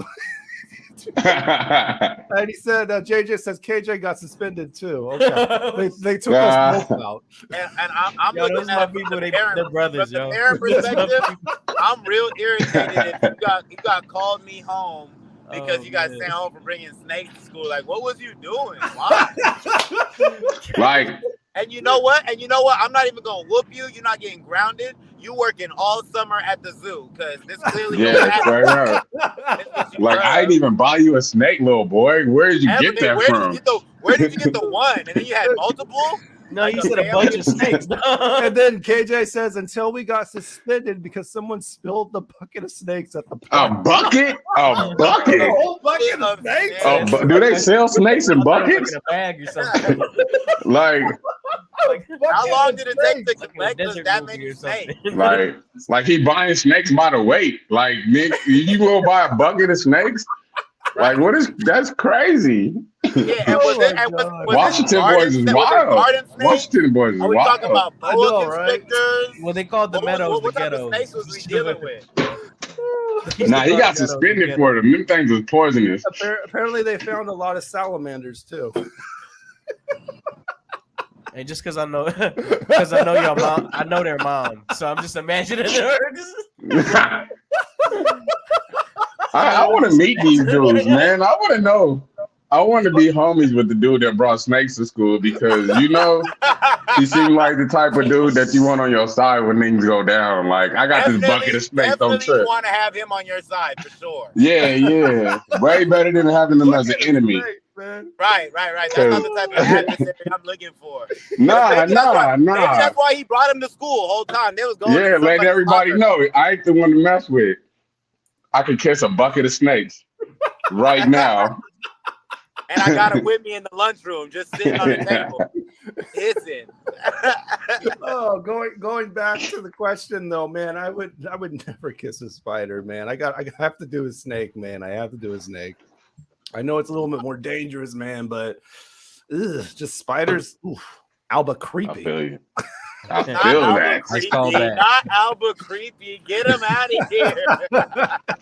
And he said, JJ says KJ got suspended too. Okay, they took us both out. And I'm looking those at my it from people, the they parent, brothers, from yo. the parent perspective. I'm real irritated if you got called me home because you got sent home for bringing snakes to school. Like, what was you doing? Why? Like, and you know what? I'm not even gonna whoop you. You're not getting grounded. You working all summer at the zoo because this clearly straight up. Like, I didn't even buy you a snake, little boy. Where did you get that from? Where did you get the one? And then you had multiple? No, you said a bunch of snakes. And then KJ says, until we got suspended because someone spilled the bucket of snakes at the park. A bucket? A bucket? A whole bucket of snakes? Do they sell snakes in buckets? In a bag or something. Like, how long did it take to collect that many snakes? Like he buying snakes by the weight. Like, Nick, you go buy a bucket of snakes? Like, that's crazy. Yeah, and was Washington boys is wild. Washington boys is wild. Are we talking about boa constrictors? Well, they called the meadows the ghettos. What type of snakes was we dealing with? Nah, he got suspended for them. Them things was poisonous. Apparently, they found a lot of salamanders too. And just because I know your mom, I know their mom, so I'm just imagining her. I want to meet these dudes, man. I want to know. I want to be homies with the dude that brought snakes to school because, he seemed like the type of dude that you want on your side when things go down. Like, I got this bucket of snakes on trip. Definitely want to have him on your side for sure. Yeah. Way better than having him as an enemy. Right. That's not the type of adversary I'm looking for. Nah. Maybe that's why he brought him to school the whole time. They was going. Yeah, let everybody know. I ain't the one to mess with. I can kiss a bucket of snakes right now. And I got him with me in the lunchroom, just sitting on the table. Listen. Going back to the question though, man, I would never kiss a spider, man. I have to do a snake, man. I have to do a snake. I know it's a little bit more dangerous, man, but just spiders. Albuquerque. I feel that. Not Albuquerque. Get him out of here.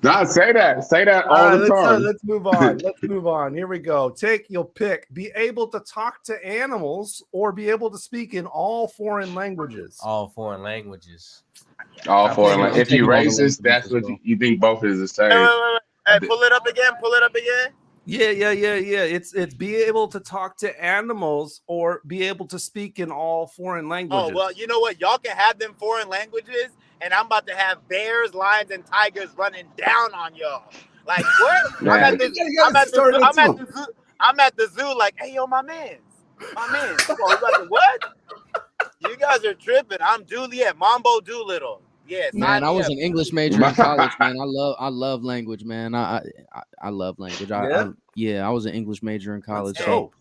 Nah, say that all the time. Let's move on. Here we go. Take your pick. Be able to talk to animals or be able to speak in all foreign languages. All foreign languages. If you're racist, that's what you think both is the same. Hey, pull it up again. Yeah. It's be able to talk to animals or be able to speak in all foreign languages. Oh, well, you know what? Y'all can have them foreign languages, and I'm about to have bears, lions, and tigers running down on y'all. Like, what? I'm at the zoo like, hey, yo, my man. Come on, what? You guys are tripping. I'm Juliet, Mambo Doolittle. Yes, man, I was an English major in college, man. I love language, man. I love language. I was an English major in college. So,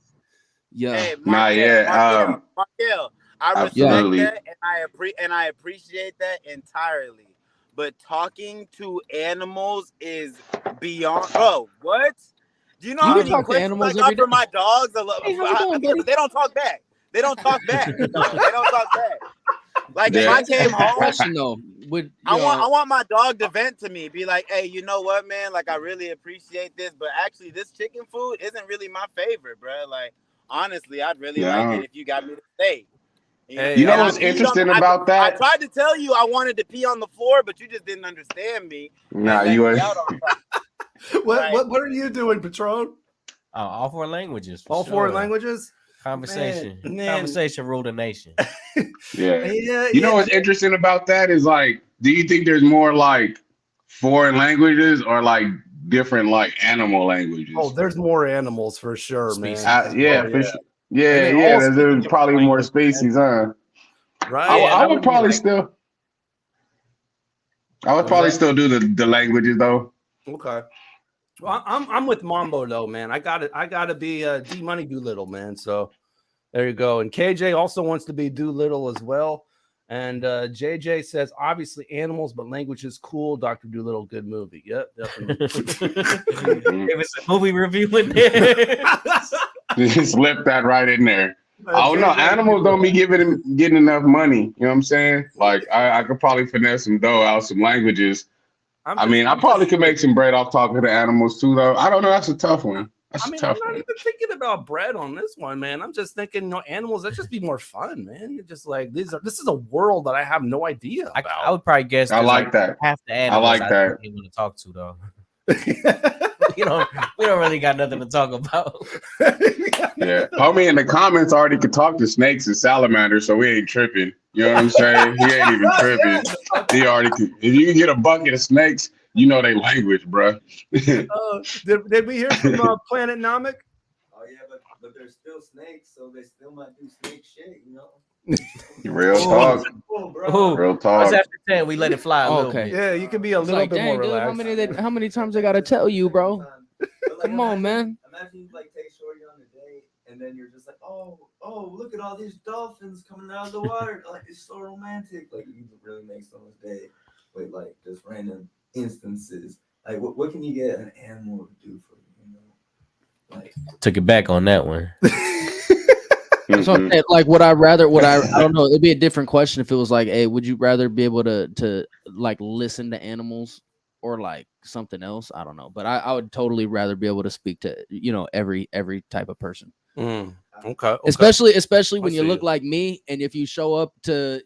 yeah. Hey, Markell, I respect that and I appreciate that entirely. But talking to animals is beyond. Oh, what? Do you know how many questions I got for my dogs? Hey, they don't talk back. Like if I came home, I want my dog to vent to me, be like, hey, you know what, man? Like I really appreciate this, but actually this chicken food isn't really my favorite, bro. Like honestly, I'd really like it if you got me to stay. You know what's interesting about that? I tried to tell you I wanted to pee on the floor, but you just didn't understand me. Nah, you ain't. What are you doing, Patron? All foreign languages. All foreign languages? Conversation rule the nation. Yeah. You know what's interesting about that is like, do you think there's more like foreign languages or like different like animal languages? Oh, there's more animals for sure, man. There's probably more species, huh? Right. I would probably still do the languages though. Okay. Well, I'm with Mambo though, man. I gotta be D Money Doolittle, man. So there you go. And KJ also wants to be Doolittle as well. And JJ says obviously animals, but language is cool. Dr. Doolittle, good movie. Yep, definitely. It was a movie review in there. Just slip that right in there. Oh no, animals don't be getting enough money. You know what I'm saying? Like I could probably finesse some dough out some languages. I probably could make some bread off talking to animals too, though. I don't know. That's a tough one. I'm not even thinking about bread on this one, man. I'm just thinking, animals. That just be more fun, man. You're just like this is a world that I have no idea about. I would probably guess. I like that. Half the animals I like that. I want to talk to though. We don't really got nothing to talk about. Yeah, homie in the comments already could talk to snakes and salamanders, so we ain't tripping. You know what I'm saying? He ain't even tripping. He already could. If you can get a bucket of snakes, you know they language, bro. Did we hear from Planet Namek? Oh yeah, but they're still snakes, so they still might do snake shit, you know. Real talk. Real talk. What's after 10? We let it fly. Okay. Yeah, you can be a little bit more relaxed. How many times I gotta tell you, bro? Come on, man. Imagine you like take Shorty on a date, and then you're just like, oh, look at all these dolphins coming out of the water. Like it's so romantic. Like you really make someone's day with like just random instances. Like what can you get an animal to do for you? You know, like took it back on that one. So, like, I don't know. It'd be a different question if it was like, hey, would you rather be able to like listen to animals or like something else? I don't know, but I would totally rather be able to speak to every type of person. Okay. Especially when you look like me, and if you show up to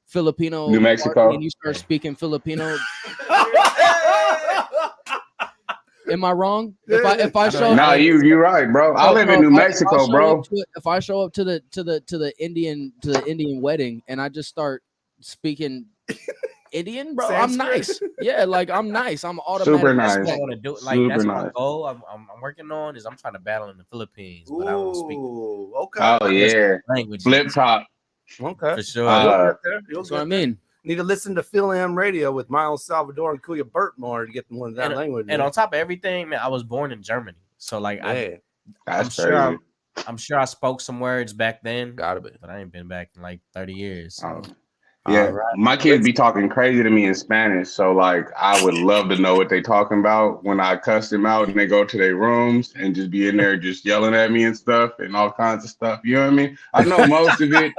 Filipino New Mexico and you start speaking Filipino. Am I wrong? If I show no, you're right, bro. I live in New Mexico, bro. If I show up to the Indian wedding and I just start speaking Indian, bro, I'm nice. Yeah, like I'm nice. I'm automatic. Super nice. That's what I want to do. Like that's my goal. I'm working on is I'm trying to battle in the Philippines, but I don't speak. Okay. Oh yeah. Language. Flip top. Okay. For sure. That's what I mean. Need to listen to Phil Am Radio with Miles Salvador and Kuya Burt more to get more of that language. And on top of everything, man, I was born in Germany, so like I'm sure I spoke some words back then. Gotta be, but I ain't been back in like 30 years. Yeah, my kids be talking crazy to me in Spanish, so like I would love to know what they talking about when I cuss them out and they go to their rooms and just be in there just yelling at me and stuff and all kinds of stuff. You know what I mean? I know most of it,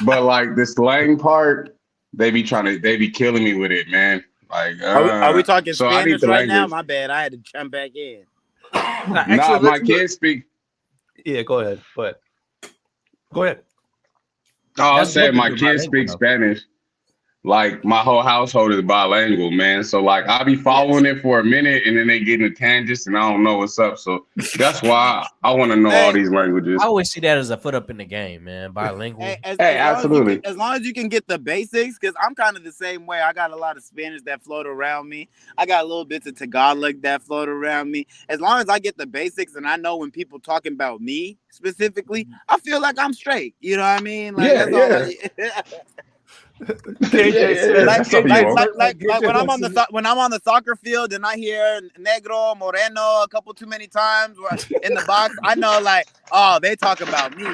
but like the slang part. They be killing me with it, man. Like, are we talking so Spanish right now? My bad. I had to jump back in. My kids speak. Yeah, go ahead. Go ahead. Oh, I said my kids speak Spanish. Like my whole household is bilingual, man. So like I'll be following it for a minute and then they get into tangents and I don't know what's up. So that's why I want to know all these languages. I always see that as a foot up in the game, man. Bilingual. Absolutely. As long as you can get the basics, because I'm kind of the same way. I got a lot of Spanish that float around me. I got a little bits of Tagalog that float around me. As long as I get the basics and I know when people talking about me specifically, I feel like I'm straight. You know what I mean? Like, yeah. Like when I'm on the soccer field and I hear negro, moreno a couple too many times in the box, I know like, oh, they talk about me.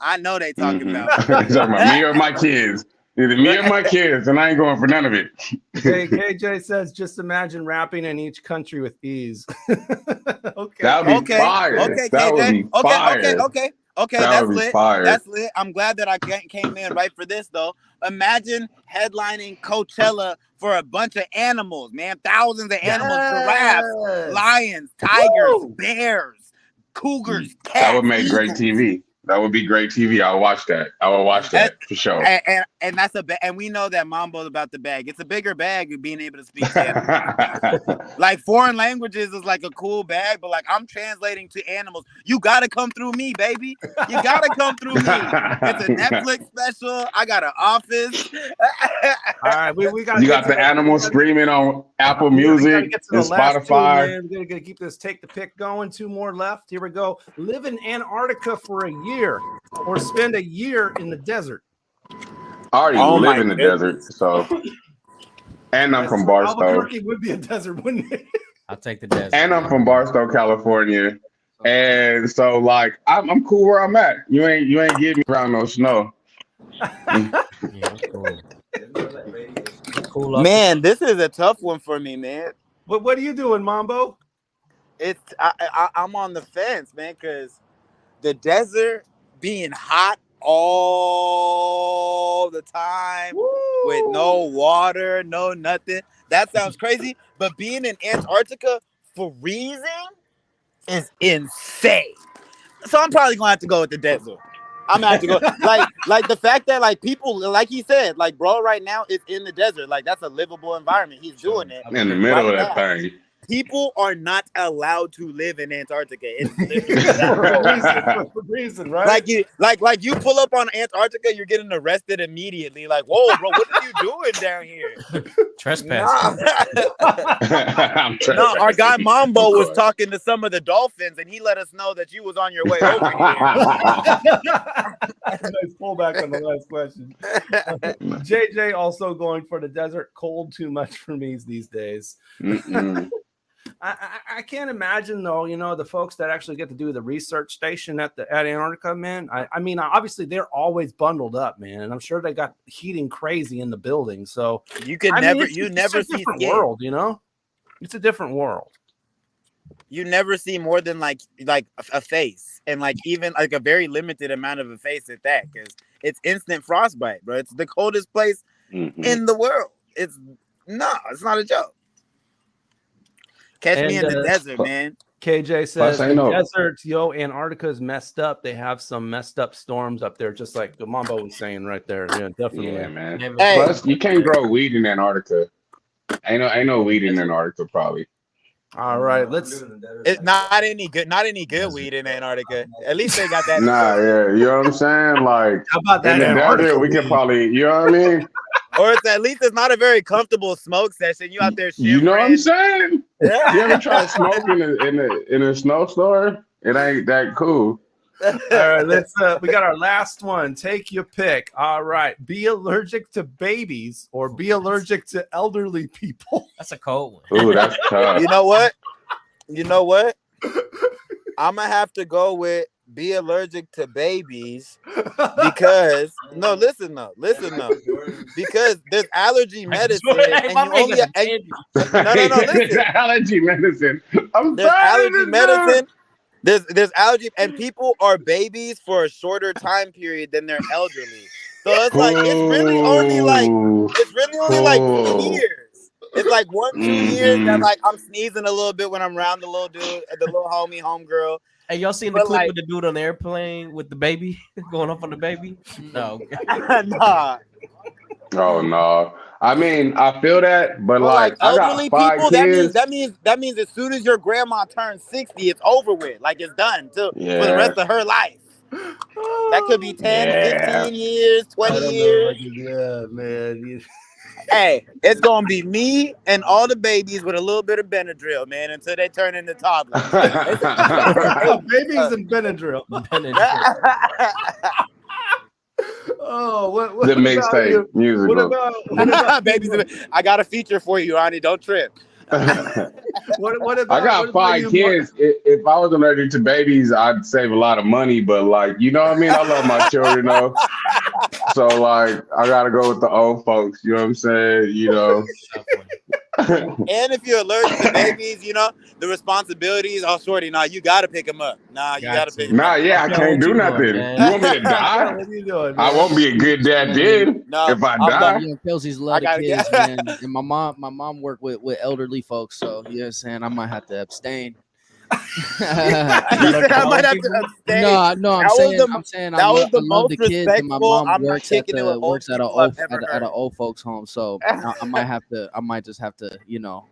I know they talking about me. Talking about me or my kids. Either me or my kids, and I ain't going for none of it. KJ says, just imagine rapping in each country with ease. Okay. That would be fire. Okay, that KJ. Would be fire. Okay, that's lit. That's lit. I'm glad that I came in right for this, though. Imagine headlining Coachella for a bunch of animals, man. Thousands of animals, giraffes, lions, tigers, bears, cougars, cats. That would make great TV. That would be great TV. I'll watch that. I will watch that for sure. And that's and we know that Mambo's about the bag. It's a bigger bag of being able to speak animals. Like foreign languages is like a cool bag, but like I'm translating to animals. You gotta come through me, baby. You gotta come through me. It's a Netflix special. I got an office. All right, we got. You got the animals streaming on Apple Music and Spotify. We're gonna keep this take the pick going. 2 more left. Here we go. Live in Antarctica for a year, or spend a year in the desert. I already live in the desert, so. And I'm from Barstow. Albuquerque would be a desert, wouldn't it? I'll take the desert. And I'm from Barstow, California, and so like I'm cool where I'm at. You ain't getting me around no snow. Yeah, cool. Man, this is a tough one for me, man. What are you doing, Mambo? I'm on the fence, man, because the desert being hot all the time with no water, no nothing. That sounds crazy. But being in Antarctica freezing is insane. So I'm probably gonna have to go with the desert. I'm gonna have to go like the fact that like people, like he said, like bro, right now it's in the desert. Like that's a livable environment. He's doing it in the middle of that thing. People are not allowed to live in Antarctica. It's for reason, right? Like you pull up on Antarctica, you're getting arrested immediately. Like, whoa, bro, what are you doing down here? Trespassing. No, our guy Mambo was talking to some of the dolphins, and he let us know that you was on your way over here. Nice pullback on the last question. JJ also going for the desert. Cold too much for me these days. I can't imagine though, you know, the folks that actually get to do the research station at Antarctica, man. I mean, obviously they're always bundled up, man, and I'm sure they got heating crazy in the building. So you can never see different world, you know. It's a different world. You never see more than like a face, and like even like a very limited amount of a face at that, because it's instant frostbite, bro. It's the coldest place in the world. It's not a joke. Catch me in the desert, man. KJ says the desert, Antarctica is messed up. They have some messed up storms up there, just like the Mambo was saying right there. Yeah, definitely. Yeah, man. Hey. Plus, you can't grow weed in Antarctica. Ain't no weed in Antarctica, probably. All right, It's not any good weed in Antarctica. At least they got that. Nah, yeah, you know what I'm saying? Like, how about that? In the desert, we can probably, you know what I mean? Or it's at least it's not a very comfortable smoke session. You out there shivering. You know what I'm saying? Yeah. You ever try smoking in a snowstorm? It ain't that cool. All right, we got our last one. Take your pick. All right. Be allergic to babies or be allergic to elderly people. That's a cold one. Ooh, that's tough. You know what? I'm gonna have to go with be allergic to babies because listen though. Because there's allergy medicine and you only listen. Allergy medicine. There's allergy medicine. There's allergy, and people are babies for a shorter time period than they're elderly. So it's like it's really only like 2 years. It's like 1-2 years that like I'm sneezing a little bit when I'm around the little dude, the little homegirl. Hey, y'all seen the clip with the dude on the airplane with the baby going up on the baby? No. Nah. Oh no. I mean, I feel that, but like elderly people, kids. that means as soon as your grandma turns 60, it's over with. Like it's done for the rest of her life. That could be 10, 15 years, 20 years. Yeah, man. Hey, it's gonna be me and all the babies with a little bit of Benadryl, man, until they turn into toddlers. Babies and Benadryl. Oh, what the mixtape music? What about babies? I got a feature for you, Ronnie. Don't trip. What about? I got 5 kids. If I was allergic to babies, I'd save a lot of money. But like, you know what I mean? I love my children, though. So like, I gotta go with the old folks. You know what I'm saying? You know. And if you're allergic to babies, you know the responsibilities. Oh, shorty, you gotta pick them up. You gotta pick them up. I can't do nothing. You want me to die? What are you doing, I won't be a good dad then. If I die. Kelsey's love the kids, man. And my mom worked with elderly folks, so you know what I'm saying I might have to abstain. I might have to abstain. No, I'm saying I love the kids, and my mom works at an old folks home, so I might just have to, you know,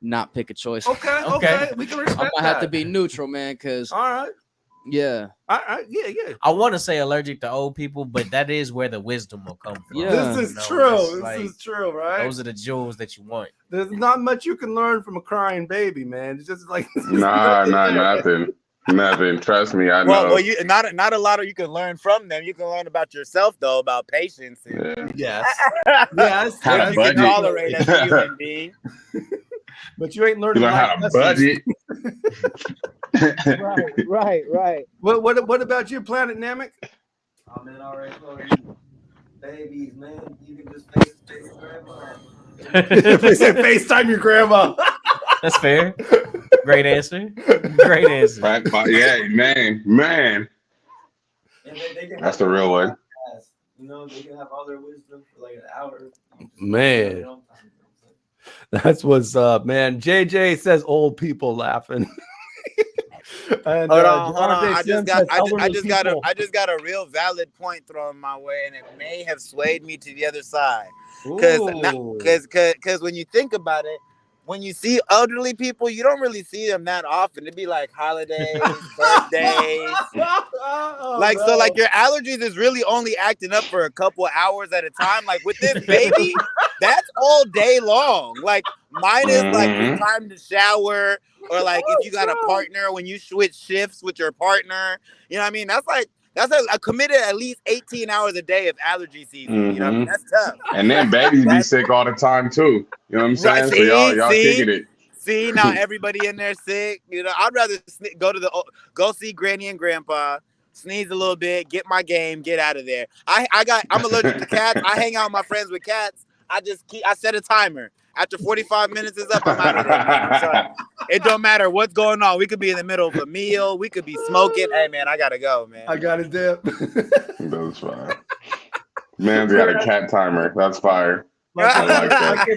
not pick a choice. Okay. We can respect I might have to be neutral, man, because all right. Yeah. Yeah. I want to say allergic to old people, but that is where the wisdom will come from. Yeah. This is true. This is true, right? Those are the jewels that you want. There's not much you can learn from a crying baby, man. It's just like nothing. Trust me, I know. Well, not a lot of you can learn from them. You can learn about yourself though, about patience. Yes. What you can tolerate as a human being. But you ain't learning how to budget. Right. What about you, Planet Namek? Oh man, already told you, babies, man. You can just FaceTime grandma. They said FaceTime your grandma. That's fair. Great answer. Right, yeah, man. That's the real way. You know, they can have all their wisdom for like an hour. Man, that's what's up, man. JJ says old people laughing. And, hold on. I just got a real valid point thrown my way, and it may have swayed me to the other side. Because when you think about it, when you see elderly people, you don't really see them that often. It'd be like holidays, birthdays. So like your allergies is really only acting up for a couple of hours at a time. Like with this baby, that's all day long. Like minus like your time to shower, or like if you got a partner, when you switch shifts with your partner, you know what I mean? That's a committed at least 18 hours a day of allergy season. You know what I mean? That's tough. And then babies be sick all the time too. You know what I'm saying? Right, so y'all kicking it. See, now everybody in there sick. You know, I'd rather go see Granny and Grandpa, sneeze a little bit, get my game, get out of there. I'm allergic to cats. I hang out with my friends with cats. I set a timer. After 45 minutes is up, I'm out of there. I'm sorry. It don't matter what's going on. We could be in the middle of a meal. We could be smoking. Hey, man, I got to go, man. I got to dip. That's fine. Man's got a cat timer. That's fire. Like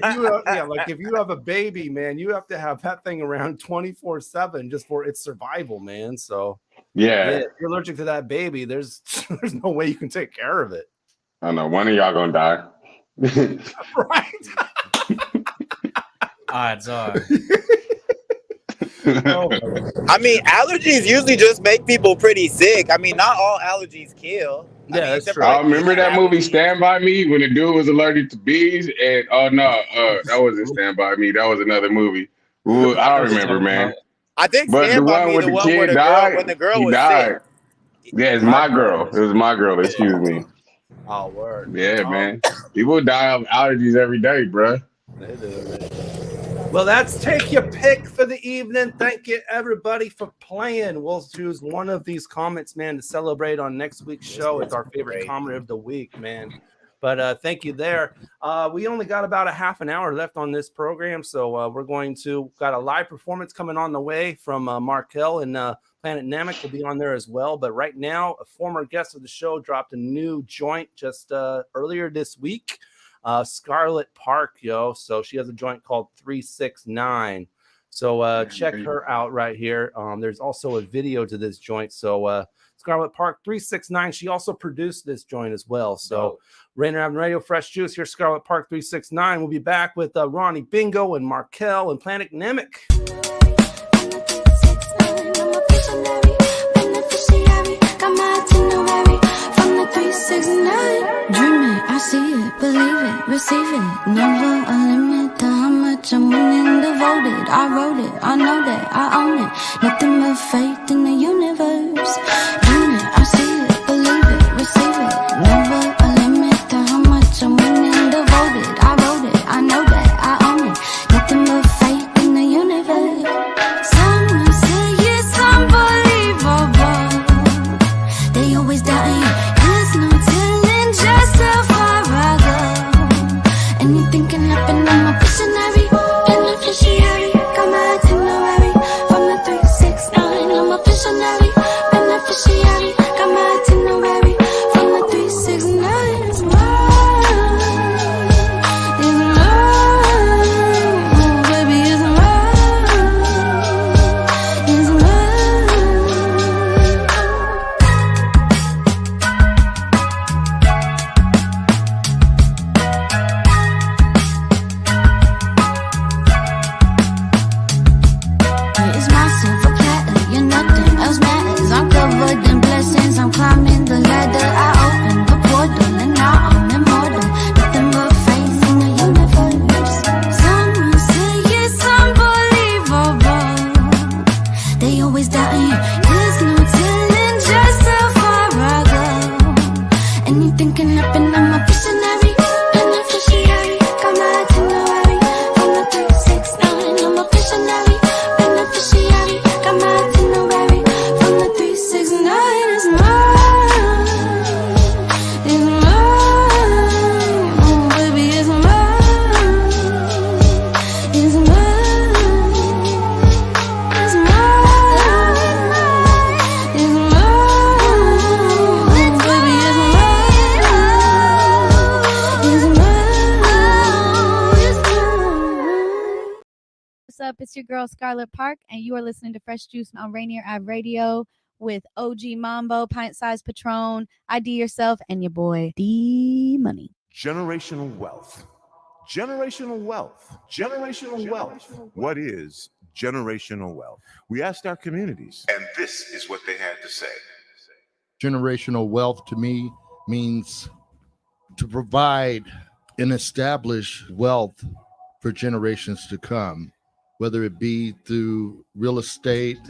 if you have a baby, man, you have to have that thing around 24/7 just for its survival, man. So yeah, if you're allergic to that baby, there's no way you can take care of it. I know one of y'all gonna die. Right. Odds are. I mean, allergies usually just make people pretty sick. I mean, not all allergies kill. Yeah, that's true. I remember that movie Stand By Me when the dude was allergic to bees, and that wasn't Stand By Me. That was another movie. Ooh, I don't remember, man. I think but Stand the By one Me, with the the one kid where the died, girl, when the girl was died. sick. Yeah, it's my girl. It was my girl. Excuse me. Oh, word. Yeah, man. People die of allergies every day, bro. They do, man. Well, that's Take Your Pick for the evening. Thank you, everybody, for playing. We'll choose one of these comments, man, to celebrate on next week's show. It's our favorite comment of the week, man. But thank you there. We only got about a half an hour left on this program, so got a live performance coming on the way from Markell and Planet Namek will be on there as well. But right now, a former guest of the show dropped a new joint just earlier this week. Scarlett Park, yo. So she has a joint called 369. So check her out right here. There's also a video to this joint. So Scarlett Park 369. She also produced this joint as well. So Rainier Avenue Radio, Fresh Juice. Here's Scarlett Park 369. We'll be back with Rahney Bingo and Markell and Planet Namek. Dreaming, I see it, believe it, receive it. Never a limit to how much I'm willing, devoted. I wrote it, I know that, I own it. Nothing but faith in the universe. Dreaming, I see it, believe it, receive it. Never a limit to how much I'm willing, devoted. I wrote it, I know that, I own it. Nothing but faith in the universe. Some say it's unbelievable. They always doubting you. There's no telling just how far I go. Anything can happen, I'm a visionary. Beneficiary, got my itinerary. From the 369, I'm a visionary. Beneficiary, got my itinerary. From the 369, it's mine. It's mine. Baby, it's mine. It's mine. It's my silver platter, you're nothing else matters. I'm covered in blessings, I'm climbing the ladder. I opened the portal and now I'm immortal. Nothing but faith in the universe. Some say it's unbelievable. They always doubting you. There's no telling just how far I go. Anything can happen, I'm a visionary. Beneficiary, got my itinerary. From the 369, I'm a visionary. Beneficiary, got my itinerary. From the 369, it's mine. It's mine. Oh, baby, it's mine. It's mine. It's mine. It's It's your girl, Scarlett Park, and you are listening to Fresh Juice on Rainier Avenue Radio with OG Mambo, Pint Size Patron, ID Yourself, and your boy, D Money. Generational wealth. Generational wealth. Generational wealth. What is generational wealth? We asked our communities, and this is what they had to say. Generational wealth to me means to provide and establish wealth for generations to come, whether it be through real estate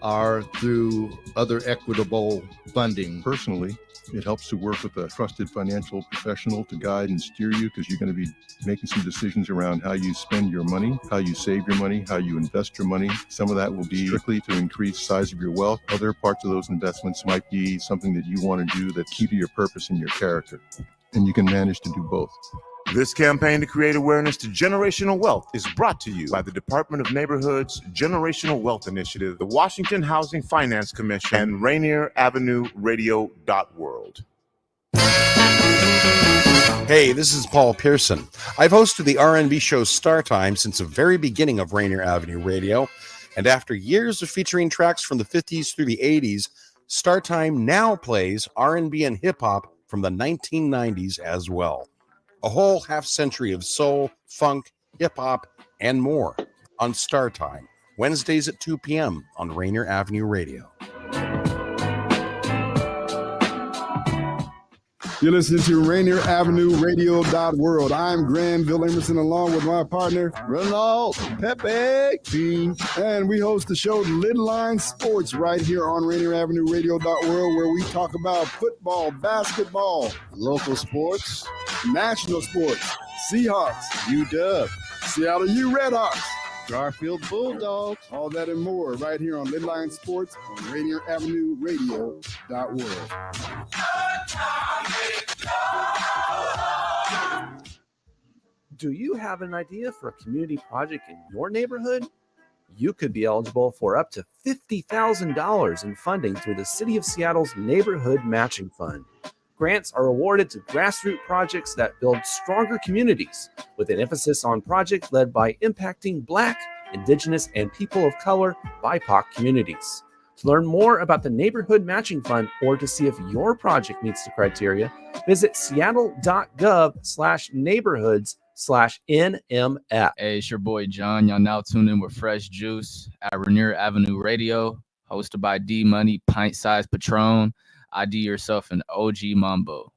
or through other equitable funding. Personally, it helps to work with a trusted financial professional to guide and steer you, because you're going to be making some decisions around how you spend your money, how you save your money, how you invest your money. Some of that will be strictly to increase the size of your wealth. Other parts of those investments might be something that you want to do that's key to your purpose and your character. And you can manage to do both. This campaign to create awareness to generational wealth is brought to you by the Department of Neighborhood's Generational Wealth Initiative, the Washington Housing Finance Commission, and Rainier Avenue Radio World. Hey, this is Paul Pearson. I've hosted the R&B show Star Time since the very beginning of Rainier Avenue Radio, and after years of featuring tracks from the 50s through the 80s, Star Time now plays R&B and hip-hop from the 1990s as well. A whole half century of soul, funk, hip-hop, and more on Star Time, Wednesdays at 2 p.m. on Rainier Avenue Radio. You're listening to Rainier Avenue Radio World. I'm Granville Emerson, along with my partner, Ronald Pepe Bean, and we host the show Lidline Sports right here on Rainier Avenue Radio World, where we talk about football, basketball, local sports, national sports, Seahawks, UW, Seattle U Redhawks, Garfield Bulldogs, all that and more right here on Lidline Sports on Rainier Avenue Radio World. Do you have an idea for a community project in your neighborhood? You could be eligible for up to $50,000 in funding through the City of Seattle's Neighborhood Matching Fund. Grants are awarded to grassroots projects that build stronger communities, with an emphasis on projects led by impacting Black, Indigenous, and people of color BIPOC communities. To learn more about the Neighborhood Matching Fund or to see if your project meets the criteria, visit seattle.gov/neighborhoods/NMF. Hey, it's your boy John. Y'all now tuned in with Fresh Juice at Rainier Avenue Radio, hosted by D Money, Pint Size Patron, ID Yourself, and OG Mambo.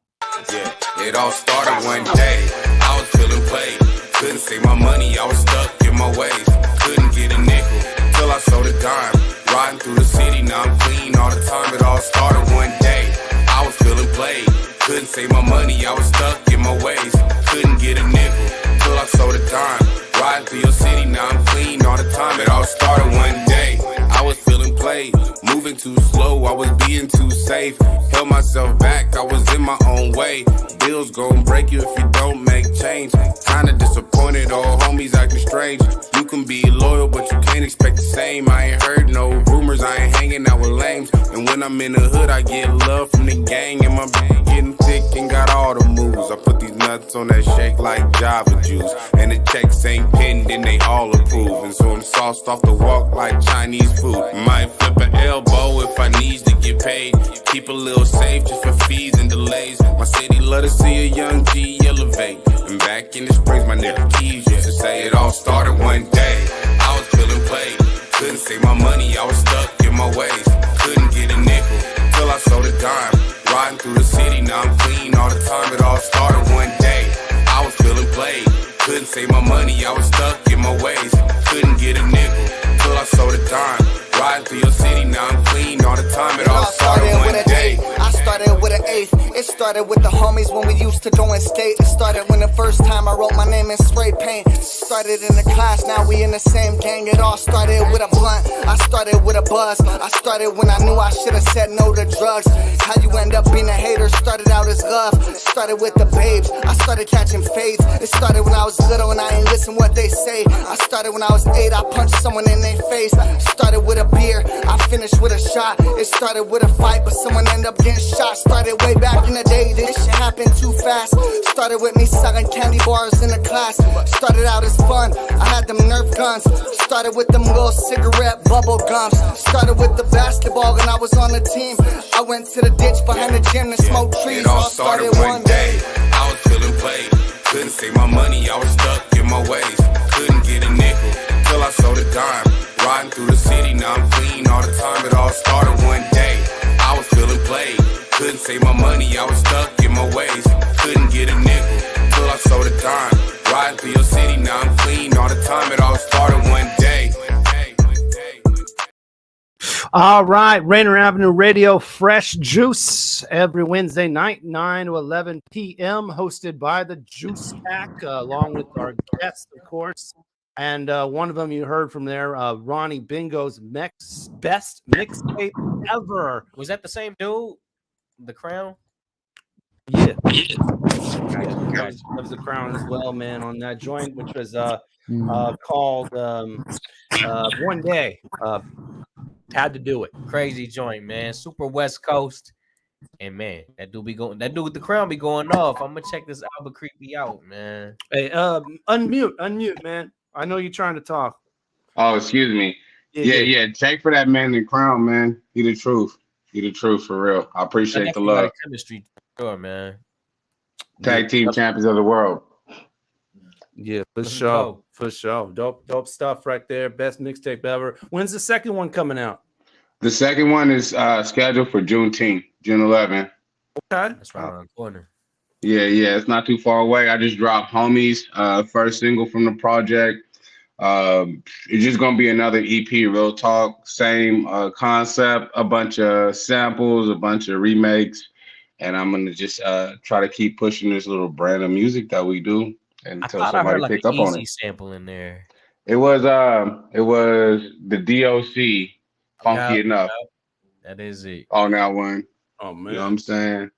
Yeah, it all started one day. I was feeling played. Couldn't save my money. I was stuck in my ways. Couldn't get a nickel till I sold a dime. Riding through the city, now I'm clean all the time. It all started one day. I was feeling played. Couldn't save my money. I was stuck in my ways. Couldn't get a nickel till I sold a dime. Riding through your city, now I'm clean all the time. It all started one day. I was feeling played. Moving too slow, I was being too safe. Held myself back, I was in my own way. Bills gon' break you if you don't make change. Kinda disappointed, all homies acting strange. You can be loyal, but you can't expect the same. I ain't heard no rumors, I ain't hanging out with lames. And when I'm in the hood, I get love from the gang. And my bag getting thick and got all the moves. I put these nuts on that shake like Java juice. And the checks ain't pinned and they all approve. And so I'm sauced off the walk like Chinese food. Might flip an elbow if I need to get paid. Keep a little safe just for fees and delays. My city love to see a young G elevate. And back in the springs, my nigga Keys used to say it all started one day. I was feeling played. Couldn't save my money, I was stuck in my ways. Couldn't get a nickel till I sold a dime. Riding through the city, now I'm clean all the time. It all started one day. I was feeling played. Couldn't save my money, I was stuck in my ways. Couldn't get a nickel till I sold a dime. Riding through your city, now I'm clean all the time. It all started one day. I started with an eighth. It started with the homies when we used to go and skate. It started when the first time I wrote my name in spray paint. Started in the class, now we in the same gang. It all started with a blunt. I started started with a buzz. I started when I knew I should have said no to drugs. How you end up being a hater started out as love. Started with the babes, I started catching fades. It started when I was little and I ain't listen what they say. I started when I was 8, I punched someone in their face. Started with a beer, I finished with a shot. It started with a fight, but someone ended up getting shot. Started way back in the day, this shit happened too fast. Started with me selling candy bars in the class. Started out as fun, I had them Nerf guns. Started with them little cigarette bubble gums. Started with the basketball and I was on the team. I went to the ditch behind the gym to smoke trees. It all started one day. I was feeling played. Couldn't save my money, I was stuck in my ways. Couldn't get a nickel till I sold a dime. Riding through the city, now I'm clean all the time. It all started one day. I was feeling played. Couldn't save my money, I was stuck in my ways. Couldn't get a nickel till I sold a dime. Riding through your city, now I'm clean all the time. It all started one day. All right, Rainier Avenue Radio, Fresh Juice, every Wednesday night, 9 to 11 p.m., hosted by the Juice Pack, along with our guests, of course. And one of them you heard from there, Rahney Bingo's best mixtape ever. Was that the same dude? The Crown? Yeah. That was the Crown as well, man, on that joint, which was called One Day. Had to do it. Crazy joint, man. Super West Coast. And man, that dude with the Crown be going off. I'm gonna check this Albuquerque out, man. Hey, unmute, man. I know you're trying to talk. Oh, excuse me. Yeah. Check for that man in the Crown, man. He the truth. He the truth for real. I appreciate the love. Chemistry, sure, man. Tag team champions of the world. Yeah, for sure. For sure. Dope stuff right there. Best mixtape ever. When's the second one coming out? The second one is scheduled for Juneteenth, June 11th. Okay. That's right around the corner. Yeah. It's not too far away. I just dropped Homies, first single from the project. It's just gonna be another EP, real talk. Same concept, a bunch of samples, a bunch of remakes, and I'm gonna just try to keep pushing this little brand of music that we do until somebody pick up on it. Sample in there. It was the DOC, Funky Enough. That is it. On that one. Oh man. You know what I'm saying?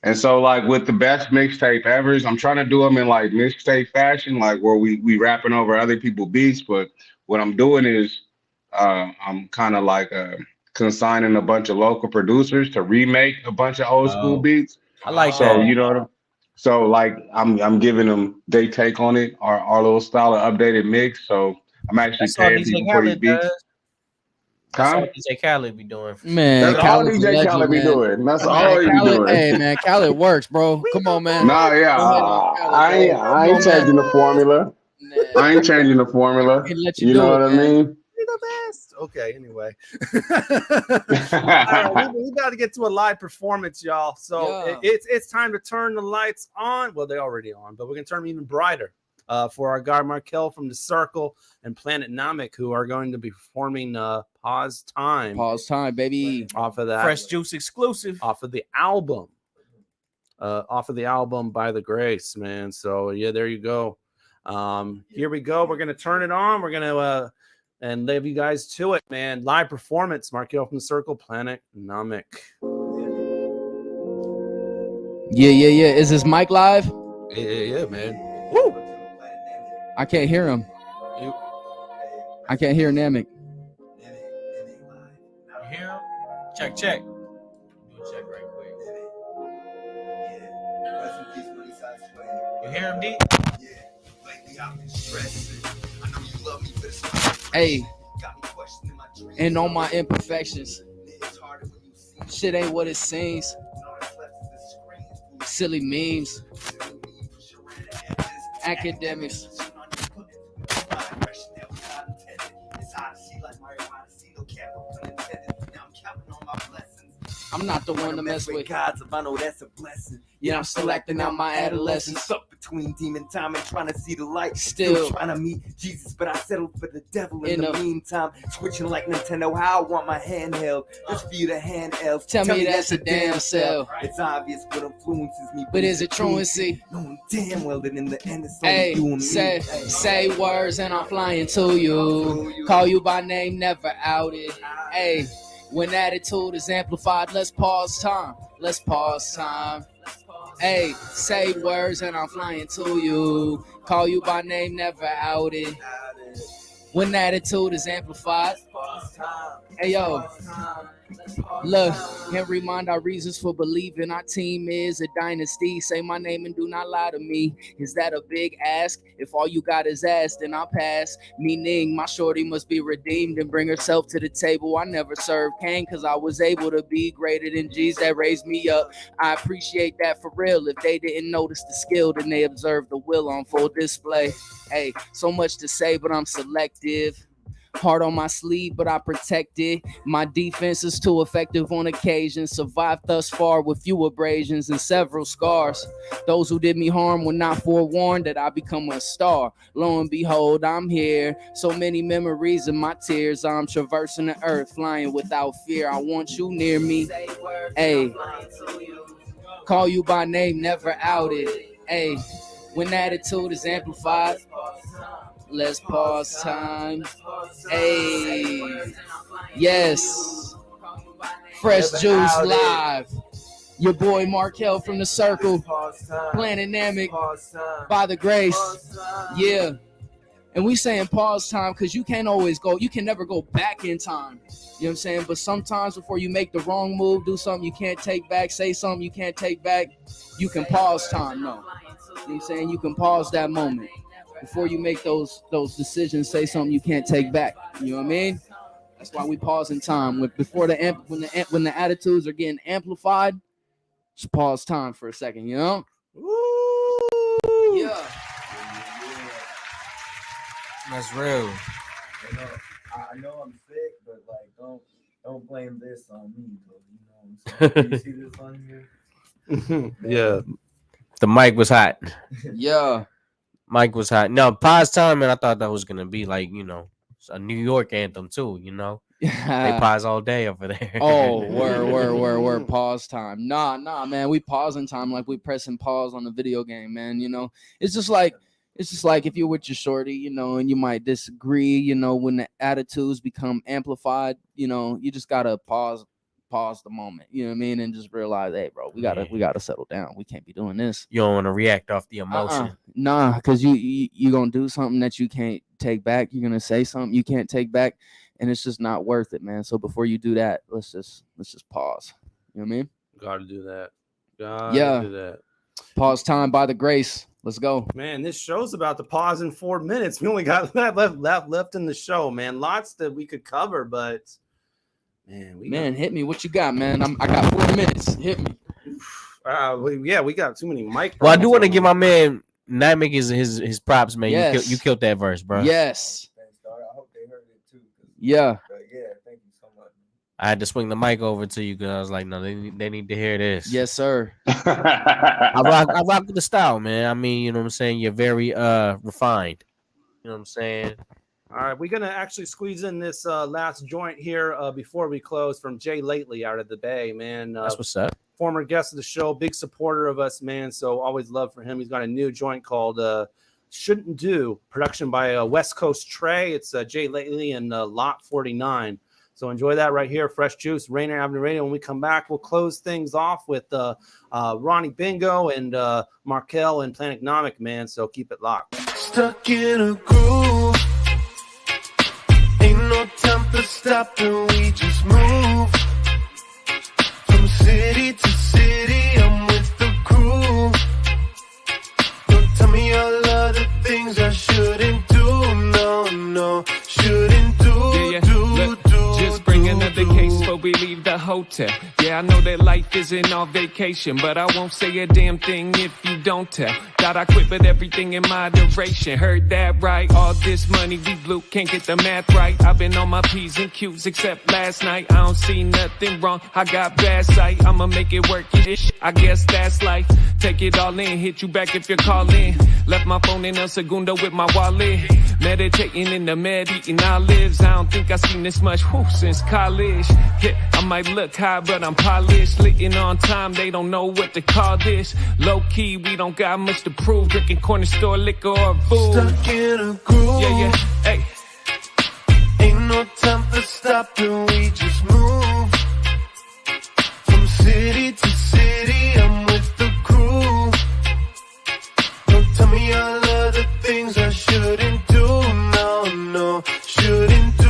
And so like with the best mixtape ever, I'm trying to do them in like mixtape fashion, like where we rapping over other people's beats. But what I'm doing is I'm kind of like consigning a bunch of local producers to remake a bunch of old school beats. I like so, that. You know what So like I'm giving them they take on it, our little style of updated mix. So I'm actually paying people for these beats. That's all DJ Khaled be doing. Man, that's all DJ Khaled be doing. That's all he be doing. Hey man, Khaled works, bro. Come on, man. Nah, yeah. I ain't changing the formula. I ain't changing the formula. You know what I mean? The best. Okay, anyway. All right, we got to get to a live performance, y'all. So it's time to turn the lights on. Well, they're already on, but we're gonna turn them even brighter for our guy Markell from The Circle and Planet Nomic, who are going to be performing Pause Time. Pause Time, baby. Off of that Fresh Juice exclusive. Off of the album. By The Grace, man. So yeah, there you go. Here we go. We're gonna turn it on. We're gonna and leave you guys to it, man. Live performance, Markell from The Circle, Planet Nomic. Yeah. Is this mic live? Yeah, man. Woo! I can't hear him. I can't hear Namek. You hear him? Check. Do a check right quick. You hear him, D? Hey, and on my imperfections, shit ain't what it seems. Silly memes, academics. I'm not the one to mess with. Gods, if I know that's a blessing. Yeah, I'm selecting out my adolescence. Stuck between demon time and trying to see the light. Still trying to meet Jesus, but I settled for the devil in the meantime. Switching like Nintendo, how I want my handheld. Just for you to hand elves. Tell me that's a damn sell. It's obvious what influences me. But is it truancy? Knowing damn well that in the end it's only you and me. Say words and I'm flying to you. Call you by name, never outed. Hey, when attitude is amplified, let's pause time. Let's pause time. Hey, say words and I'm flying to you. Call you by name, never outed. When attitude is amplified. Hey, yo. Look, can't remind our reasons for believing our team is a dynasty. Say my name and do not lie to me. Is that a big ask? If all you got is ass, then I'll pass. Meaning my shorty must be redeemed and bring herself to the table. I never served Cain because I was able to be greater than G's that raised me up. I appreciate that for real. If they didn't notice the skill, then they observed the will on full display. Hey, so much to say, but I'm selective. Heart on my sleeve, but I protect it. My defense is too effective on occasion. Survived thus far with few abrasions and several scars. Those who did me harm were not forewarned that I become a star. Lo and behold, I'm here. So many memories in my tears. I'm traversing the earth, flying without fear. I want you near me. Hey, call you by name, never outed. Hey, when attitude is amplified. Let's pause time. Hey, yes. Fresh Juice live. Your boy Markell from the Circle. Planetamic by the grace. Yeah. And we saying pause time because you can't always go. You can never go back in time. You know what I'm saying? But sometimes before you make the wrong move, do something you can't take back, say something you can't take back, you can pause time. No. You know what I'm saying? You can pause that moment. Before you make those decisions, say something you can't take back. You know what I mean? That's why we pause in time. When the attitudes are getting amplified, just pause time for a second. You know? Woo! Yeah. That's real. I know I'm sick, but like don't blame this on me. You know what I'm saying? You see this on here? Yeah. The mic was hot. Yeah. Mike was hot. No, pause time, and I thought that was gonna be like, you know, a New York anthem too. You know, they pause all day over there. Oh, word. Pause time. Nah, man. We pause in time like we pressing pause on the video game, man. You know, it's just like if you're with your shorty, you know, and you might disagree. You know, when the attitudes become amplified, you know, you just gotta pause the moment, you know what I mean, and just realize, hey, bro, we gotta settle down. We can't be doing this. You don't want to react off the emotion. Nah, because you gonna do something that you can't take back. You're gonna say something you can't take back, and it's just not worth it, man. So before you do that, let's just pause. You know what I mean? Gotta do that. Do that. Pause time by the grace. Let's go. Man, this show's about to pause in 4 minutes. We only got that left in the show, man. Lots that we could cover, but man, hit me. What you got, man? I got 4 minutes. Hit me. We got too many mic. Well, I do want to give my man Namek his props, man. Yes. You killed that verse, bro. Yes. Thanks, dog. I hope they heard it too. Yeah. Yeah, thank you so much. I had to swing the mic over to you because I was like, no, they need to hear this. Yes, sir. I rock with the style, man. I mean, you know what I'm saying? You're very refined. You know what I'm saying? All right, we're gonna actually squeeze in this last joint here before we close from Jay Lately out of the Bay, man. That's what's up. Former guest of the show, big supporter of us, man. So always love for him. He's got a new joint called "Shouldn't Do," production by West Coast Trey. It's Jay Lately and Lot 49. So enjoy that right here, Fresh Juice, Rainier Avenue Radio. When we come back, we'll close things off with Rahney Bingo and Markell and Planetamic, man. So keep it locked. Stuck in a groove. Ain't no time for stopping, we just move. From city to city, I'm with the crew. Don't tell me all of the things I shouldn't do. No, shouldn't do. Just bring another case for we we leave the hotel. Yeah, I know that life isn't all vacation, but I won't say a damn thing if you don't tell. Thought I quit, but everything in moderation. Heard that right? All this money we blew, can't get the math right. I've been on my P's and Q's except last night. I don't see nothing wrong, I got bad sight. I'ma make it work, this shit, I guess that's life. Take it all in, hit you back if you're calling. Left my phone in El Segundo with my wallet. Meditating in the med, eating olives. I don't think I've seen this much since college. Yeah, I might look high, but I'm polished. Licking on time, they don't know what to call this. Low key, we don't got much to prove. Drinking corner store liquor or food. Stuck in a groove. Yeah, hey. Ain't no time for stopping, we just move. From city to city, I'm with the crew. Don't tell me all of the things I shouldn't do. No, shouldn't do.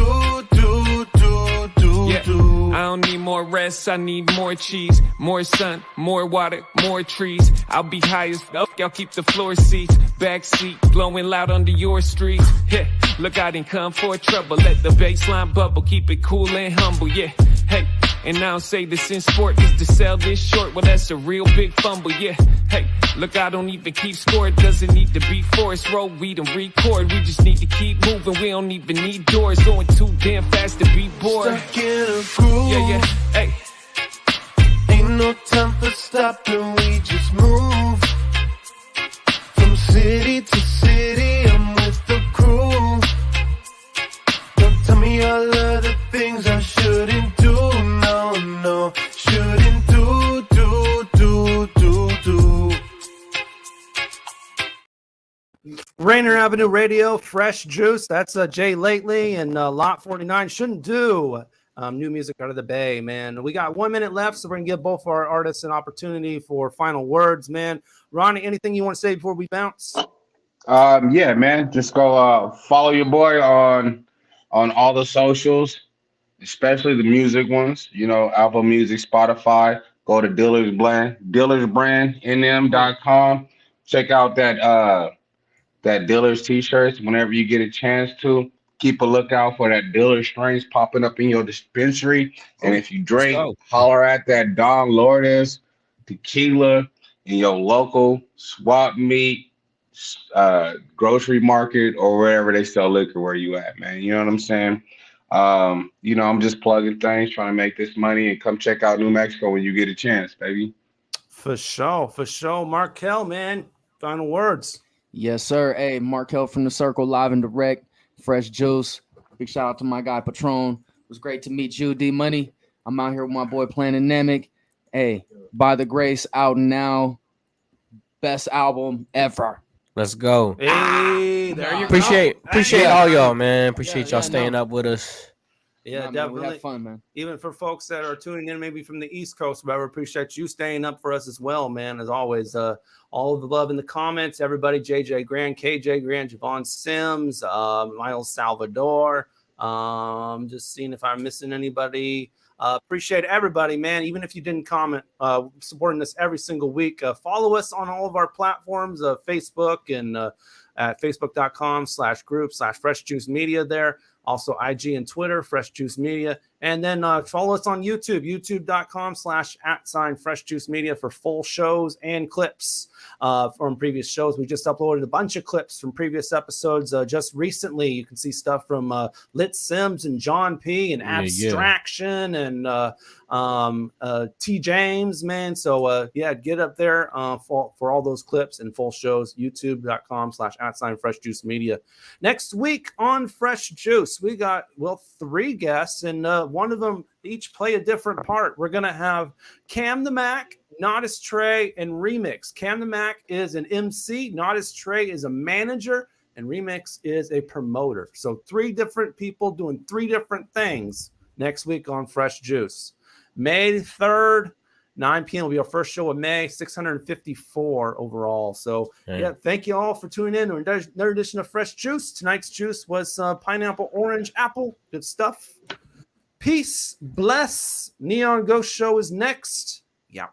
I don't need more rest, I need more cheese. More sun, more water, more trees. I'll be high as fuck, I'll keep the floor seats. Back seat, blowing loud under your streets. Yeah, look, I didn't come for trouble. Let the baseline bubble, keep it cool and humble, yeah. Hey, and I don't say this in sport, is to sell this short. Well, that's a real big fumble, yeah. Hey, look, I don't even keep score. It doesn't need to be forced. Roll, read, and record. We just need to keep moving. We don't even need doors. Going too damn fast to be bored. Stuck in a groove. Yeah, hey. Ain't no time for stopping, we just move. From city to city, I'm with the crew. Don't tell me all of the things I shouldn't do. No, shouldn't do. Rainier Avenue Radio, Fresh Juice. That's Jay Lately and Lot 49. Shouldn't do. New music out of the Bay, man. We got 1 minute left, so we're going to give both our artists an opportunity for final words, man. Ronnie, anything you want to say before we bounce? Yeah, man. Just go follow your boy on all the socials, especially the music ones. You know, Apple Music, Spotify. Go to dealersbrandnm.com. Check out that Dealers t-shirts whenever you get a chance to. Keep a lookout for that Dealer strains popping up in your dispensary. And if you drink, holler at that Don Lourdes tequila in your local swap meet, grocery market, or wherever they sell liquor where you at, man. You know what I'm saying? You know, I'm just plugging things, trying to make this money, and come check out New Mexico when you get a chance, baby. For sure. Markell, man, final words. Yes, sir. Hey, Markell from the Circle, live and direct. Fresh Juice. Big shout out to my guy Patron. It was great to meet you, D Money. I'm out here with my boy Planetnemic. Hey, By the Grace, out now. Best album ever. Let's go. Hey, there you Appreciate all y'all, man. Appreciate y'all staying up with us. Yeah, Nah, man, definitely. we had fun, man. Even for folks that are tuning in, maybe from the East Coast, whatever, appreciate you staying up for us as well, man. As always, all of the love in the comments, everybody. JJ Grand, KJ Grand, Javon Sims, Miles Salvador. Just seeing if I'm missing anybody. Appreciate everybody, man. Even if you didn't comment, supporting us every single week. Follow us on all of our platforms, Facebook and at facebook.com/group/Fresh Juice Media there. Also IG and Twitter, Fresh Juice Media. And then follow us on YouTube, youtube.com/@Fresh Juice Media for full shows and clips from previous shows. We just uploaded a bunch of clips from previous episodes. Just recently, you can see stuff from Lit Sims and John P. and Abstraction and T. James, man. So, get up there for all those clips and full shows, youtube.com/@Fresh Juice Media. Next week on Fresh Juice, we got, 3 guests, and one of them each play a different part. We're going to have Cam the Mac, Nodis Trey, and Remix. Cam the Mac is an MC, Nodis Trey is a manager, and Remix is a promoter. So 3 different people doing 3 different things next week on Fresh Juice. May 3rd, 9 p.m. will be our first show of May, 654 overall. So, thank you all for tuning in to another edition of Fresh Juice. Tonight's juice was pineapple, orange, apple. Good stuff. Peace, bless. Neon Ghost Show is next. Out.